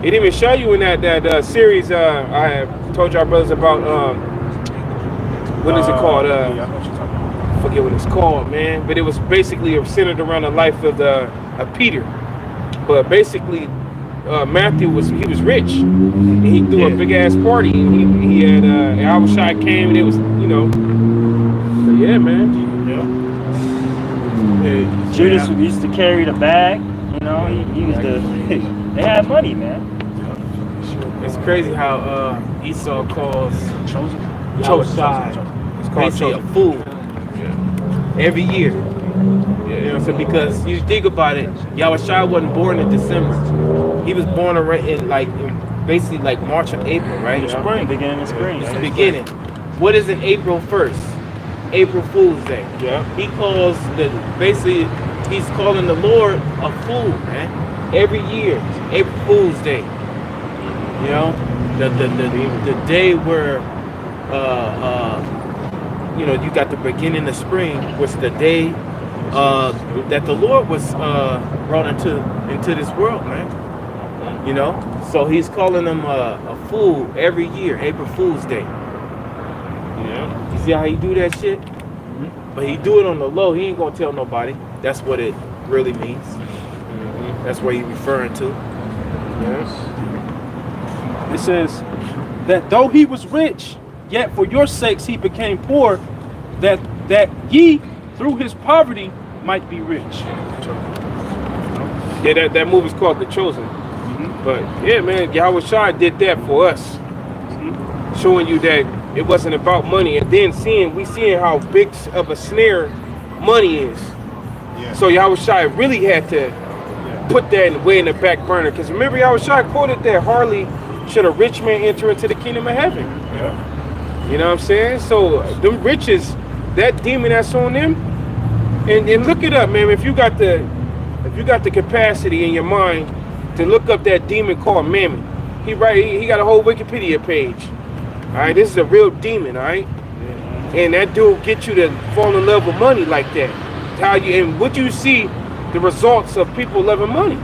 it even show you in that series. I have told y'all brothers about. What is it called? I forget what it's called, man. But it was basically centered around the life of Peter. But basically, Matthew was rich. And he threw a big ass party. He had Yahweh Shai came and it was, you know. So yeah, man. Judas used to carry the bag. You know, he was they had money, man. It's crazy how Esau calls Yahweh basically a fool every year. You know, so because you think about it, Yahweh Shai wasn't born in December. He was born in basically like March or April, right? Spring, beginning of spring. It's the beginning. What is an April 1st? April Fool's Day. Yeah. He calls he's calling the Lord a fool, man. Every year, April Fool's Day. You know, the day where you know, you got the beginning of spring, was the day that the Lord was brought into this world, man. You know, so he's calling them a fool every year, April Fool's Day. Yeah, you see how he do that shit? But he do it on the low. He ain't gonna tell nobody. That's what it really means. That's what he's referring to. Yes. It says that though he was rich, yet for your sakes he became poor, that ye through his poverty might be rich. Yeah, that movie's called The Chosen. But yeah, man, Yahweh Shai did that for us, showing you that it wasn't about money, and then we seeing how big of a snare money is. Yeah. So Yahweh Shai really had to put that way in the back burner, because remember Yahweh Shai quoted that hardly should a rich man enter into the kingdom of heaven. Yeah. You know what I'm saying? So them riches, that demon that's on them, And look it up, man. If you got the capacity in your mind to look up that demon called Mammon, he got a whole Wikipedia page. All right, this is a real demon, all right. And that dude get you to fall in love with money like that. How you and what you see the results of people loving money,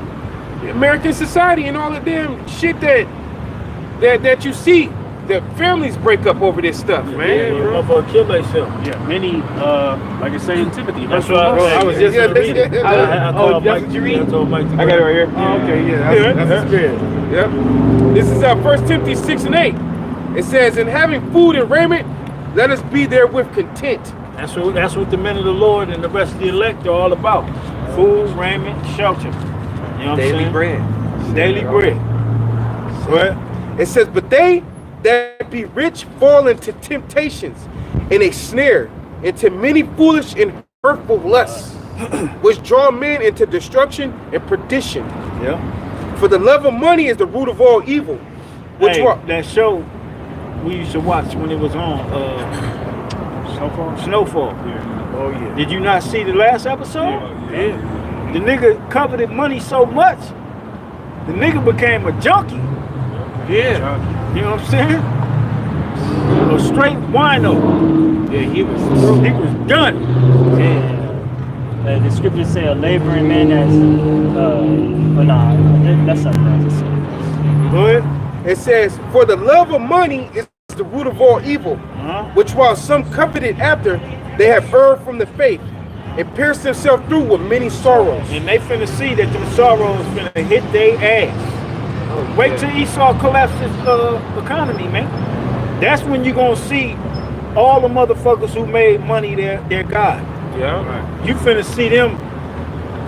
the American society, and all the damn shit that you see. The families break up over this stuff, man. Yeah, motherfucker kill themselves. Yeah, many, like I say in Timothy. That's what I was just reading. I told Mike to read. I told Mike to read. I got it right here. Oh, okay, yeah. That's the spirit. Yep. This is 1 Timothy 6 and 8. It says, "In having food and raiment, let us be there with content." That's what the men of the Lord and the rest of the elect are all about. Food, raiment, shelter. You know what I'm saying? Daily bread. Daily bread. What? It says, "But they that be rich fall into temptations and a snare, into many foolish and hurtful lusts, which draw men into destruction and perdition. Yeah. For the love of money is the root of all evil." Which Hey, one? that show we used to watch when it was on Snowfall. Yeah. Oh yeah. Did you not see the last episode? Yeah. The nigga coveted money so much, the nigga became a junkie. Yeah. You know what I'm saying? A straight wino. Yeah, he was done. The scriptures say a laboring man but nah, that's something else. Go ahead. It says, "For the love of money is the root of all evil, which while some coveted after, they have erred from the faith, and pierced themselves through with many sorrows." And they finna see that them sorrows finna hit their ass. Wait till Esau collapses economy, man. That's when you gonna see all the motherfuckers who made money their God. Yeah. You finna see them,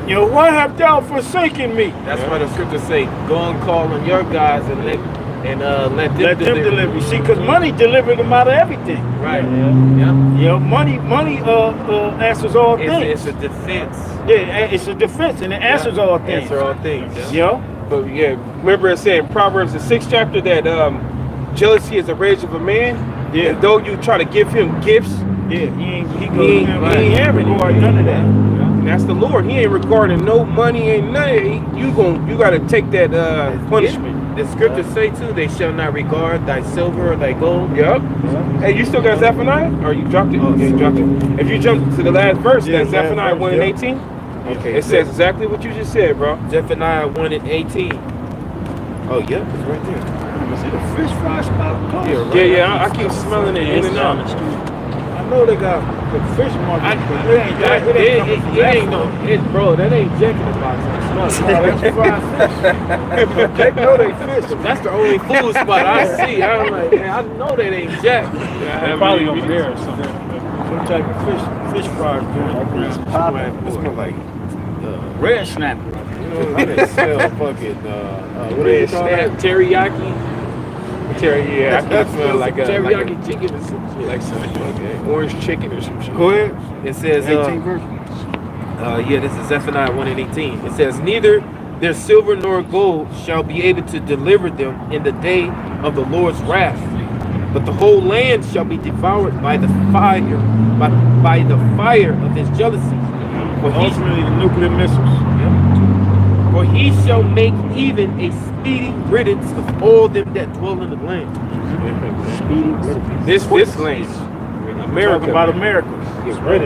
you know, why have thou forsaken me? That's why the scriptures say, "Go and call on your gods and let them deliver you." See, because money delivered them out of everything. Right. Yeah. You know, money answers all things. It's a defense. Yeah, it's a defense, and it answers all things. Answer all things. You know? But yeah, remember it said in Proverbs the 6th chapter that jealousy is the rage of a man. Yeah. And though you try to give him gifts, Yeah, he ain't having none of that. and that's the Lord. He ain't regarding no money, ain't none of it. You gotta take that punishment. The scriptures say too, "They shall not regard thy silver or thy gold." Yep. Hey, you still got Zephaniah? Or you dropped it? Okay, you dropped it. If you jump to the last verse, Yeah, that's Zephaniah 1 and yeah. 18. Okay. It says exactly what you just said, bro. Zephaniah 1 and 18. Oh, yep, it's right there. Is it a fish fry spot? Yeah, I keep smelling it in and out. I know they got the fish market, but It ain't no, bro, that ain't Jack in the Box. That's fried fish. They know they fish. That's the only food spot I see. I'm like, man, I know that ain't Jack. They're probably over there or something. Some type of fish fries doing. It smells like Red snapper. You know, I didn't smell fucking, what do you call that? Teriyaki? yeah, I smell like a teriyaki chicken or some shit. like some orange chicken or some shit. Go ahead. It says, 18 verse. this is Zephaniah 1 and 18. It says, "Neither their silver nor gold shall be able to deliver them in the day of the Lord's wrath, but the whole land shall be devoured by the fire, by the fire of his jealousy. Ultimately, the nuclear missiles. For he shall make even a speedy riddance of all them that dwell in the land." This land, America, Talk about America. is ready.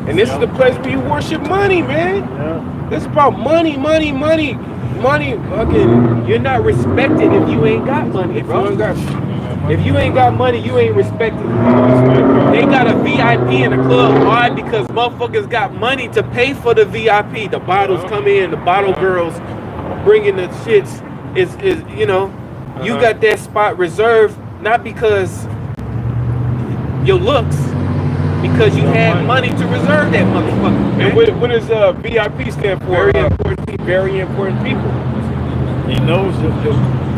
And this is the place where you worship money, man. Yeah. This is about money. Fucking, You're not respected if you ain't got money, if you bro. ain't got If you ain't got money, you ain't respected. They got a VIP in the club. Why? Because motherfuckers got money to pay for the VIP. The bottles come in, the bottle girls bringing the shits. Is you know, you got that spot reserved not because your looks, because you had money to reserve that motherfucker. And what does VIP stand for? Very important people. He knows the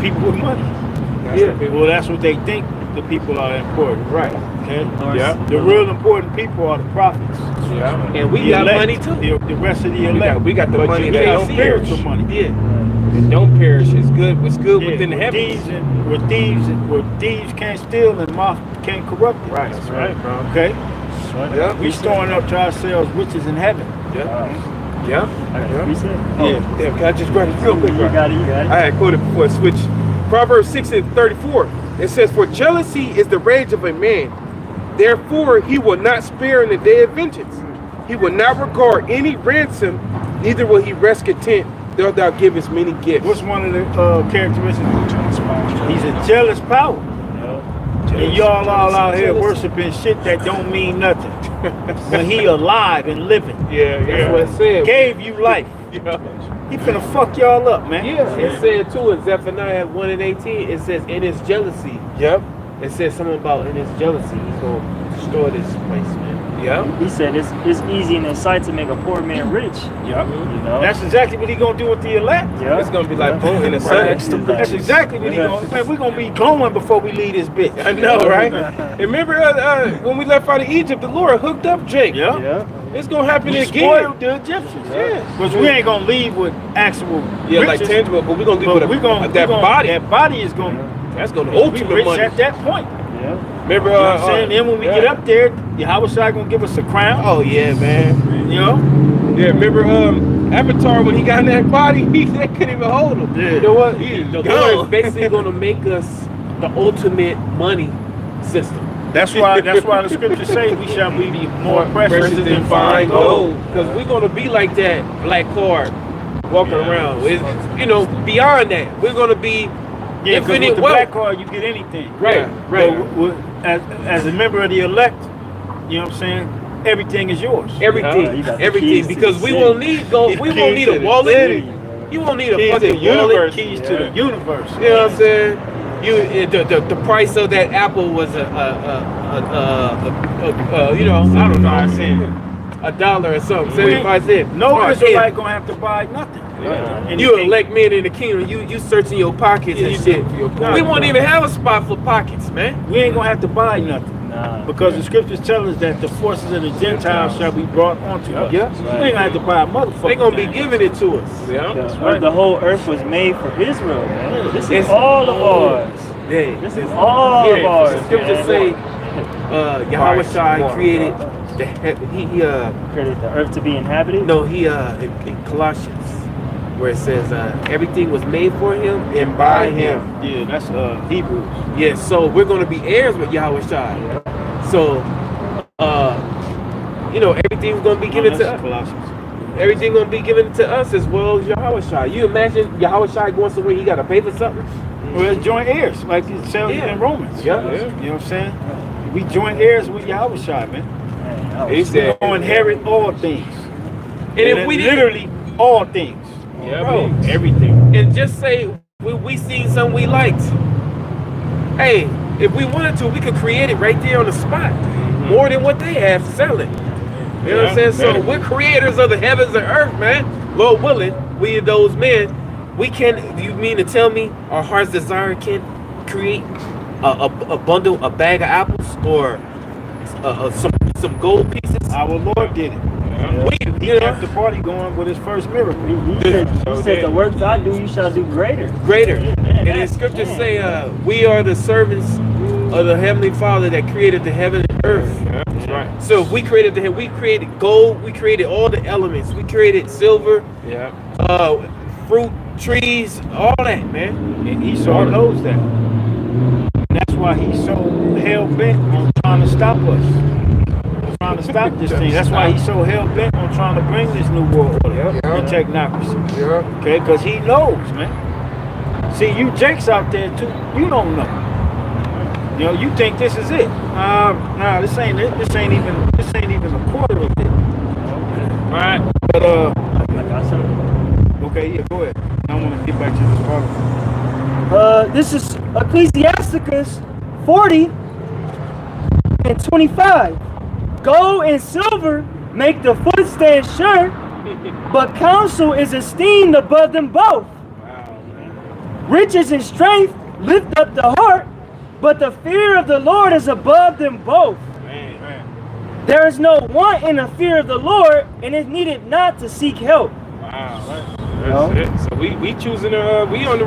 people with money. Well, that's what they think the people are important. Right. Okay? Yeah. The real important people are the prophets. Yeah. And we The got elect, money too. The rest of the elect. We got the But money you that can't don't see perish. spiritual money. Yeah. It don't perish. It's good. It's good within the where heavens. thieves can't steal and moth can't corrupt it. Right. That's right, bro. Okay. right. Yeah. We storing up to ourselves riches in heaven. Yeah. Yeah. I got a reset. Yeah. Damn, can I just grab it real quick? You got it, you got it. I had quoted before I switched. Proverbs 6:34. It says, "For jealousy is the rage of a man. Therefore he will not spare in the day of vengeance. He will not regard any ransom, neither will he rest content, though thou givest many gifts." What's one of the characteristics? He's a jealous power. And y'all all out here worshiping shit that don't mean nothing. When he alive and living. Yeah, that's what it said. Gave you life. Yeah. He finna fuck y'all up, man. Yeah, it said too in Zephaniah 1:18. It says in his jealousy. Yep. It says something about in his jealousy he's gonna destroy this place, man. Yep. He said it's easy in his sight to make a poor man rich. Yep. You know? That's exactly what he gonna do with the elect. yeah. It's gonna be like boom in the sun. That's exactly what he gonna. Man, we gonna be glowing before we leave this bitch. I know, right? And remember when we left out of Egypt, the Lord hooked up Jake. Yeah. Yeah. It's gonna happen We again. spoiled the Egyptians. Yeah. Because we ain't gonna leave with actual Yeah, like riches, tangible, but we're gonna leave but with we gonna, that body. That body is gonna. That's gonna We ultimate rich money. at that point. Yeah. Remember, You know what I'm saying? Then when we get up there, Yahweh Shai gonna give us a crown. Oh yeah, man. You know? Yeah, remember Avatar when he got in that body, they couldn't even hold him. Yeah. You know what? He The was Lord is gone. basically gonna make us the ultimate money system. That's why the scriptures say we shall be more precious than fine gold. Because we're gonna be like that black card walking around. It's, beyond that, we're gonna be Yeah, because infinite with the wealth. black card you get anything. Right, Yeah, right. But as a member of the elect, you know what I'm saying? Everything is yours. Everything, you got the everything. keys to Because the we city. won't need gold. We won't need a wallet. You won't need a Keys to the fucking wallet. universe. Keys to the universe. You know what I'm saying? The price of that apple was I don't know, I said $1 or something, 75 cents. No Right, Israelite gonna have to buy nothing. yeah. You elect men in the kingdom. You searching your pockets and shit. We won't even have a spot for pockets, man. We ain't gonna have to buy nothing. Nah. Because the scriptures tell us that the forces of the Gentiles shall be brought onto us. Yeah. We ain't gonna have to buy a motherfucker. They gonna be giving it to us. Yeah. The whole earth was made for Israel, man. This is It's all of ours. Yeah. This is all of ours. The scriptures say Yahweh Shai created he Created the earth to be inhabited. no he in Colossians where it says everything was made for him and by him. Yeah, that's Hebrews. Yeah, so we're gonna be heirs with Yahweh Shai. So everything's gonna be given to us. Colossians. Everything gonna be given to us as well as Yahweh Shai. You imagine Yahweh Shai going somewhere he gotta pay for something? Well, it's joint heirs, like it tells you in Romans. Yeah. You know what I'm saying? We joint heirs with Yahweh Shai, man. He We said, gonna inherit all things. And if we didn't, literally all things. yeah, bro, man. Everything. and just say we seen something we liked. Hey, if we wanted to, we could create it right there on the spot. More than what they have to sell it. You know what I'm saying? So we're creators of the heavens and earth, man. Lord willing, we those men. We can. You mean to tell me our heart's desire can create a bundle, a bag of apples, or some gold pieces? Our Lord did it. He kept the party going with his first miracle. He said the works I do, you shall do greater. Greater. And the scriptures say we are the servants of the Heavenly Father that created the heaven and earth. That's right. So if we created we created gold, we created all the elements, we created silver, Yeah. fruit, trees, all that, man. And Esau knows that. And that's why he's so hell-bent on trying to stop us. Trying to stop this thing. That's why he's so hell-bent on trying to bring this new world order and technocracy. Yeah. Okay? Because he knows, man. See, you Jakes out there, too, you don't know. You know, you think this is it. Nah, this ain't it. This ain't even a quarter of it. Right. But, I got something. okay, yeah, go ahead. I want to get back to this part. This is Ecclesiasticus 40:25. Gold and silver make the footstand sure, but counsel is esteemed above them both. Riches and strength lift up the heart, but the fear of the Lord is above them both. There is no want in the fear of the Lord, and it needed not to seek help. Wow. That's it. So we choosing we in the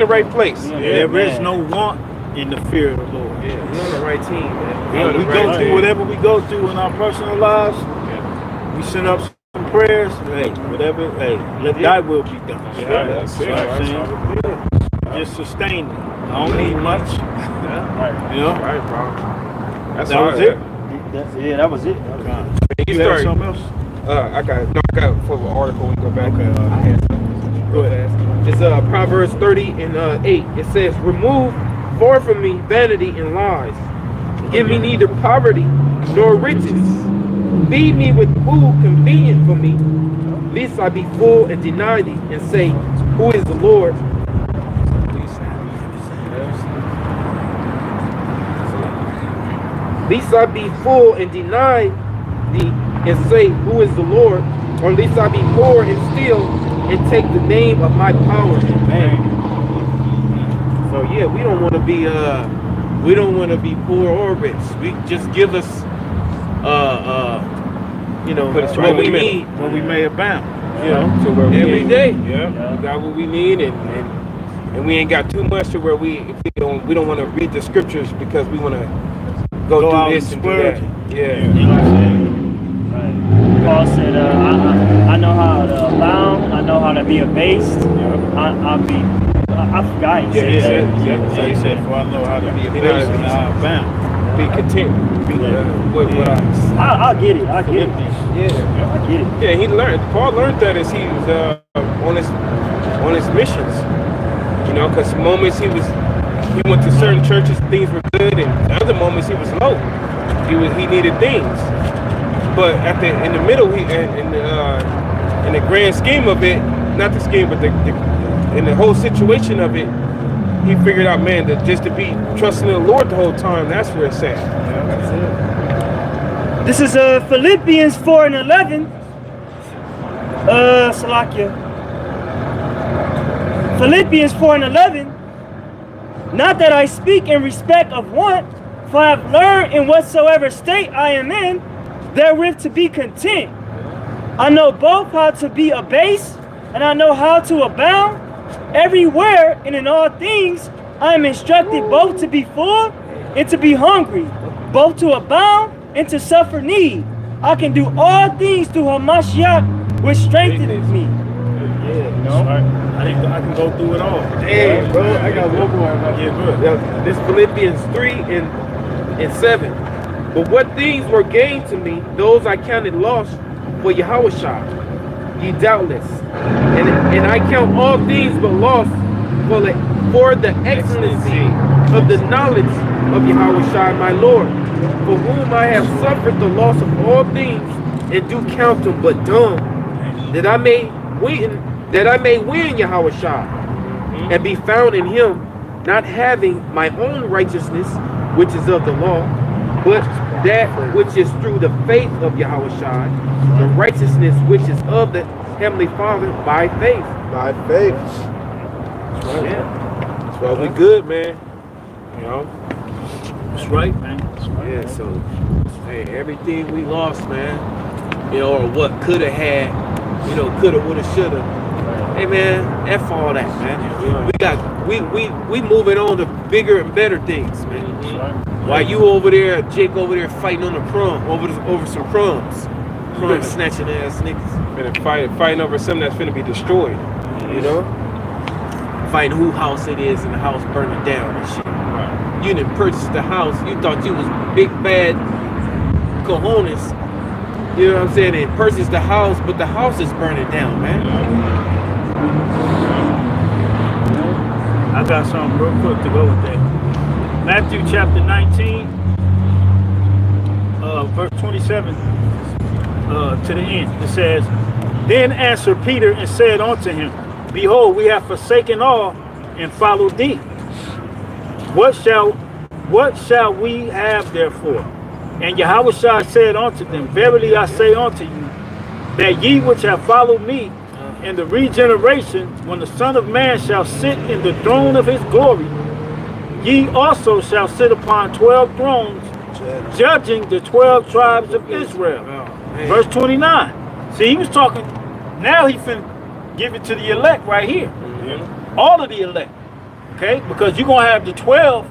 right place. There is no want in the fear of the Lord. Yeah, we're on the right team, man. And we go through whatever we go through in our personal lives. We send up some prayers. Hey, whatever. Hey, let thy will be done. Yeah, that's You know what I'm saying? Just sustain me. I don't need much. Yeah. You know? Right, bro. That's That was it. Yeah, that was it. You start. had something else? I got for the article. We go back. Okay, I had something. Go ahead. It's Proverbs 30 and 8. It says, "Remove far from me vanity and lies. Give me neither poverty nor riches. Feed me with food convenient for me, lest I be full and deny thee, and say, Who is the Lord?" Lest I be full and deny thee, and say, Who is the Lord? Or lest I be poor and steal, and take the name of my power in vain. So yeah, we don't want to be poor or rich. We just give us Put us what right we in the need, When we may abound. you know, To where we every ain't- day. Yeah, we got what we need, and we ain't got too much to where we don't want to read the scriptures because we want to go Go out do this and and do that. splurge. Yeah. You know what I'm saying? Right. Paul said, I know how to abound. I know how to be abased. I forgot he Yeah, said he that. said, So he said, for I know how to be a You know, base and how I abound. be content with what I'll get it. I get it. yeah. I get it. Yeah, Paul learned that as he was on his missions. You know, because moments he went to certain churches, things were good, and other moments he was low. He needed things. But in the middle, in the grand scheme of it, not the scheme, but in the whole situation of it, he figured out, man, that just to be trusting in the Lord the whole time, that's where it's at. Yeah, that's it. This is Philippians 4 and 11. Salakia. Philippians 4 and 11. Not that I speak in respect of want, for I have learned in whatsoever state I am in, therewith to be content. I know both how to be abased, and I know how to abound. Everywhere and in all things, I am instructed both to be full and to be hungry, both to abound and to suffer need. I can do all things through Hamashiach, which strengthens me. Yeah, no. I can go through it all. Hey, bro, I got one more. Yeah, good. This Philippians 3 and 7. But what things were gained to me, those I counted loss for Yahushua, ye doubtless. And I count all things but loss for the excellency of the knowledge of Yahushua my Lord, for whom I have suffered the loss of all things, and do count them but dung, that I may win Yahushua, and be found in him, not having my own righteousness, which is of the law, but that which is through the faith of Yahushua, the righteousness which is of the Heavenly Father by faith. By faith. That's right. Yeah. That's why we good, man. You know? That's right, man. That's right. Yeah, so hey, everything we lost, man, you know, or what could have had, you know, coulda, woulda, shoulda. Hey man, F all that, man. We moving on to bigger and better things, man. While you over there, Jake over there fighting on the over some crumbs. Crumb snatching ass niggas. Fighting over something that's finna be destroyed. You know? Fighting who house it is and the house burning down and shit. Right. You didn't purchase the house. You thought you was big bad cojones. You know what I'm saying? And purchase the house, but the house is burning down, man. I got something real quick to go with that. Matthew chapter 19, verse 27 to the end. It says, Then answered Peter and said unto him, Behold, we have forsaken all and followed thee. What shall we have therefore? And Yahushua said unto them, Verily I say unto you, that ye which have followed me in the regeneration, when the Son of Man shall sit in the throne of his glory, ye also shall sit upon 12 thrones, judging the 12 tribes of Israel. Verse 29. See, he was talking, now he finna give it to the elect right here. All of the elect. Okay? Because you're going to have the 12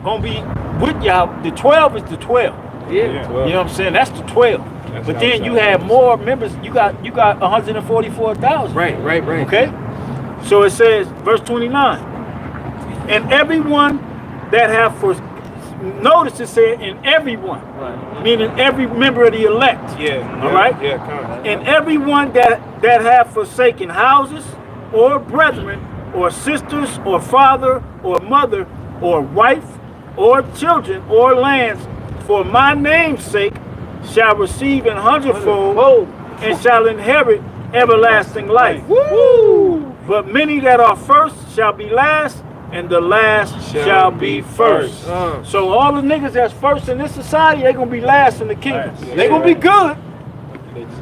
gonna be with y'all. The 12 is the 12. Yeah. You know what I'm saying? That's the 12. But then you have more members. You got 144,000. Right. Okay? So it says, verse 29. And everyone that have for notice it said in everyone. Right. Meaning every member of the elect. Yeah. All right? Yeah, come on. And everyone that have forsaken houses or brethren or sisters or father or mother or wife or children or lands for my name's sake shall receive an hundredfold and shall inherit everlasting life. Woo! But many that are first shall be last, and the last shall be first. So all the niggas that's first in this society, they gonna be last in the kingdom. Right. They gonna be good,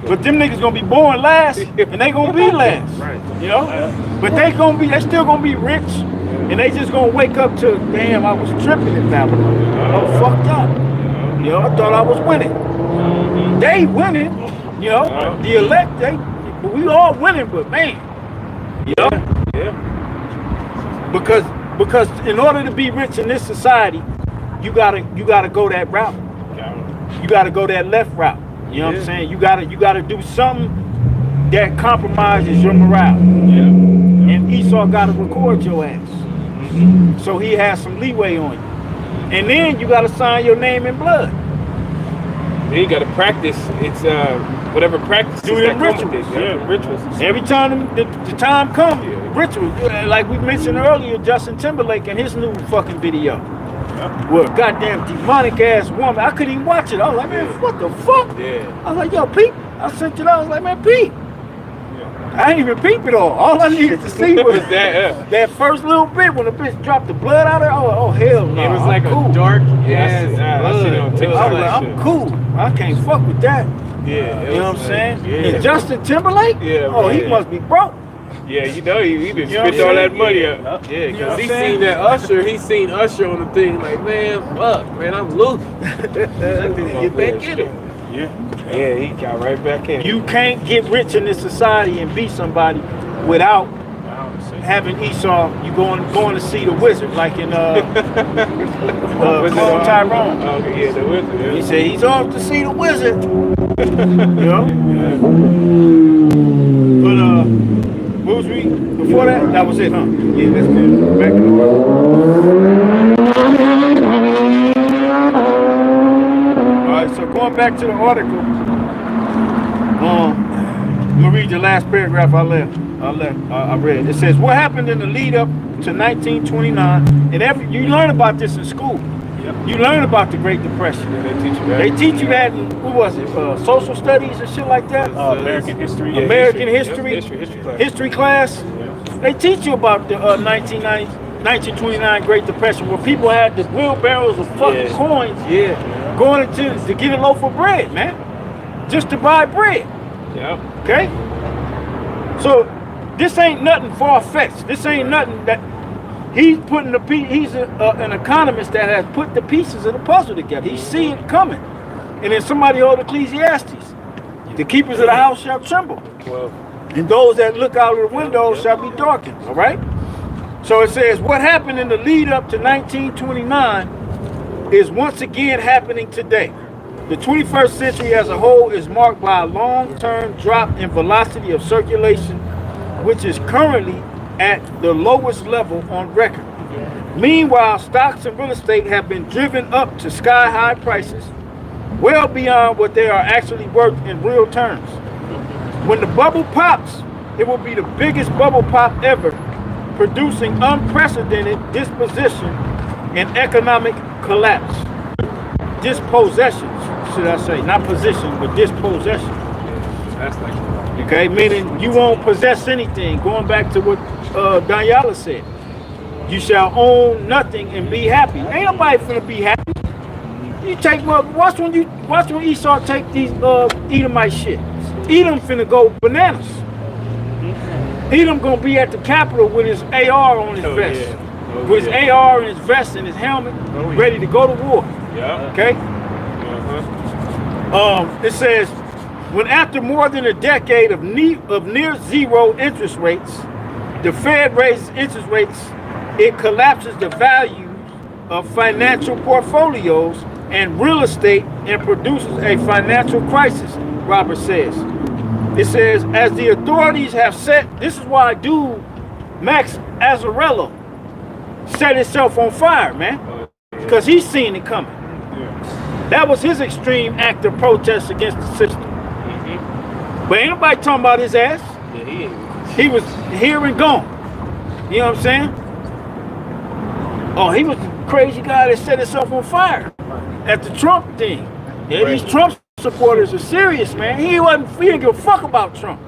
but them niggas gonna be born last, and they gonna be last. Right. You know? But they still gonna be rich, and they just gonna wake up to, damn, I was tripping in Babylon. I was fucked up. You know, I thought I was winning. They winning, you know, the elect, we all winning, but man, you know? Yeah. Because in order to be rich in this society, you gotta go that route. You gotta go that left route. You know what I'm saying? You gotta do something that compromises your morale. And Esau gotta record your ass. So he has some leeway on you. And then you gotta sign your name in blood. Then you gotta practice. It's whatever practice. Do it in rituals. Rituals. Every time the time comes, rituals. Like we mentioned earlier, Justin Timberlake and his new fucking video. Well, goddamn demonic ass woman. I couldn't even watch it. I was like, man, what the fuck? Yeah. I was like, yo, Pete. I sent it out. I was like, man, Pete. I ain't even peep it all I needed to see was that first little bit when the bitch dropped the blood out of her. Oh hell no. It was like cool. a dark I seen it on blood. TikTok. I was like, I'm cool. I can't fuck with that. Yeah. You know what I'm saying? Yeah. And Justin Timberlake? Yeah, Oh, he man. must be broke. Yeah, you know he been You know what spent all I'm that saying? money Yeah. up. Yeah, You know because what he I'm saying? seen that Usher. He seen Usher on the thing. Like, man, fuck, man, I'm loose. Get back in it. Yeah, he got right back in. You can't get rich in this society and be somebody without having Esau. You going to see the wizard, like in Clone Tyrone. Okay, yeah, the wizard. He Yeah. said he's off to see the wizard. You know? But what was we before that? That was it, huh? Yeah, that's good. Back in the world. Alright, so going back to the article, I'm gonna read the last paragraph I read. It says, what happened in the lead up to 1929, and you learn about this in school. You learn about the Great Depression. Yeah, they teach you that. They teach you that in, what was it, social studies and shit like that? American history. Yeah, American history. history, History class. history class. They teach you about the 1929 Great Depression, where people had the wheelbarrows of fucking coins going to get a loaf of bread, man, just to buy bread. Yeah. Okay? So this ain't nothing far-fetched. This ain't nothing that he's putting he's an economist that has put the pieces of the puzzle together. He's seeing it coming. And then somebody owed Ecclesiastes. The keepers of the house shall tremble. And those that look out of the windows shall be darkened. All right? So it says, what happened in the lead up to 1929 is once again happening today. The 21st century as a whole is marked by a long-term drop in velocity of circulation, which is currently at the lowest level on record. Meanwhile, stocks and real estate have been driven up to sky-high prices, well beyond what they are actually worth in real terms. When the bubble pops, it will be the biggest bubble pop ever, producing unprecedented disposition and economic collapse. Dispossession, should I say, not position, but dispossession. That's like. Okay, meaning you won't possess anything. Going back to what Daniela said, you shall own nothing and be happy. Ain't nobody finna be happy. You take watch when Esau take these Edomite shit. Edom finna go bananas. Edom gonna be at the Capitol with his AR on his vest, with his AR in his vest and his helmet, ready to go to war. Yeah. Okay. It says, when after more than a decade of near zero interest rates, the Fed raises interest rates, it collapses the value of financial portfolios and real estate and produces a financial crisis, Robert says. It says, as the authorities have set, this is why dude Max Azzarello set himself on fire, man, because he's seen it coming. That was his extreme act of protest against the system. But ain't nobody talking about his ass. He was here and gone. You know what I'm saying? Oh, he was the crazy guy that set himself on fire at the Trump thing. Yeah, these Trump supporters are serious, man. He didn't give a fuck about Trump.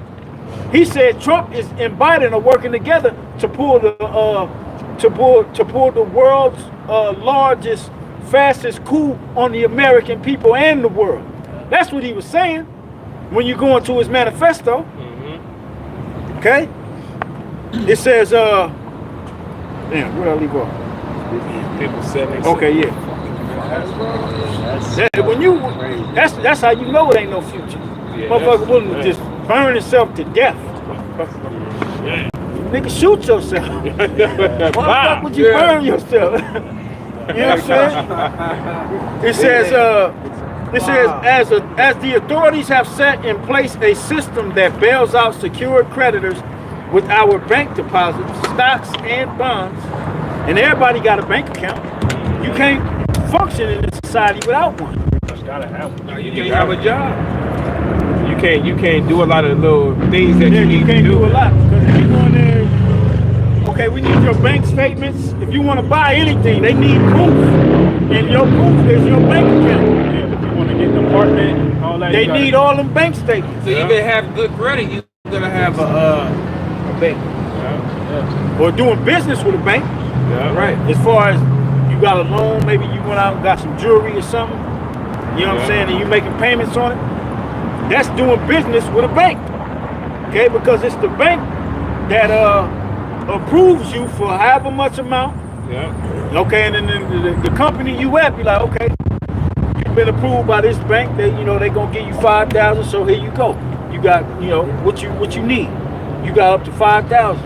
He said Trump and Biden are working together to pull the world's largest, fastest coup on the American people and the world. That's what he was saying when you go into his manifesto. Okay? It says, damn, where did I leave off? Okay, yeah. That's how you know it ain't no future. Motherfucker willing to just burn himself to death. Nigga, shoot yourself. Why the fuck would you burn yourself? You know what I'm saying? It says, as the authorities have set in place a system that bails out secured creditors with our bank deposits, stocks, and bonds, and everybody got a bank account. You can't function in this society without one. You gotta have one. No, you can't have a job. You can't do a lot of little things that you need to do. You can't do a lot because if you go in there, okay, we need your bank statements. If you want to buy anything, they need proof, and your proof is your bank account. Yeah, if you want to get an apartment, all that. They need all them bank statements. So you can have good credit, you're gonna have a bank. Or doing business with a bank. Yeah. Right. As far as you got a loan, maybe you went out and got some jewelry or something. You know what I'm saying? And you making payments on it. That's doing business with a bank. Okay, because it's the bank that approves you for however much amount. Yeah. Okay, and then the company you at be like, okay, you've been approved by this bank. They gonna give you 5,000. So here you go. You got what you need. You got up to 5,000.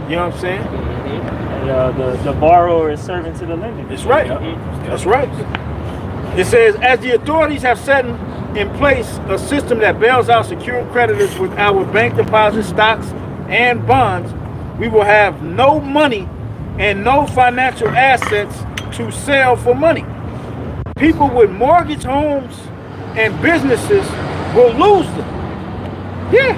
You know what I'm saying? The borrower is servant to the lender. That's right. That's right. It says, as the authorities have set in place a system that bails out secured creditors with our bank deposits, stocks, and bonds, we will have no money and no financial assets to sell for money. People with mortgage homes and businesses will lose them. Yeah.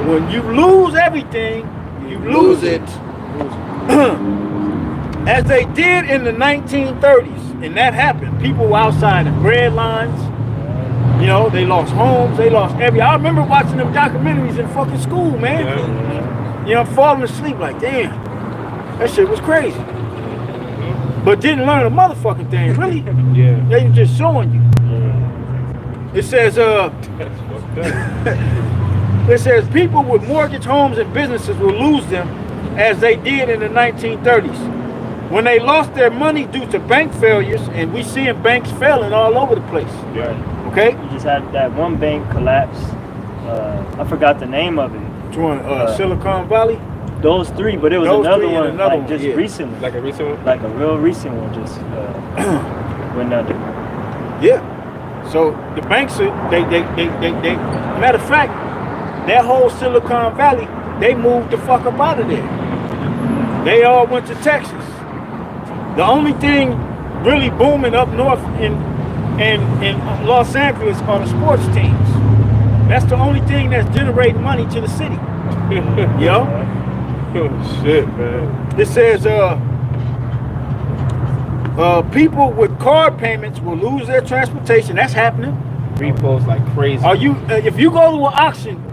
When you lose everything, you lose it. As they did in the 1930s, and that happened. People were outside in bread lines. They lost homes. They lost I remember watching them documentaries in fucking school, man. I'm falling asleep like, damn, that shit was crazy. But didn't learn a motherfucking thing, really. Yeah. They were just showing you. It says, it says people with mortgage homes and businesses will lose them as they did in the 1930s. When they lost their money due to bank failures, and we seeing banks failing all over the place. Yeah. Okay? You just had that one bank collapse. I forgot the name of it. Which one? Silicon Valley? Those three, but it was another one, just yeah. recently. Like a recent one? Like a real recent one, just went under. Yeah. So the banks are, they matter of fact, that whole Silicon Valley, they moved the fuck up out of there. They all went to Texas. The only thing really booming up north in Los Angeles are the sports teams. That's the only thing that's generating money to the city. Yo. Oh shit, man. It says people with card payments will lose their transportation. That's happening. Repos like crazy. Are you if you go to an auction,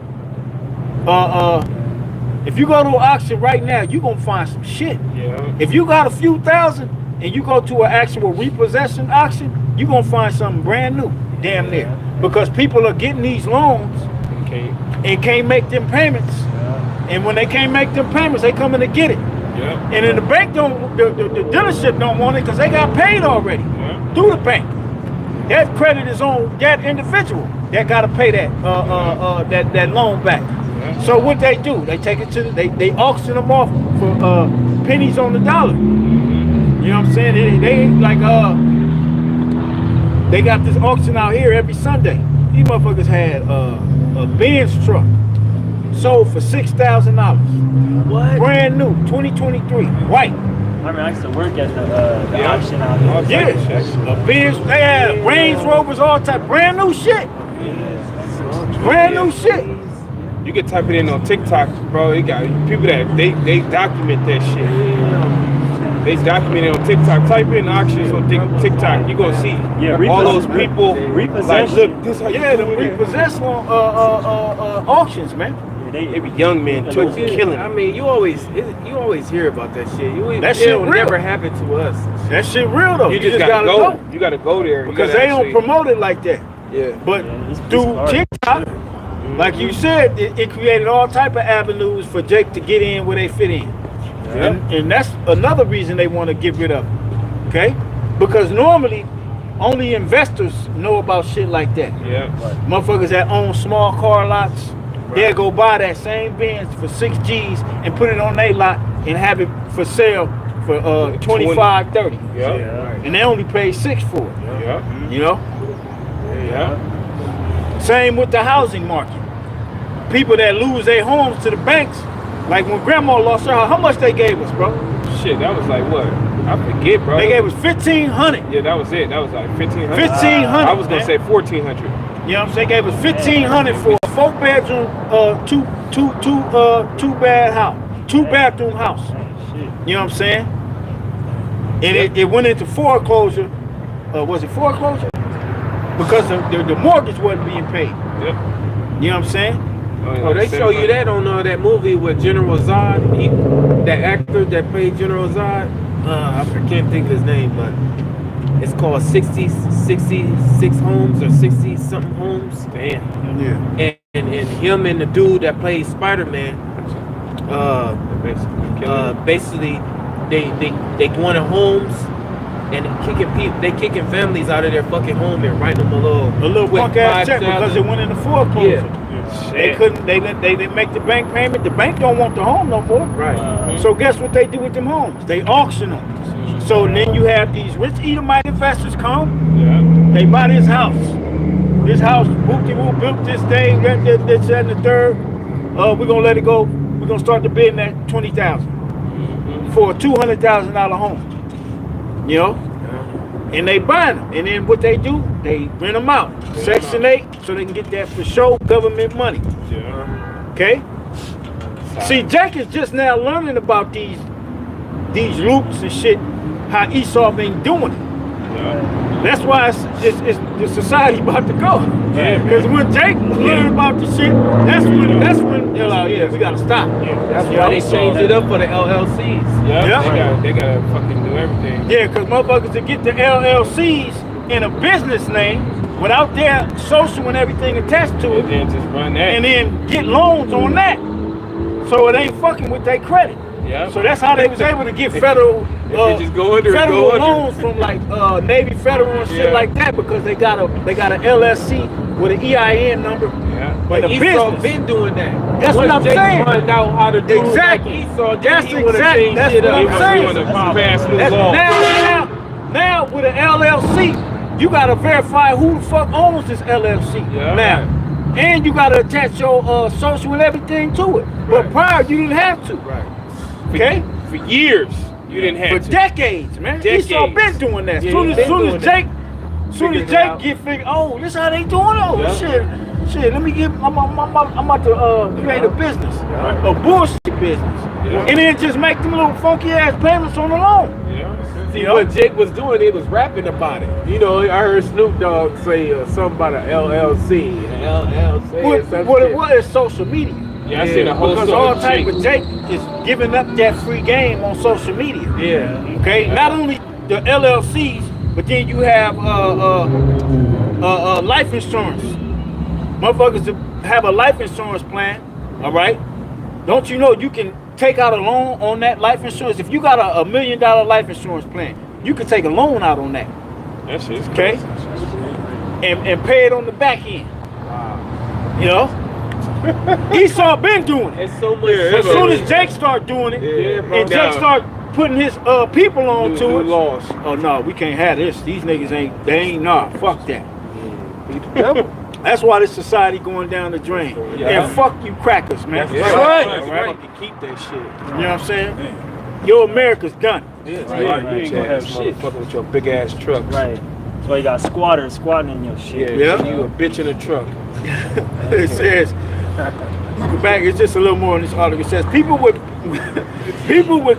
if you go to an auction right now, you're gonna find some shit. Yeah. If you got a few thousand and you go to an actual repossession auction, you're gonna find something brand new, damn near. Because people are getting these loans and can't make them payments. And when they can't make them payments, they come in to get it. Yeah. And then the bank the dealership don't want it because they got paid already through the bank. That credit is on that individual that gotta pay that that loan back. So what they do, they take it to they auction them off for pennies on the dollar. You You know what I'm saying? They like they got this auction out here every Sunday. These motherfuckers had a Benz truck sold for $6,000. What? Brand new, 2023, white. I mean, I used to work at the auction out here. Yeah, a Benz. They had Range Rovers, all type, brand new shit. Brand new shit. You can type it in on TikTok, bro. You got people that they document that shit. They document it on TikTok. Type in auctions on TikTok. You gonna see all those people. Like, look, this The repossessed auctions, man. they be young men too, killing. I mean, you always hear about that shit. That shit will real. never happen to us. That shit real though. You just gotta go. You gotta go there because they don't promote it like that. Yeah. But it's through hard. TikTok, like you said, it created all type of avenues for Jake to get in where they fit in. And that's another reason they want to get rid of it. Okay? Because normally only investors know about shit like that. Yeah. Motherfuckers that own small car lots, they'll go buy that same Benz for 6 G's and put it on their lot and have it for sale for 25, 30. Yeah. And they only pay 6 for it. Yeah. You know? Yeah. Same with the housing market. People that lose their homes to the banks, like when grandma lost her house, how much they gave us, bro? Shit, that was like what? I forget, bro. They gave us $1,500. Yeah, that was it. That was like 1,500. 1,500. I was gonna man. say 1,400. You know what I'm saying? They gave us $1,500 for a 4-bedroom, two bathroom house. You know what I'm saying? And it went into foreclosure. Was it foreclosure? Because the mortgage wasn't being paid. Yep. You know what I'm saying? Oh, they show you that on that movie with General Zod, that actor that played General Zod. I can't think of his name, but it's called 66 Homes or 60 something homes. Damn. Yeah. And him and the dude that plays Spider-Man, basically they go into homes and kicking families out of their fucking home and writing them a little punk ass check because it went into foreclosure. Yeah. They couldn't. They didn't make the bank payment. The bank don't want the home no more. Right. So guess what they do with them homes? They auction them. So then you have these rich Edomite investors come. Yeah. They buy this house. This house, whoop-de-woo, built this day, this, and the third. We're gonna let it go. We're gonna start the bidding at $20,000 for a $200,000 home. You know. And they buy them. And then what they do, they rent them out. Section 8, so they can get that for show government money. Yeah. Okay? See, Jack is just now learning about these loops and shit, how Esau been doing it. Yeah. That's why it's the society about to go. Yeah, Because when Jake learned about the shit, that's when they're like, yeah, we gotta stop. That's why they changed it up for the LLCs. Yeah. They gotta fucking do everything. Yeah, because motherfuckers to get the LLCs in a business name without their social and everything attached to And it, then just run that. and then get loans on that. So it ain't fucking with their credit. Yeah. So that's how they was able to get federal just go under, federal go under. loans from like Navy Federal and shit like that because they got a LLC with an EIN number. Yeah. But And a Esau business. been doing that. That's what I'm Jake saying. Find out how to do Exactly. like Esau, That's he would've exactly- changed that's it what up. I'm saying. You wanna pass new That's laws. now with an LLC, you gotta verify who the fuck owns this LLC. Yeah. Now, and you gotta attach your social and everything to it. But prior, you didn't have to. Right. Okay? For years, you didn't have For to. decades, man. Decades. Esau been doing that. Yeah, soon he as been soon doing as that. Jake, soon as Figured it Jake out. get figured, oh, this how they doing. Oh Yeah. shit. Let me get. I'm about to create a business, a bullshit business, Yeah. and then just make them little funky ass payments on the loan. Yeah. See, what Jake was doing, he was rapping about it. You know, I heard Snoop Dogg say something about an LLC. An LLC. or some What shit. it was social media. Yeah, I seen a whole Because story all with type Jake. of Jake is giving up that free game on social media. Yeah. Okay, not only the LLCs, but then you have life insurance. Motherfuckers that have a life insurance plan, all right? Don't you know you can take out a loan on that life insurance? If you got a $1 million life insurance plan, you can take a loan out on that, That shit's okay? crazy. And pay it on the back end. You know? Esau been doing it. It's so much. As soon as Jake start doing it, Yeah, bro. and Jake start putting his people on to it. Laws. Oh no, we can't have this. These niggas ain't nah. Fuck that. That's why this society going down the drain. And fuck you crackers, man. That's right. That's right. You keep that shit. You know what I'm saying? Your America's done. Yeah, Right. You ain't gonna have shit fucking with your big ass truck. Right. That's why you got squatters squatting in your shit. Yeah, Yeah. you a bitch in a truck. It says, go back, it's just a little more in this article. It says people with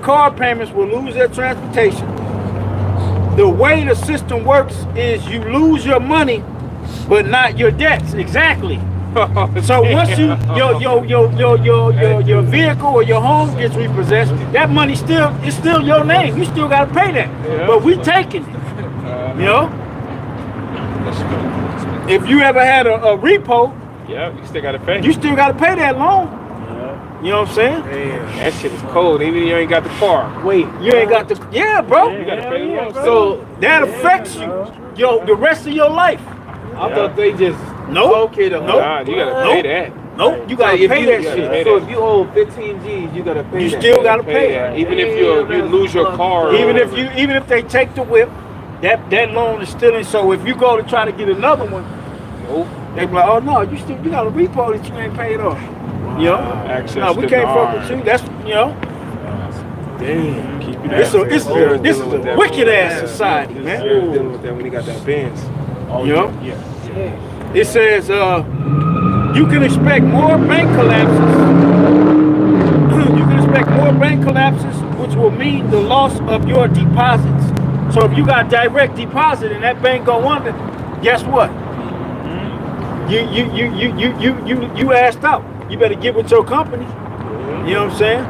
car payments will lose their transportation. The way the system works is you lose your money, but not your debts. Exactly. So once your vehicle or your home gets repossessed, that money it's still your name. You still gotta pay that. Yeah. But we taking it. You know? If you ever had a repo, Yeah, you still gotta pay. you still gotta pay that loan. You know what I'm saying? Damn, that shit is cold. Even if you ain't got the car. Wait, You ain't got the bro. You gotta pay the loan. so That affects you, the rest of your life. I thought they just Nope. okay the Nope. Nah, you gotta Nope. pay that. Nope, you gotta If pay you- that gotta shit. pay So if you owe 15 G's, you gotta pay You that. still gotta pay that. it. Even if you lose your car. or Even if whatever. even if they take the whip, that loan is still in. So if you go to try to get another one, Nope. they be like, oh no, you got a repo that you ain't paid off. You know? Access No, we to can't the fuck with arm. you. That's Damn. Keep you this is a wicked ass society, Sarah's man. dealing with that when he got that Benz. You know? It says you can expect more bank collapses. You can expect more bank collapses, which will mean the loss of your deposits. So if you got direct deposit and that bank go under, guess what? You asked out. You better get with your company. You know what I'm saying?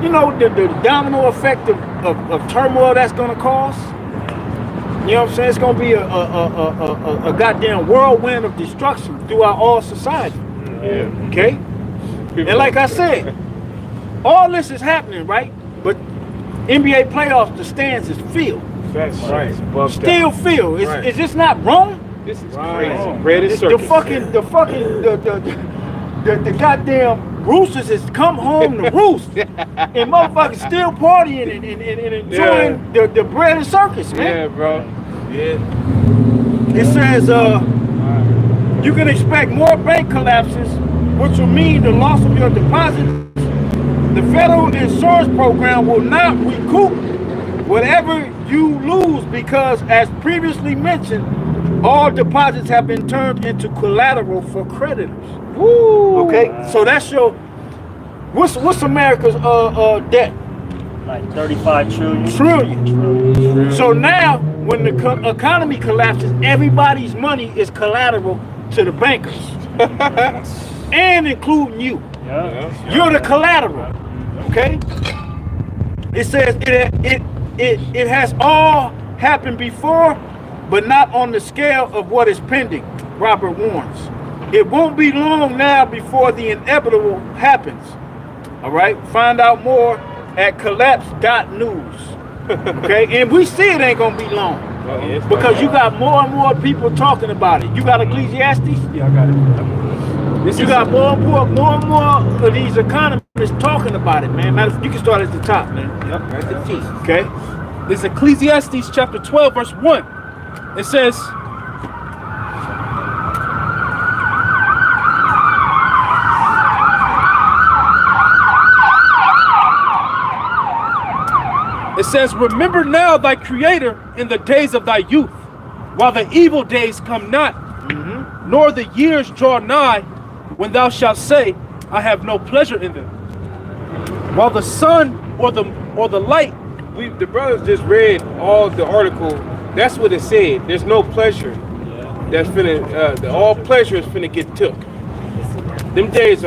You know the domino effect of turmoil that's gonna cause. You know what I'm saying? It's gonna be a goddamn whirlwind of destruction throughout all society. Yeah. Okay? And like I said, all this is happening, right? But NBA playoffs, the stands is filled. That's right. Still filled. Right. Is this not wrong? This is crazy. Red is The goddamn roosters has come home to roost. And motherfuckers still partying and enjoying the bread and circus, man. Yeah, bro. Yeah. It says you can expect more bank collapses, which will mean the loss of your deposits. The federal insurance program will not recoup whatever you lose because, as previously mentioned, all deposits have been turned into collateral for creditors. Woo. Okay, so that's your what's America's debt? Like 35 trillion. Trillion. So now, when the economy collapses, everybody's money is collateral to the bankers, and including you. Yeah. You're the collateral. Okay. It says it has all happened before, but not on the scale of what is pending. Robert warns. It won't be long now before the inevitable happens. All right. Find out more at collapse.news. Okay, and we see it ain't gonna be long because you got more and more people talking about it. You got Ecclesiastes? Yeah, I got it. You got more and more of these economists talking about it, man. You can start at the top, man. Yep. At the T. Okay. This is Ecclesiastes chapter 12, verse 1. It says, remember now thy creator in the days of thy youth, while the evil days come not, nor the years draw nigh, when thou shalt say, I have no pleasure in them. While the sun or the light. The brothers just read all the article. That's what it said. There's no pleasure. That's finna. All pleasure is finna get took. Them days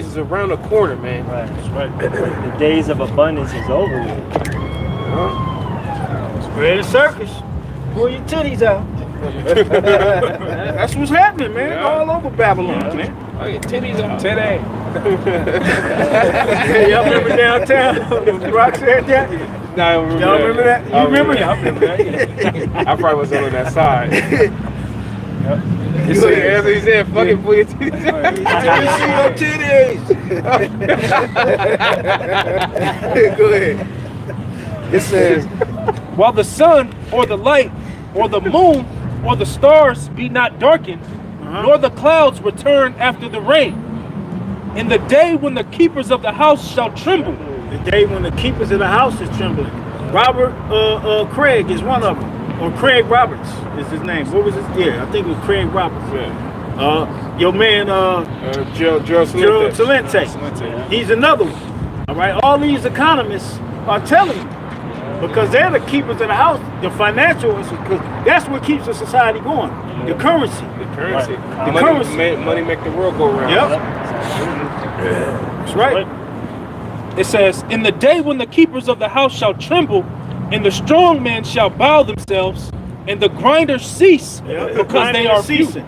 is around the corner, man. Right. That's right. The days of abundance is over with. Spread the circus. Pull your titties out. That's what's happening, man. Yeah. All over Babylon, man. Oh, your titties out. Today. Hey, y'all remember downtown? Rock said that? Nah, I don't remember Y'all remember that? You remember that? I remember that. Yeah. I probably was on that side. You So yeah, that's what he said. Fucking pull your titties out. Let me see your titties. Go ahead. It says, while the sun or the light or the moon or the stars be not darkened, nor the clouds return after the rain. In the day when the keepers of the house shall tremble. The day when the keepers of the house is trembling. Robert Craig is one of them. Or Craig Roberts is his name. What was his? Yeah, I think it was Craig Roberts. Yeah. Your man, Gerald Celente. He's another one. All right. All these economists are telling you. Because they're the keepers of the house, the financial, because that's what keeps the society going. The currency. The The currency. money make the world go round. Yep. That's right. It says, in the day when the keepers of the house shall tremble, and the strong men shall bow themselves, and the grinders cease, because they are ceasing.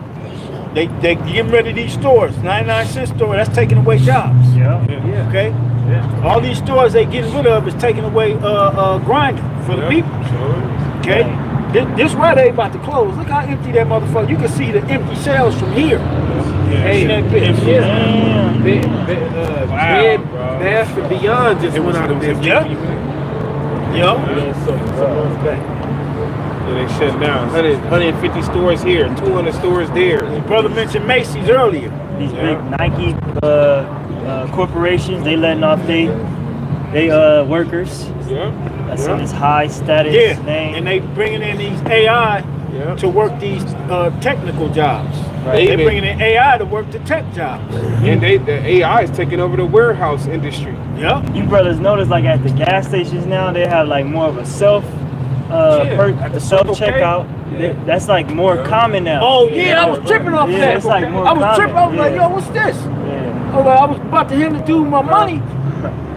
They getting rid of these stores. 99-cent store, that's taking away jobs. Yeah. Okay? Yeah. All these stores they getting rid of is taking away grinding for the people. Okay? This where they about to close. Look how empty that motherfucker. You can see the empty shelves from here. Hey, that bitch. Bed Bath and Beyond just went out of business. Yep. Yeah, they shut down. 150 stores here, 200 stores there. Brother mentioned Macy's earlier. These big Nike corporations, they letting off they workers. Yeah. That's in this high status name. And they bringing in these AI to work these technical jobs. Right. They bringing in AI to work the tech jobs. And the AI is taking over the warehouse industry. Yep. You brothers notice like at the gas stations now they have like more of a self checkout. That's like more common now. Oh yeah, I was tripping off that. It's like more I was tripping. I was common. like, yo, what's this? Yeah. I was about to hand the dude my money,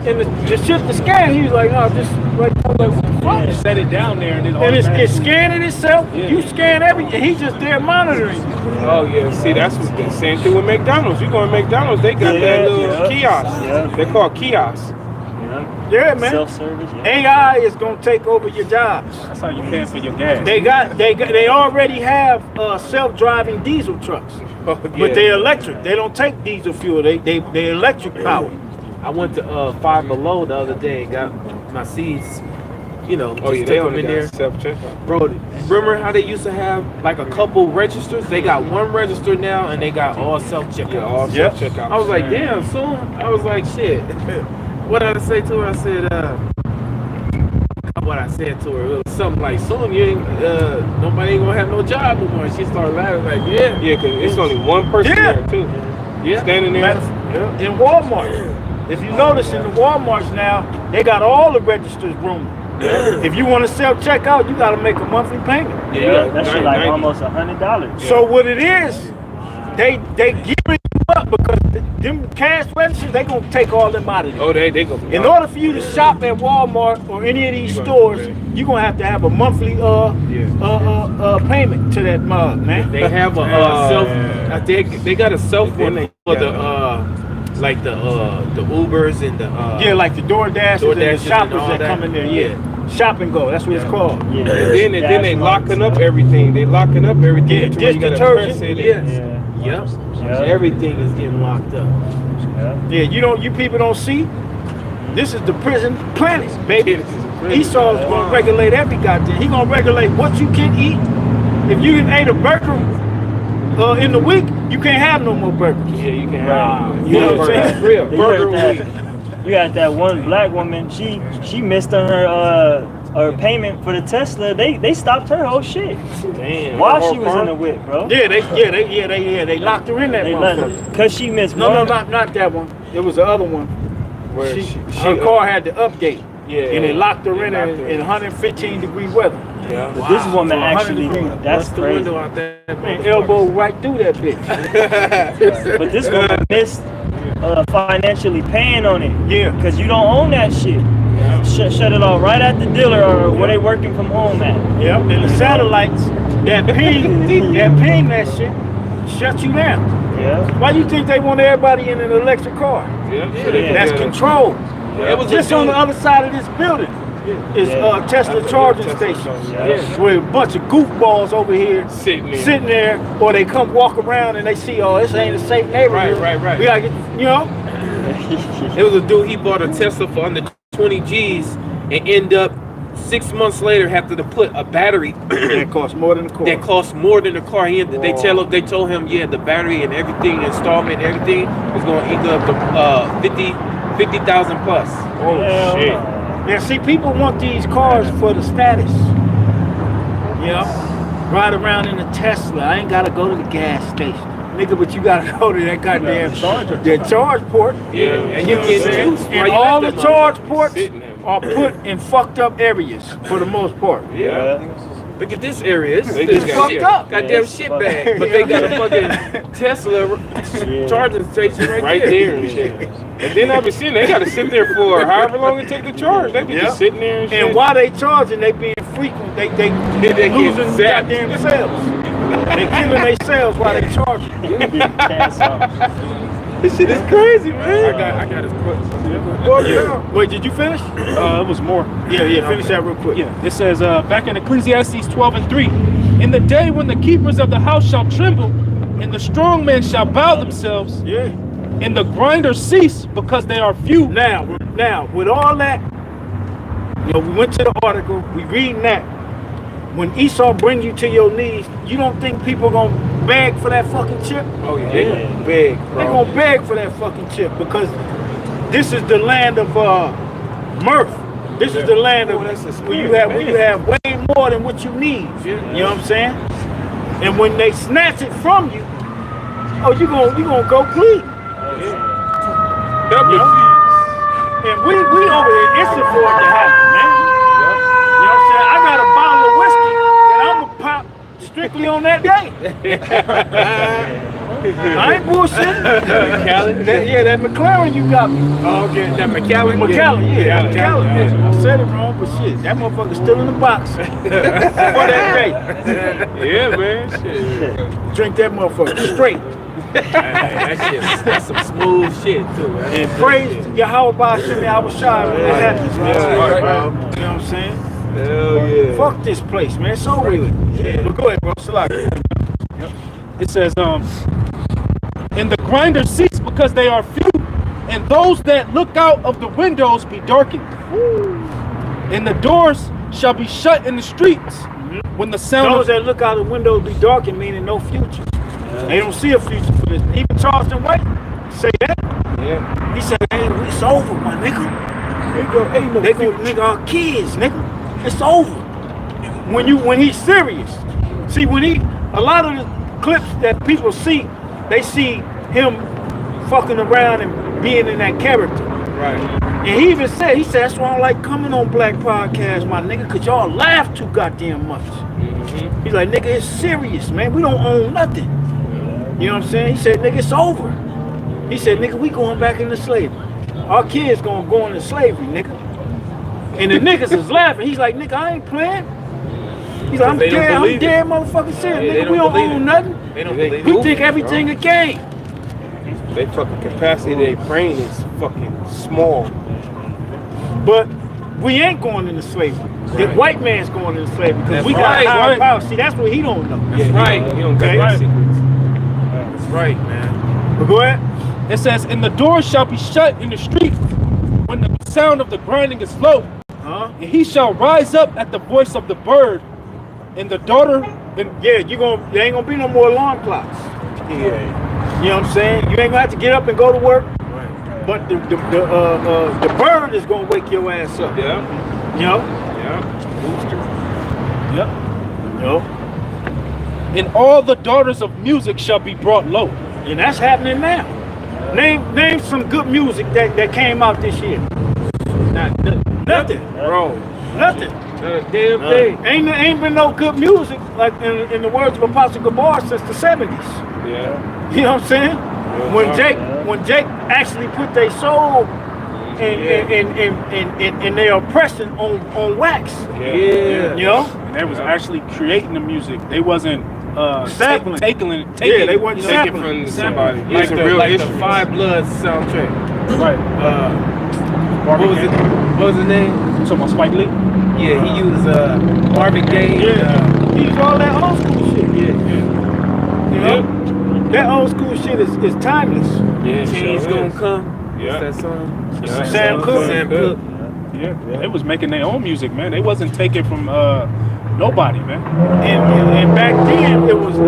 and the shit to scan. He was like, no, just right. I was like, what the fuck? You set it down there and And it's scanning itself. Yeah. You scan everything. He's just there monitoring. Oh yeah, see that's what the same thing with McDonald's. You go to McDonald's, they got that little kiosk. Yeah. They call kiosks. Yeah, man. Self-service. AI is gonna take over your jobs. That's how you pay for your gas. They already have self-driving diesel trucks, but they're electric. They don't take diesel fuel. They electric power. I went to Five Below the other day and got my seeds. You know, Oh yeah, just they take them in there. self-checkout. Bro, remember how they used to have like a couple registers? They got one register now and they got all self-checkout. Yeah, all self-checkout. I was like, damn, soon. I was like, shit. What did I say to her? I said, what I said to her, it was something like, soon you ain't, nobody ain't gonna have no job no more. She started laughing like, yeah. Yeah, because it's only one person there too. Yeah. Standing there. In Walmart, if you notice in the Walmarts now, they got all the registers room. If you want to self-checkout, you got to make a monthly payment. Yeah, that shit like 90. almost $100. So what it is, they giving you up because them cash registers, they gonna take all them out of there. Oh, they go. In order for you to shop at Walmart or any of these stores, you're gonna have a monthly payment to that mug, man. They have a self. They got a self one for the like the Ubers and the like the DoorDashers and the and shoppers all that come in there. Yeah, shop and go. That's what it's called. Yeah. And then they locking up everything. They locking up everything. Yeah, to where you gotta detergent. press it in. Yep. Yeah. Everything is getting locked up. Yeah, you people don't see. This is the prison planet, baby. Esau's gonna regulate every goddamn. He gonna regulate what you can eat. If you ate a burger in the week, you can't have no more burgers. Yeah, you can have. You know what I'm saying? Real You burger heard week. that? You got that one black woman. She missed on her payment for the Tesla. They stopped her whole shit Damn. while she was in the whip, bro. Yeah, they locked her in that They motherfucker. cause she missed No, one. not that one. It was the other one. Where Her car had to update. Yeah. And they locked her in in 115 degree weather. Yeah. But this woman For actually, 100 degrees. that's Bust the crazy. window out there. Man, elbow right through that bitch. But this woman missed financially paying on it. Yeah. Cause you don't own that shit. Shut it off right at the dealer or where they working from home at. Yep. And the satellites that ping that shit shut you down. Yeah. Why you think they want everybody in an electric car? Yeah. That's control. Yeah. It was Just on the other side of this building is Tesla charging station. Where a bunch of goofballs over here Sitting there, or they come walk around and they see, oh, this ain't a safe neighborhood. Right. We gotta get, you know. It was a dude, he bought a Tesla for under 20 G's and end up 6 months later have to put a battery It costs more than the car. that costs more than the car. They told him, yeah, the battery and everything, installment, everything is going to equal up to 50,000 plus. Oh shit! Yeah, see, people want these cars for the status. You know, ride around in a Tesla. I ain't gotta go to the gas station, nigga. But you gotta go to that goddamn charge port. Yeah, and you get juice. And all the charge ports are put in fucked up areas for the most part. Yeah. Look at this area. It's fucked up. Goddamn shit bag. But they got a fucking Tesla charging station right there. and shit. And then I be seeing they gotta sit there for however long it take to charge. They be just sitting there and shit. And while they charging, they being frequent. They losing goddamn cells. They killing their cells while they charging. This shit is crazy, man. I got his foot. Wait, did you finish? It was more. Yeah, finish that real quick. Yeah, it says back in Ecclesiastes 12:3, in the day when the keepers of the house shall tremble, and the strong men shall bow themselves, Yeah. and the grinders cease because they are few. Now, with all that, you know, we went to the article, we reading that. When Esau bring you to your knees, you don't think people gonna beg for that fucking chip? Oh yeah, they gonna beg, bro. They gonna beg for that fucking chip because this is the land of mirth. This is the land of where you have way more than what you need. You know what I'm saying? And when they snatch it from you, oh, you gonna go bleed. Help me, And we over here instant for it to happen, man. You know what I'm saying? I got a bottle of whiskey that I'm gonna pop strictly on that day. I ain't bullshitting. That McLaren you got me. Oh, okay, that McAllen. McAllen. I said it wrong, but shit, that motherfucker's still in the box for that day. Yeah, man. Shit. Drink that motherfucker straight. That's some smooth shit too, man. And praise Yahweh Ba'Shem Yahweh Shai when it happens, man. You know what I'm saying? Hell yeah. Fuck this place, man. It's over with. But go ahead, bro. Salaki. It says, and the grinders cease because they are few, and those that look out of the windows be darkened. And the doors shall be shut in the streets when the sound Those that look out the windows be darkened, meaning no future. They don't see a future for this. Even Charleston White say that. Yeah. He said, hey, it's over, my nigga. They go, nigga, our kids, nigga. It's over. When he's serious. See, a lot of the clips that people see, they see him fucking around and being in that character. Right. And he even said, that's why I don't like coming on Black Podcast, my nigga, cause y'all laugh too goddamn much. He's like, nigga, it's serious, man. We don't own nothing. You know what I'm saying? He said, nigga, it's over. He said, nigga, we going back into slavery. Our kids gonna go into slavery, nigga. And the niggas is laughing. He's like, nigga, I ain't playing. He's like, I'm dead motherfucking serious. Nigga, we don't own nothing. They don't believe We think everything a game. They fucking capacity, their brain is fucking small. But we ain't going into slavery. The white man's going into slavery because we got right, higher right. power. See, that's what he don't know. That's right. You don't got Okay. the secrets. That's right, man. But go ahead. It says, and the doors shall be shut in the street when the sound of the grinding is low. And he shall rise up at the voice of the bird, and the daughter. Yeah, there ain't gonna be no more alarm clocks. Yeah. You know what I'm saying? You ain't gonna have to get up and go to work. Right. But the bird is gonna wake your ass up. Yeah. You know? Yeah. Yep. You know? And all the daughters of music shall be brought low. And that's happening now. Name some good music that came out this year. Nothing. Bro. Nothing. Not a damn thing. Ain't been no good music like in the words of Apostle Gabar since the 70s. Yeah. You know what I'm saying? When Jake actually put their soul and their oppression on wax. Yeah. You know? And they was actually creating the music. They wasn't Sampling. taking Yeah, they wasn't Take it sampling. from somebody. Like It's a the real like issue. the Five Bloods soundtrack. Right. What was it? What was his name? So my Spike Lee. Yeah, he used Marvin Gaye. He used all that old school shit. Yeah. You know? That old school shit is timeless. Yeah, Change sure gonna is. come. Yeah. What's that song? Sam Cooke. Sam Cooke. Yeah, they was making their own music, man. They wasn't taking from nobody, man. And back then it wasn't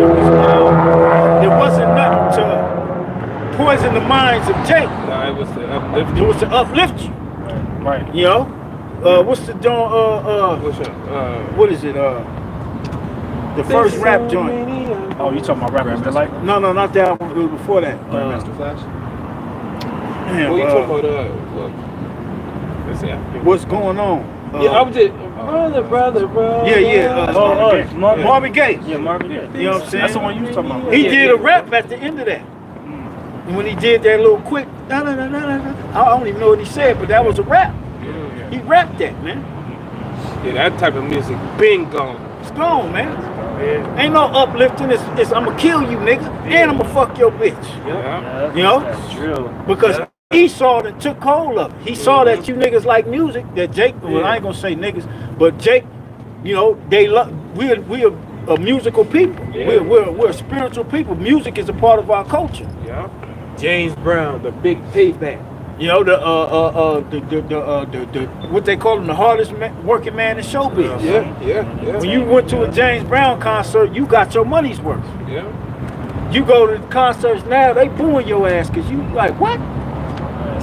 nothing to poison the minds of Jake. Nah, it was the uplift. It was to uplift you. Right. You know? What's the joint? What's up? What is it? The first rap joint. Oh, you talking about rappers that like? No, not that one. It was before that. Grandmaster Flash? Damn, What you talking about? Let's see. what's going on? Yeah, I was just brother. Yeah. Marvin Gaye. Yeah, Marvin Gaye. You know what I'm saying? That's the one you was talking about. He did a rap at the end of that. And when he did that little quick, I don't even know what he said, but that was a rap. He rapped that, man. Yeah, that type of music been gone. It's gone, man. Ain't no uplifting. It's I'ma kill you, nigga, and I'ma fuck your bitch. Yeah. You know? That's true. Because Esau that took hold of it. He saw that you niggas like music, that Jake, well, I ain't gonna say niggas, but Jake, you know, they love, we're a musical people. Yeah. We're a spiritual people. Music is a part of our culture. Yeah. James Brown, the big payback. You know, the what they call him, the hardest working man in showbiz. Yeah. When you went to a James Brown concert, you got your money's worth. Yeah. You go to the concerts now, they booing your ass because you like, what?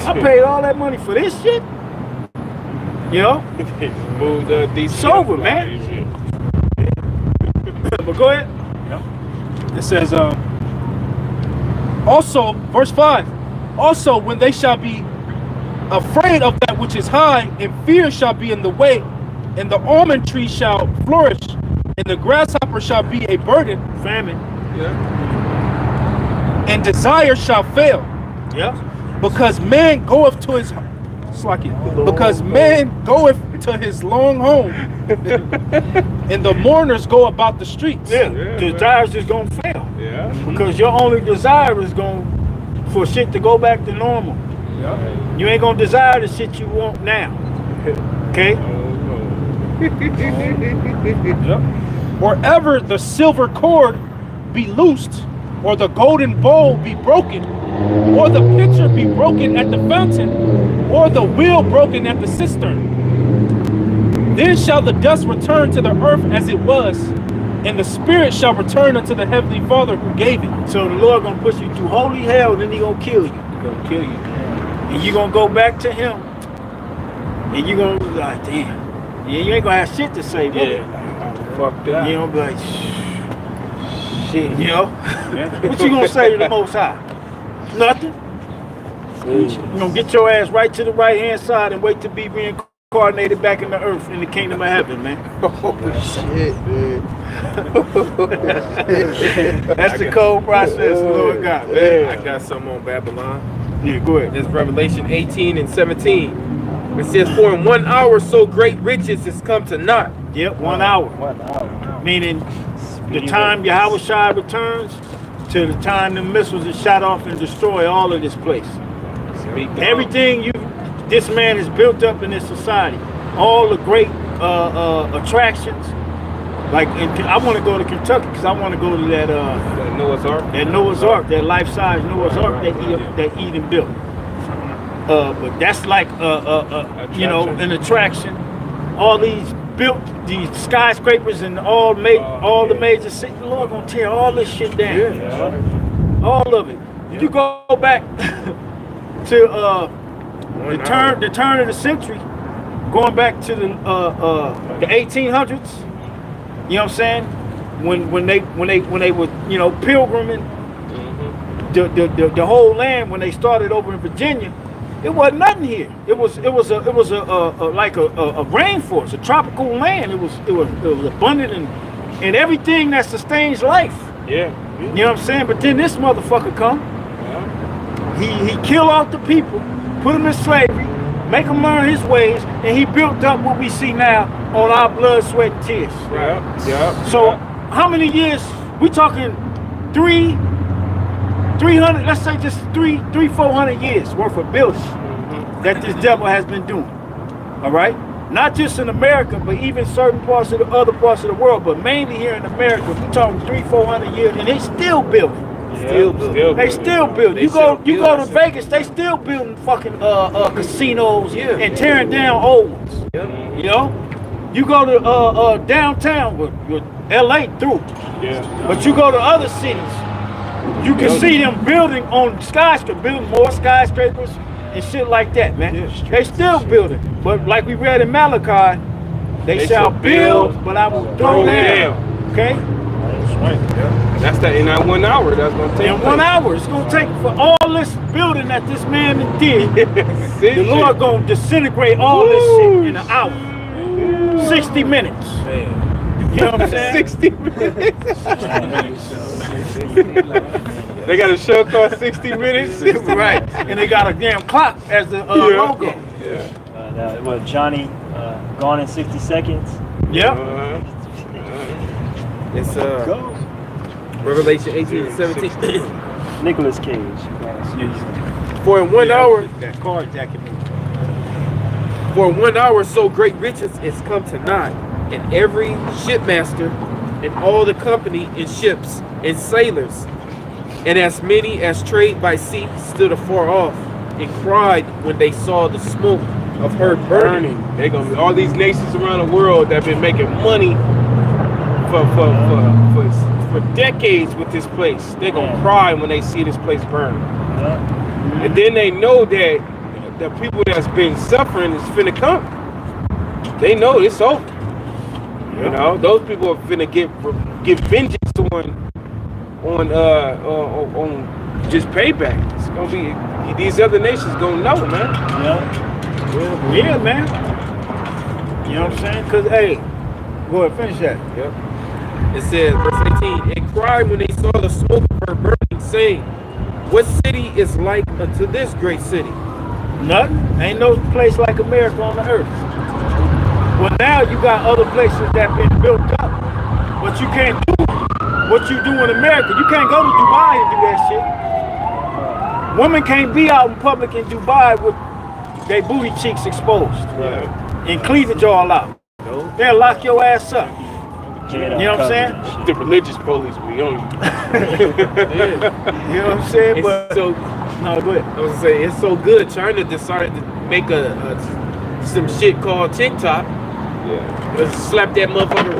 I paid all that money for this shit? You know? Moved DC. It's over, man. But go ahead. It says, also, verse 5, also when they shall be afraid of that which is high, and fear shall be in the way, and the almond tree shall flourish, and the grasshopper shall be a burden, Famine. Yeah. and desire shall fail, Yeah. because man goeth to his long home, and the mourners go about the streets. Yeah. Desire's just gonna fail. Yeah. Because your only desire is for shit to go back to normal. Yeah. You ain't gonna desire the shit you want now. Okay? Or ever the silver cord be loosed, or the golden bowl be broken, or the pitcher be broken at the fountain, or the wheel broken at the cistern. Then shall the dust return to the earth as it was, and the spirit shall return unto the heavenly Father who gave it. So the Lord gonna push you through holy hell, then he gonna kill you. He gonna kill you. And you gonna go back to him. And you gonna be like, damn. Yeah, you ain't gonna have shit to say, but Fucked up. you gonna be like, shit, you know? What you gonna say to the Most High? Nothing. You gonna get your ass right to the right hand side and wait to be reincarnated back in the earth in the kingdom of heaven, man. Oh shit, man. That's the cold process the Lord got, man. I got something on Babylon. Yeah, go ahead. It's Revelation 18 and 17. It says, for in 1 hour so great riches is come to naught. Yep, 1 hour. Meaning the time Yahweh Shai returns to the time the missiles are shot off and destroy all of this place. Everything this man has built up in this society, all the great attractions. Like, I want to go to Kentucky because I want to go to that Noah's Ark. That Noah's Ark, that life-size Noah's Ark that Eden built. But that's like you know, an attraction. All these skyscrapers and all the major cities. The Lord gonna tear all this shit down. All of it. You go back to the turn of the century, going back to the 1800s. You know what I'm saying? When they were, you know, pilgriming the whole land, when they started over in Virginia, it wasn't nothing here. It was like a rainforest, a tropical land. It was abundant and everything that sustains life. Yeah. You know what I'm saying? But then this motherfucker come. He kill off the people, put them in slavery, make them learn his ways, and he built up what we see now on our blood, sweat, and tears. Yeah. So how many years? We talking 300, let's say just 400 years worth of building that this devil has been doing. All right? Not just in America, but even certain parts of the other parts of the world, but mainly here in America. We're talking 400 years, and they still building. Still building. They still building. They You still go building to shit. Vegas, they still building fucking casinos Yeah. and tearing down old ones. Yeah. You know? You go to downtown with LA through. Yeah. But you go to other cities, you can see them building on skyscrapers, building more skyscrapers and shit like that, man. Yeah, They still building. But like we read in Malachi, they shall build, but I will throw down. Okay? That's right. Yeah. That's that in that 1 hour. That's gonna take. In 1 hour, it's gonna take for all this building that this man did. The Lord gonna disintegrate all this shit in an hour. 60 minutes. You know what I'm saying? 60 minutes. They got a show called 60 Minutes. Right. And they got a damn clock as the logo. What, Johnny Gone in 60 Seconds? Yep. It's Revelation 18 and 17. Nicolas Cage. For in 1 hour, That carjacking. for 1 hour, so great riches is come to naught, and every shipmaster, and all the company in ships, and sailors, and as many as trade by sea, stood afar off, and cried when they saw the smoke of her burning. They gonna be all these nations around the world that been making money for decades with this place. They gonna cry when they see this place burn. And then they know that the people that's been suffering is finna come. They know it's over. You know, those people are finna get vengeance on just payback. It's gonna be these other nations gonna know, man. Yeah, man. You know what I'm saying? Cause hey, go ahead, finish that. Yep. It says, verse 18, and cried when they saw the smoke of her burning, saying, what city is like unto this great city? Nothing. Ain't no place like America on the earth. Well, now you got other places that been built up, but you can't do what you do in America. You can't go to Dubai and do that shit. Women can't be out in public in Dubai with their booty cheeks exposed and cleavage all out. They'll lock your ass up. You know what I'm saying? The religious police be on you. You know what I'm saying? It's But so, no, go ahead. I was gonna say, it's so good. China decided to make some shit called TikTok. Slap that motherfucker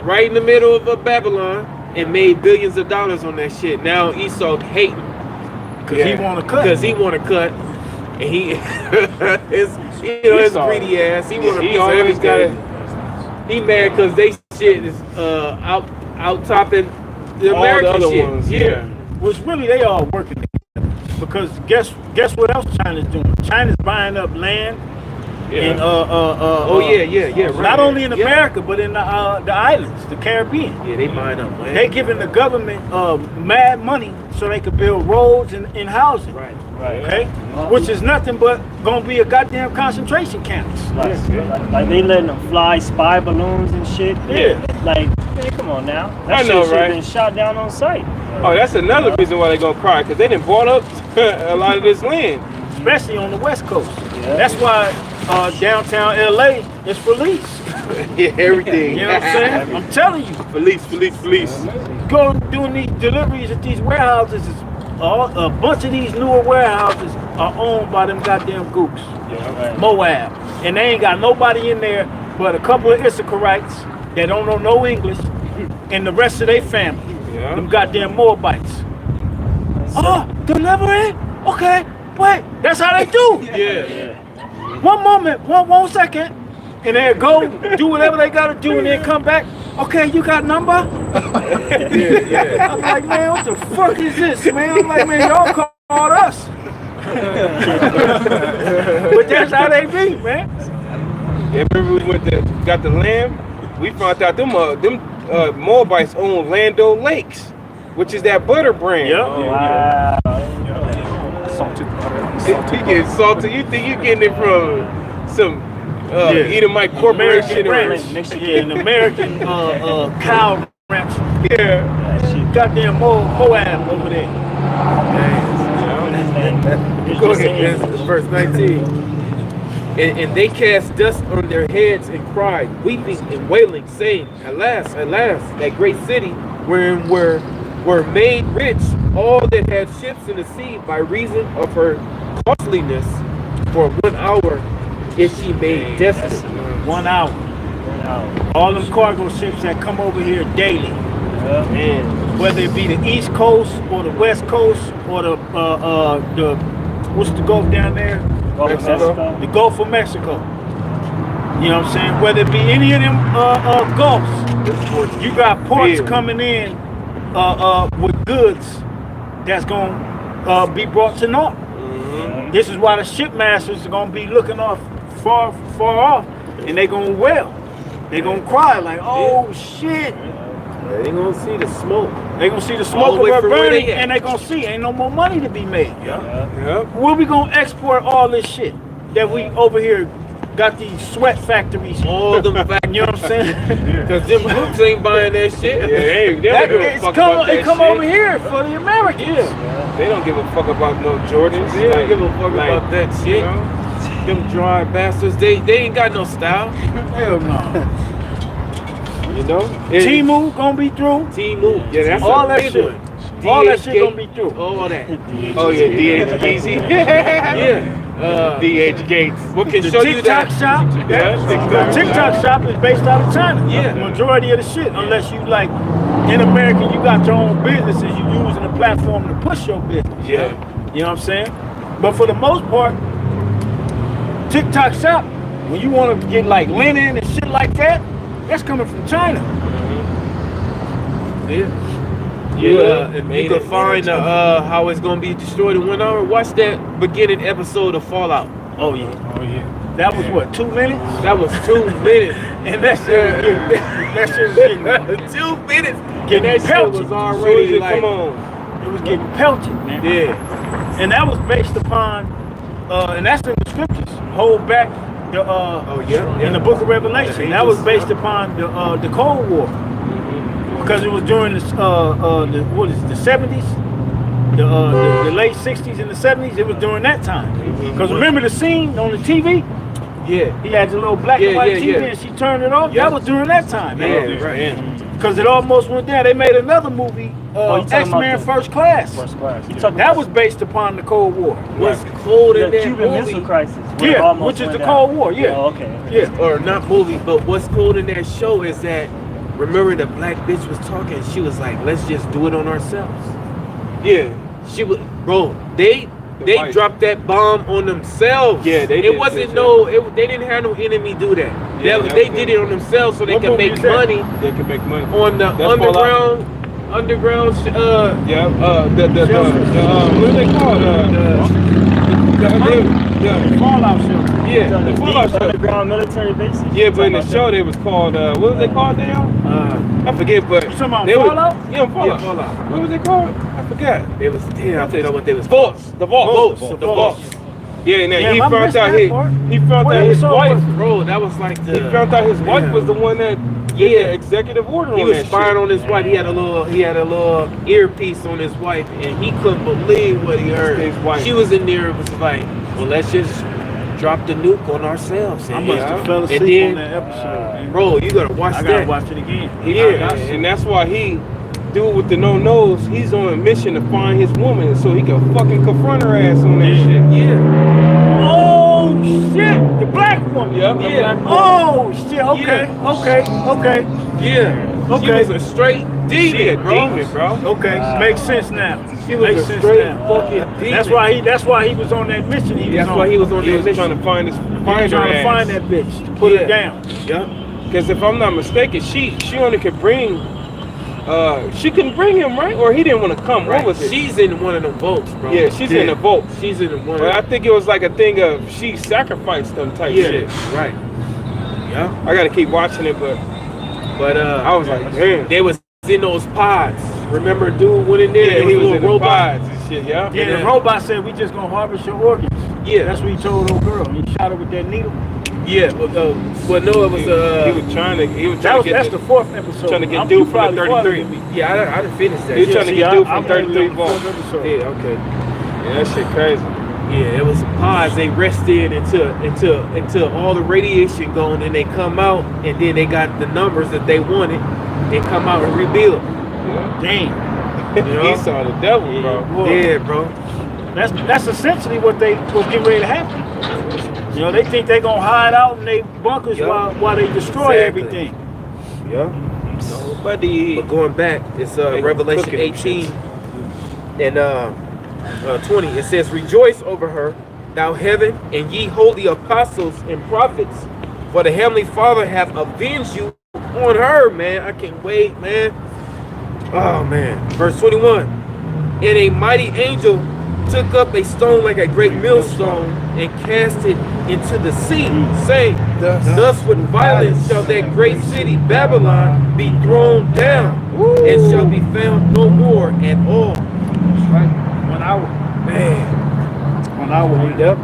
right in the middle of Babylon and made billions of dollars on that shit. Now Esau hating Cause he want to cut. because he want to cut, and he his greedy ass. He want to piece of always everything. He mad because they shit is out topping the All American the other shit. ones, Yeah. Which really they all working together. Because guess what else China's doing? China's buying up land in Right. not only in America but in the islands, the Caribbean. Yeah, they buying up land. They giving the government mad money so they could build roads and housing. Right. Okay? Which is nothing but gonna be a goddamn concentration camps. Like they letting them fly spy balloons and shit. Yeah. Like, man, come on now. That I know, shit right? been shot down on sight. Oh, that's another reason why they gonna cry, because they done bought up a lot of this land. Especially on the West Coast. Yeah. That's why downtown LA is for lease. Yeah, everything. You know what I'm saying? I'm telling you. Police. Go doing these deliveries at these warehouses. A bunch of these newer warehouses are owned by them goddamn gooks. Moab. And they ain't got nobody in there but a couple of Issacharites that don't know no English and the rest of their family. Yeah. Them goddamn Moabites. Oh, delivery? Okay, wait. That's how they do. Yeah. One moment, one second. And they'll go do whatever they gotta do and then come back. Okay, you got number? I'm like, man, what the fuck is this, man? I'm like, man, y'all called us. But that's how they be, man. Yeah, remember we got the land? We found out them Moabites own Lando Lakes, which is that butter brand. Yep. Wow. You get salted. You think you getting it from some Edomite corporation? An American cow ranch. Yeah. Goddamn Moab over there. Go ahead, that's verse 19. And they cast dust on their heads and cried, weeping and wailing, saying, Alas, alas, that great city wherein were were made rich, all that had ships in the sea, by reason of her costliness. For 1 hour is she made desolate. 1 hour. All them cargo ships that come over here daily, and whether it be the East Coast or the West Coast or the what's the Gulf down there? Mexico. The Gulf of Mexico. You know what I'm saying? Whether it be any of them Gulfs, you got ports coming in with goods that's gonna be brought to naught. This is why the shipmasters are gonna be looking off far off, and they gonna wail. They gonna cry like, oh shit. They gonna see the smoke. They gonna see the smoke of her burning, and they gonna see ain't no more money to be made. Where we gonna export all this shit that we over here got these sweat factories? All them factories. You know what I'm saying? Because them groups ain't buying that shit. It come over here for the Americans. They don't give a fuck about no Jordans. They don't give a fuck about that shit. You know? Them dry bastards, they ain't got no style. Hell no. You know? Timu gonna be through. Timu, yeah, that's all a that big shit. one. All that shit gonna be through. All that. Oh yeah, DH Easy. Yeah. DH Gates. What can The show you TikTok that? shop. The TikTok shop is based out of China. Yeah. The majority of the shit, unless you like in America, you got your own business and you using a platform to push your business. Yeah. You know what I'm saying? But for the most part, TikTok shop, when you want to get like linen and shit like that, that's coming from China. Yeah. You can find how it's gonna be destroyed in 1 hour. Watch that beginning episode of Fallout. Oh yeah. That was what, 2 minutes? That was 2 minutes. And that shit was getting 2 minutes. Getting and that pelted. shit was already like, come on. It was getting pelted, man. Yeah. And that was based upon, and that's in the scriptures. Hold back the in the Book of Revelation. That was based upon the Cold War, because it was during the 70s, the late 60s and the 70s. It was during that time. Because remember the scene on the TV? Yeah. He had the little black and white TV, and she turned it off. That was during that time, man. Yeah, right. Because it almost went down. They made another movie, X-Men First Class. That was based upon the Cold War. What's cold in The that Cuban movie? Missile Crisis. Yeah, which is the Cold War. Yeah. Oh, okay. Yeah. Or not movie, but what's cold in that show is that, remember the black bitch was talking, she was like, let's just do it on ourselves. Yeah. She was, bro, they white. dropped that bomb on themselves. Yeah, they it did, wasn't did, they didn't have no enemy do that. Yeah, they did it on themselves so they What can movie make is that? money They can make money. on the That's underground what do they call the Fallout show. yeah, the Fallout show. Underground military bases. Yeah, but in the show they was called what was they called now? I forget, but You talking about they was- Fallout? Yeah, Fallout. Yeah, Fallout. What was they called? I forgot. It was damn, I forgot what they was Vaults. The vaults. Vaults. The vaults. Yeah, and then Damn, he I found missed out that part. he found What out his episode wife. was it? Bro, that was like He the found out his wife was the one that did the executive order He on was that spying shit. on his wife. He had a little earpiece on his wife, and he couldn't believe what he heard. His wife. She was in there. It was like, well, let's just drop the nuke on ourselves. I And, must have fell and asleep on then, that episode, man. bro, you gotta watch I gotta that. watch it again. Yeah, and that's why he, dude with the no nose, he's on a mission to find his woman so he can fucking confront her ass on that shit. Yeah, Oh shit! The black woman. Yep, the Yeah. black woman. Oh shit! Okay, Yeah. okay. yeah. Okay. She was a straight demon, She a bro. demon, bro. Okay, makes sense now. She was Makes a sense straight now. fucking demon. That's why he was on that mission. That's why he was on He that was mission. trying to find his He was find her trying to ass. find that bitch, to put Yeah. it down. Yeah. Because if I'm not mistaken, she only could bring. She couldn't bring him, right? Or he didn't want to come. Right. What was it? She's in one of them boats, bro. Yeah, she's in the boat. She's in one But I of them. think it was like a thing of she sacrificed them type Yeah, shit. right. Yeah. I gotta keep watching it, but But I was like, damn. they was in those pods. Remember, dude went in there. Yeah, there he was was a in little the robot. pods and shit. Yeah. Yeah, the Yeah. robot said we just gonna harvest your organs. Yeah, That's what he told old girl. He shot her with that needle. yeah. But no, it was He was trying to. He was trying to That's get. the fourth episode. trying to get I'm dude you from probably the farther 33. than me. yeah. I done finished that. He was trying to See, get dude I'm from only 33 on the volts. fourth episode. Yeah, okay. Yeah, that shit crazy. Yeah, it was pods. They rested until all the radiation gone, and they come out, and then they got the numbers that they wanted. They come out and rebuild. Yeah. Damn. Esau the devil, bro. Yeah, bro. That's essentially what's getting ready to happen. You know, they think they're gonna hide out in their bunkers while they destroy everything. Yeah. Nobody. But going back, it's Revelation 18 and 20. It says, "Rejoice over her, thou heaven, and ye holy apostles and prophets, for the heavenly Father hath avenged you on her." Man, I can't wait, man. Oh man. Verse 21. "And a mighty angel took up a stone like a great millstone and cast it into the sea, saying, Thus with violence shall that great city Babylon be thrown down, and shall be found no more at all." Right? When I would read up.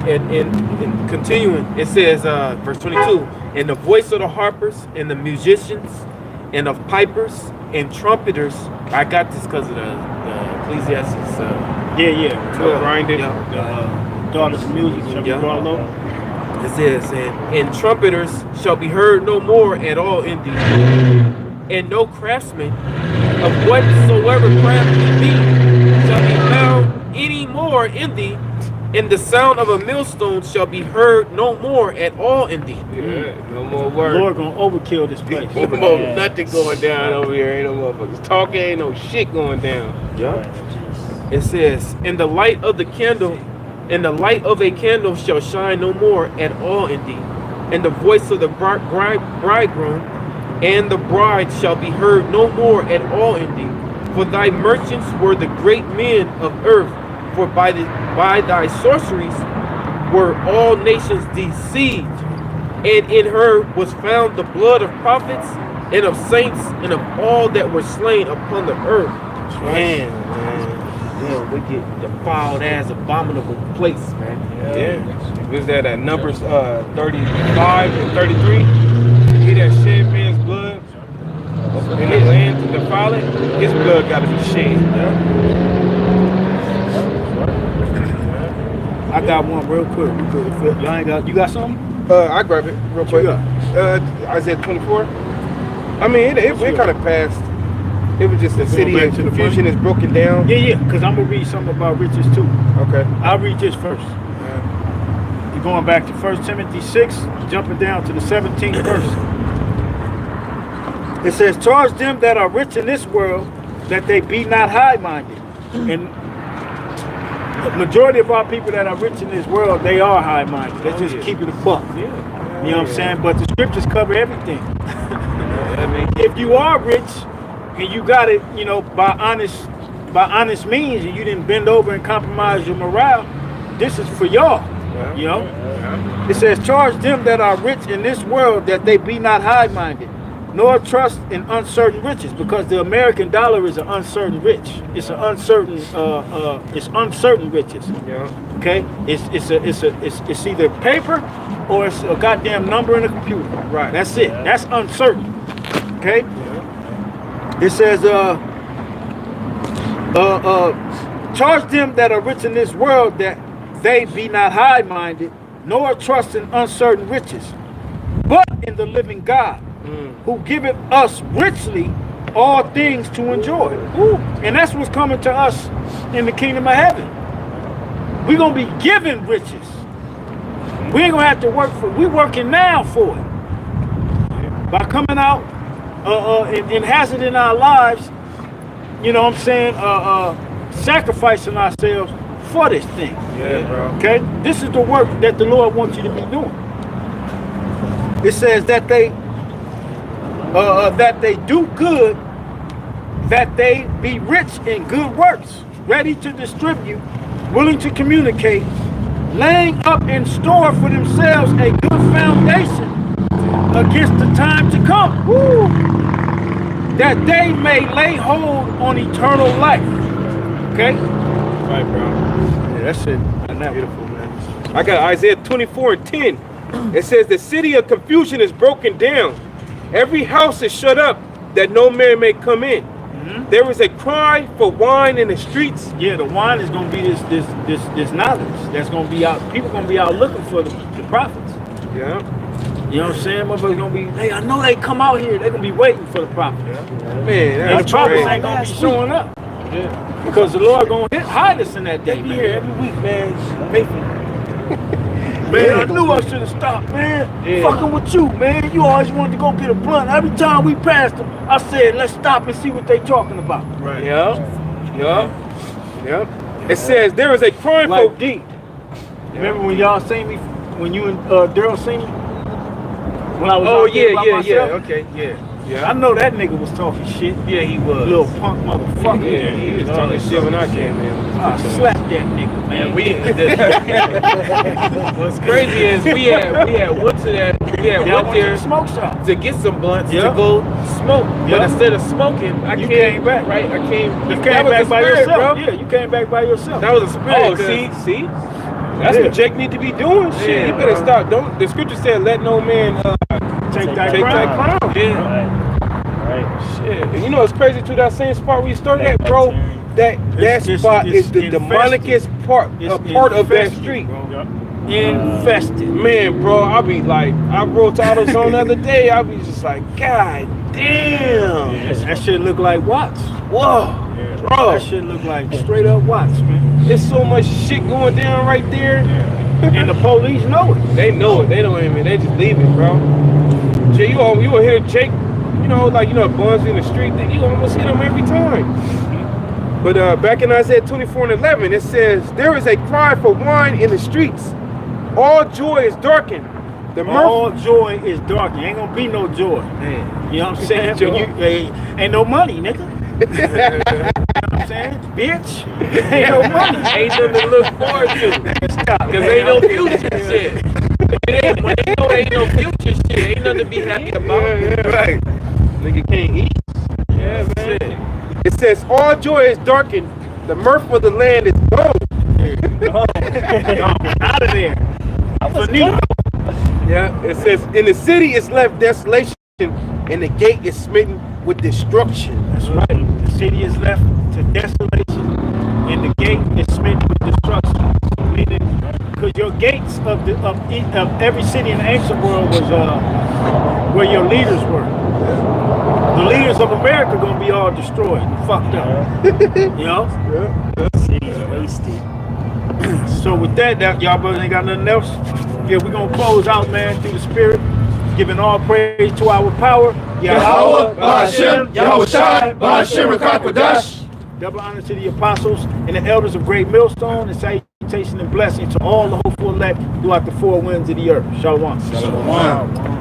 And continuing, it says, verse 22, "And the voice of the harpers and the musicians and of pipers and trumpeters." I got this because of the Ecclesiastes. Grinded. Daughters of music shall be brought low. It says, and trumpeters shall be heard no more at all in thee, and no craftsman of whatsoever craft he be shall be found any more in thee, and the sound of a millstone shall be heard no more at all in thee. Yeah, no more words. Lord gonna overkill this place. Nothing going down over here. Ain't no motherfuckers talking. Ain't no shit going down. Yeah. It says, "And the light of the candle, and the light of a candle shall shine no more at all in thee, and the voice of the bridegroom and the bride shall be heard no more at all in thee. For thy merchants were the great men of earth, for by thy sorceries were all nations deceived. And in her was found the blood of prophets and of saints and of all that were slain upon the earth." Man, yeah, we get defiled as abominable place, man. Yeah. Was that at Numbers 35 and 33? He that shed man's blood in the land to defile it, his blood got to be shed. I got one real quick. You got something? I grab it real quick. Isaiah 24. I mean, it kind of passed. It was just the city of confusion is broken down. Yeah, because I'm going to read something about riches too. Okay. I'll read this first. You're going back to 1 Timothy 6, jumping down to the 17th verse. It says, "Charge them that are rich in this world, that they be not high-minded." And the majority of our people that are rich in this world, they are high-minded. They just keep it a buck. You know what I'm saying? But the scriptures cover everything. If you are rich and you got it, you know, by honest means, and you didn't bend over and compromise your morale, this is for y'all. You know? It says, "Charge them that are rich in this world, that they be not high-minded, nor trust in uncertain riches," because the American dollar is an uncertain rich. It's an uncertain it's uncertain riches. Okay? It's either paper or it's a goddamn number in a computer. Right. That's it. That's uncertain. Okay? It says charge them that are rich in this world, that they be not high-minded, nor trust in uncertain riches, but in the living God, who giveth us richly all things to enjoy. And that's what's coming to us in the kingdom of heaven. We're going to be given riches. We ain't going to have to work for it. We're working now for it. By coming out and hazarding our lives, you know what I'm saying, sacrificing ourselves for this thing. Okay? This is the work that the Lord wants you to be doing. It says that they do good, that they be rich in good works, ready to distribute, willing to communicate, laying up in store for themselves a good foundation against the time to come, that they may lay hold on eternal life. Okay? Right, bro. Yeah, that's it. That's beautiful, man. I got Isaiah 24 and 10. It says, "The city of confusion is broken down. Every house is shut up, that no man may come in. There is a cry for wine in the streets." Yeah, the wine is going to be this knowledge that's going to be out. People going to be out looking for the prophets. Yeah. You know what I'm saying? Motherfuckers gonna be, hey, I know they come out here. They gonna be waiting for the prophet. Man, And the that's prophets crazy. ain't gonna be showing up. Because the Lord gonna hide us in that day. They be here every week, man. Man, I knew I should have stopped, man. Fucking with you, man. You always wanted to go get a blunt. Every time we passed them, I said, let's stop and see what they talking about. Right. Yep. It says there is a crime Like for deep. Remember when y'all seen me, when you and Daryl seen me? When I was out there by myself? Okay, yeah. I know that nigga was talking shit. Yeah, he was. Little punk motherfucker. Yeah, he was talking shit when I came in. I slapped that nigga, man. What's crazy is we had went to that, went there smoke shop to get some blunts to go smoke. But instead of smoking, you came back. Right, I came. You came back by spirit, yourself. bro. Yeah, you came back by yourself. That was a spirit. Oh, see? That's what Jake need to be doing. Shit, you better stop. Don't. The scripture said, "Let no man take that crown." Right. Shit. And you know it's crazy too. That same spot where you started at, bro. That spot is the demonicest part of that street. Infested. Man, bro, I be like, I rode to AutoZone the other day. I be just like, God damn. That shit look like Watts. Whoa. Bro, that shit look like straight up Watts, man. There's so much shit going down right there. And the police know it. They know it. They don't even, they just leave it, bro. Jay, you will hear Jake, Buns in the street, you almost hit him every time. But back in Isaiah 24:11, it says, there is a cry for wine in the streets. All joy is darkened. All joy is darkened. Ain't gonna be no joy. Man. You know what I'm saying? Ain't no money, nigga. You know what I'm saying? Bitch. Ain't no money. Ain't nothing to look forward to. Because ain't no future shit. When they know ain't no future shit, ain't nothing to be happy about. Yeah, right. Nigga can't eat. Yeah, man. It says, all joy is darkened. The mirth of the land is gone. Out of there. Yeah, it says, in the city is left desolation, and the gate is smitten with destruction. That's right. The city is left to desolation, and the gate is smitten with destruction. Meaning, because your gates of every city in the ancient world was where your leaders were. The leaders of America gonna be all destroyed and fucked up. You know? City's wasted. So with that, y'all brothers ain't got nothing else. Yeah, we're gonna close out, man, through the spirit, giving all praise to our power. Yahweh, Ba'ashem, Yahweh Shai, Ba'ashem, Rakakwadash. Double honor to the apostles and the elders of Great Millstone, and salutation and blessing to all the hopeful elect throughout the four winds of the earth. Shalom. Shalom.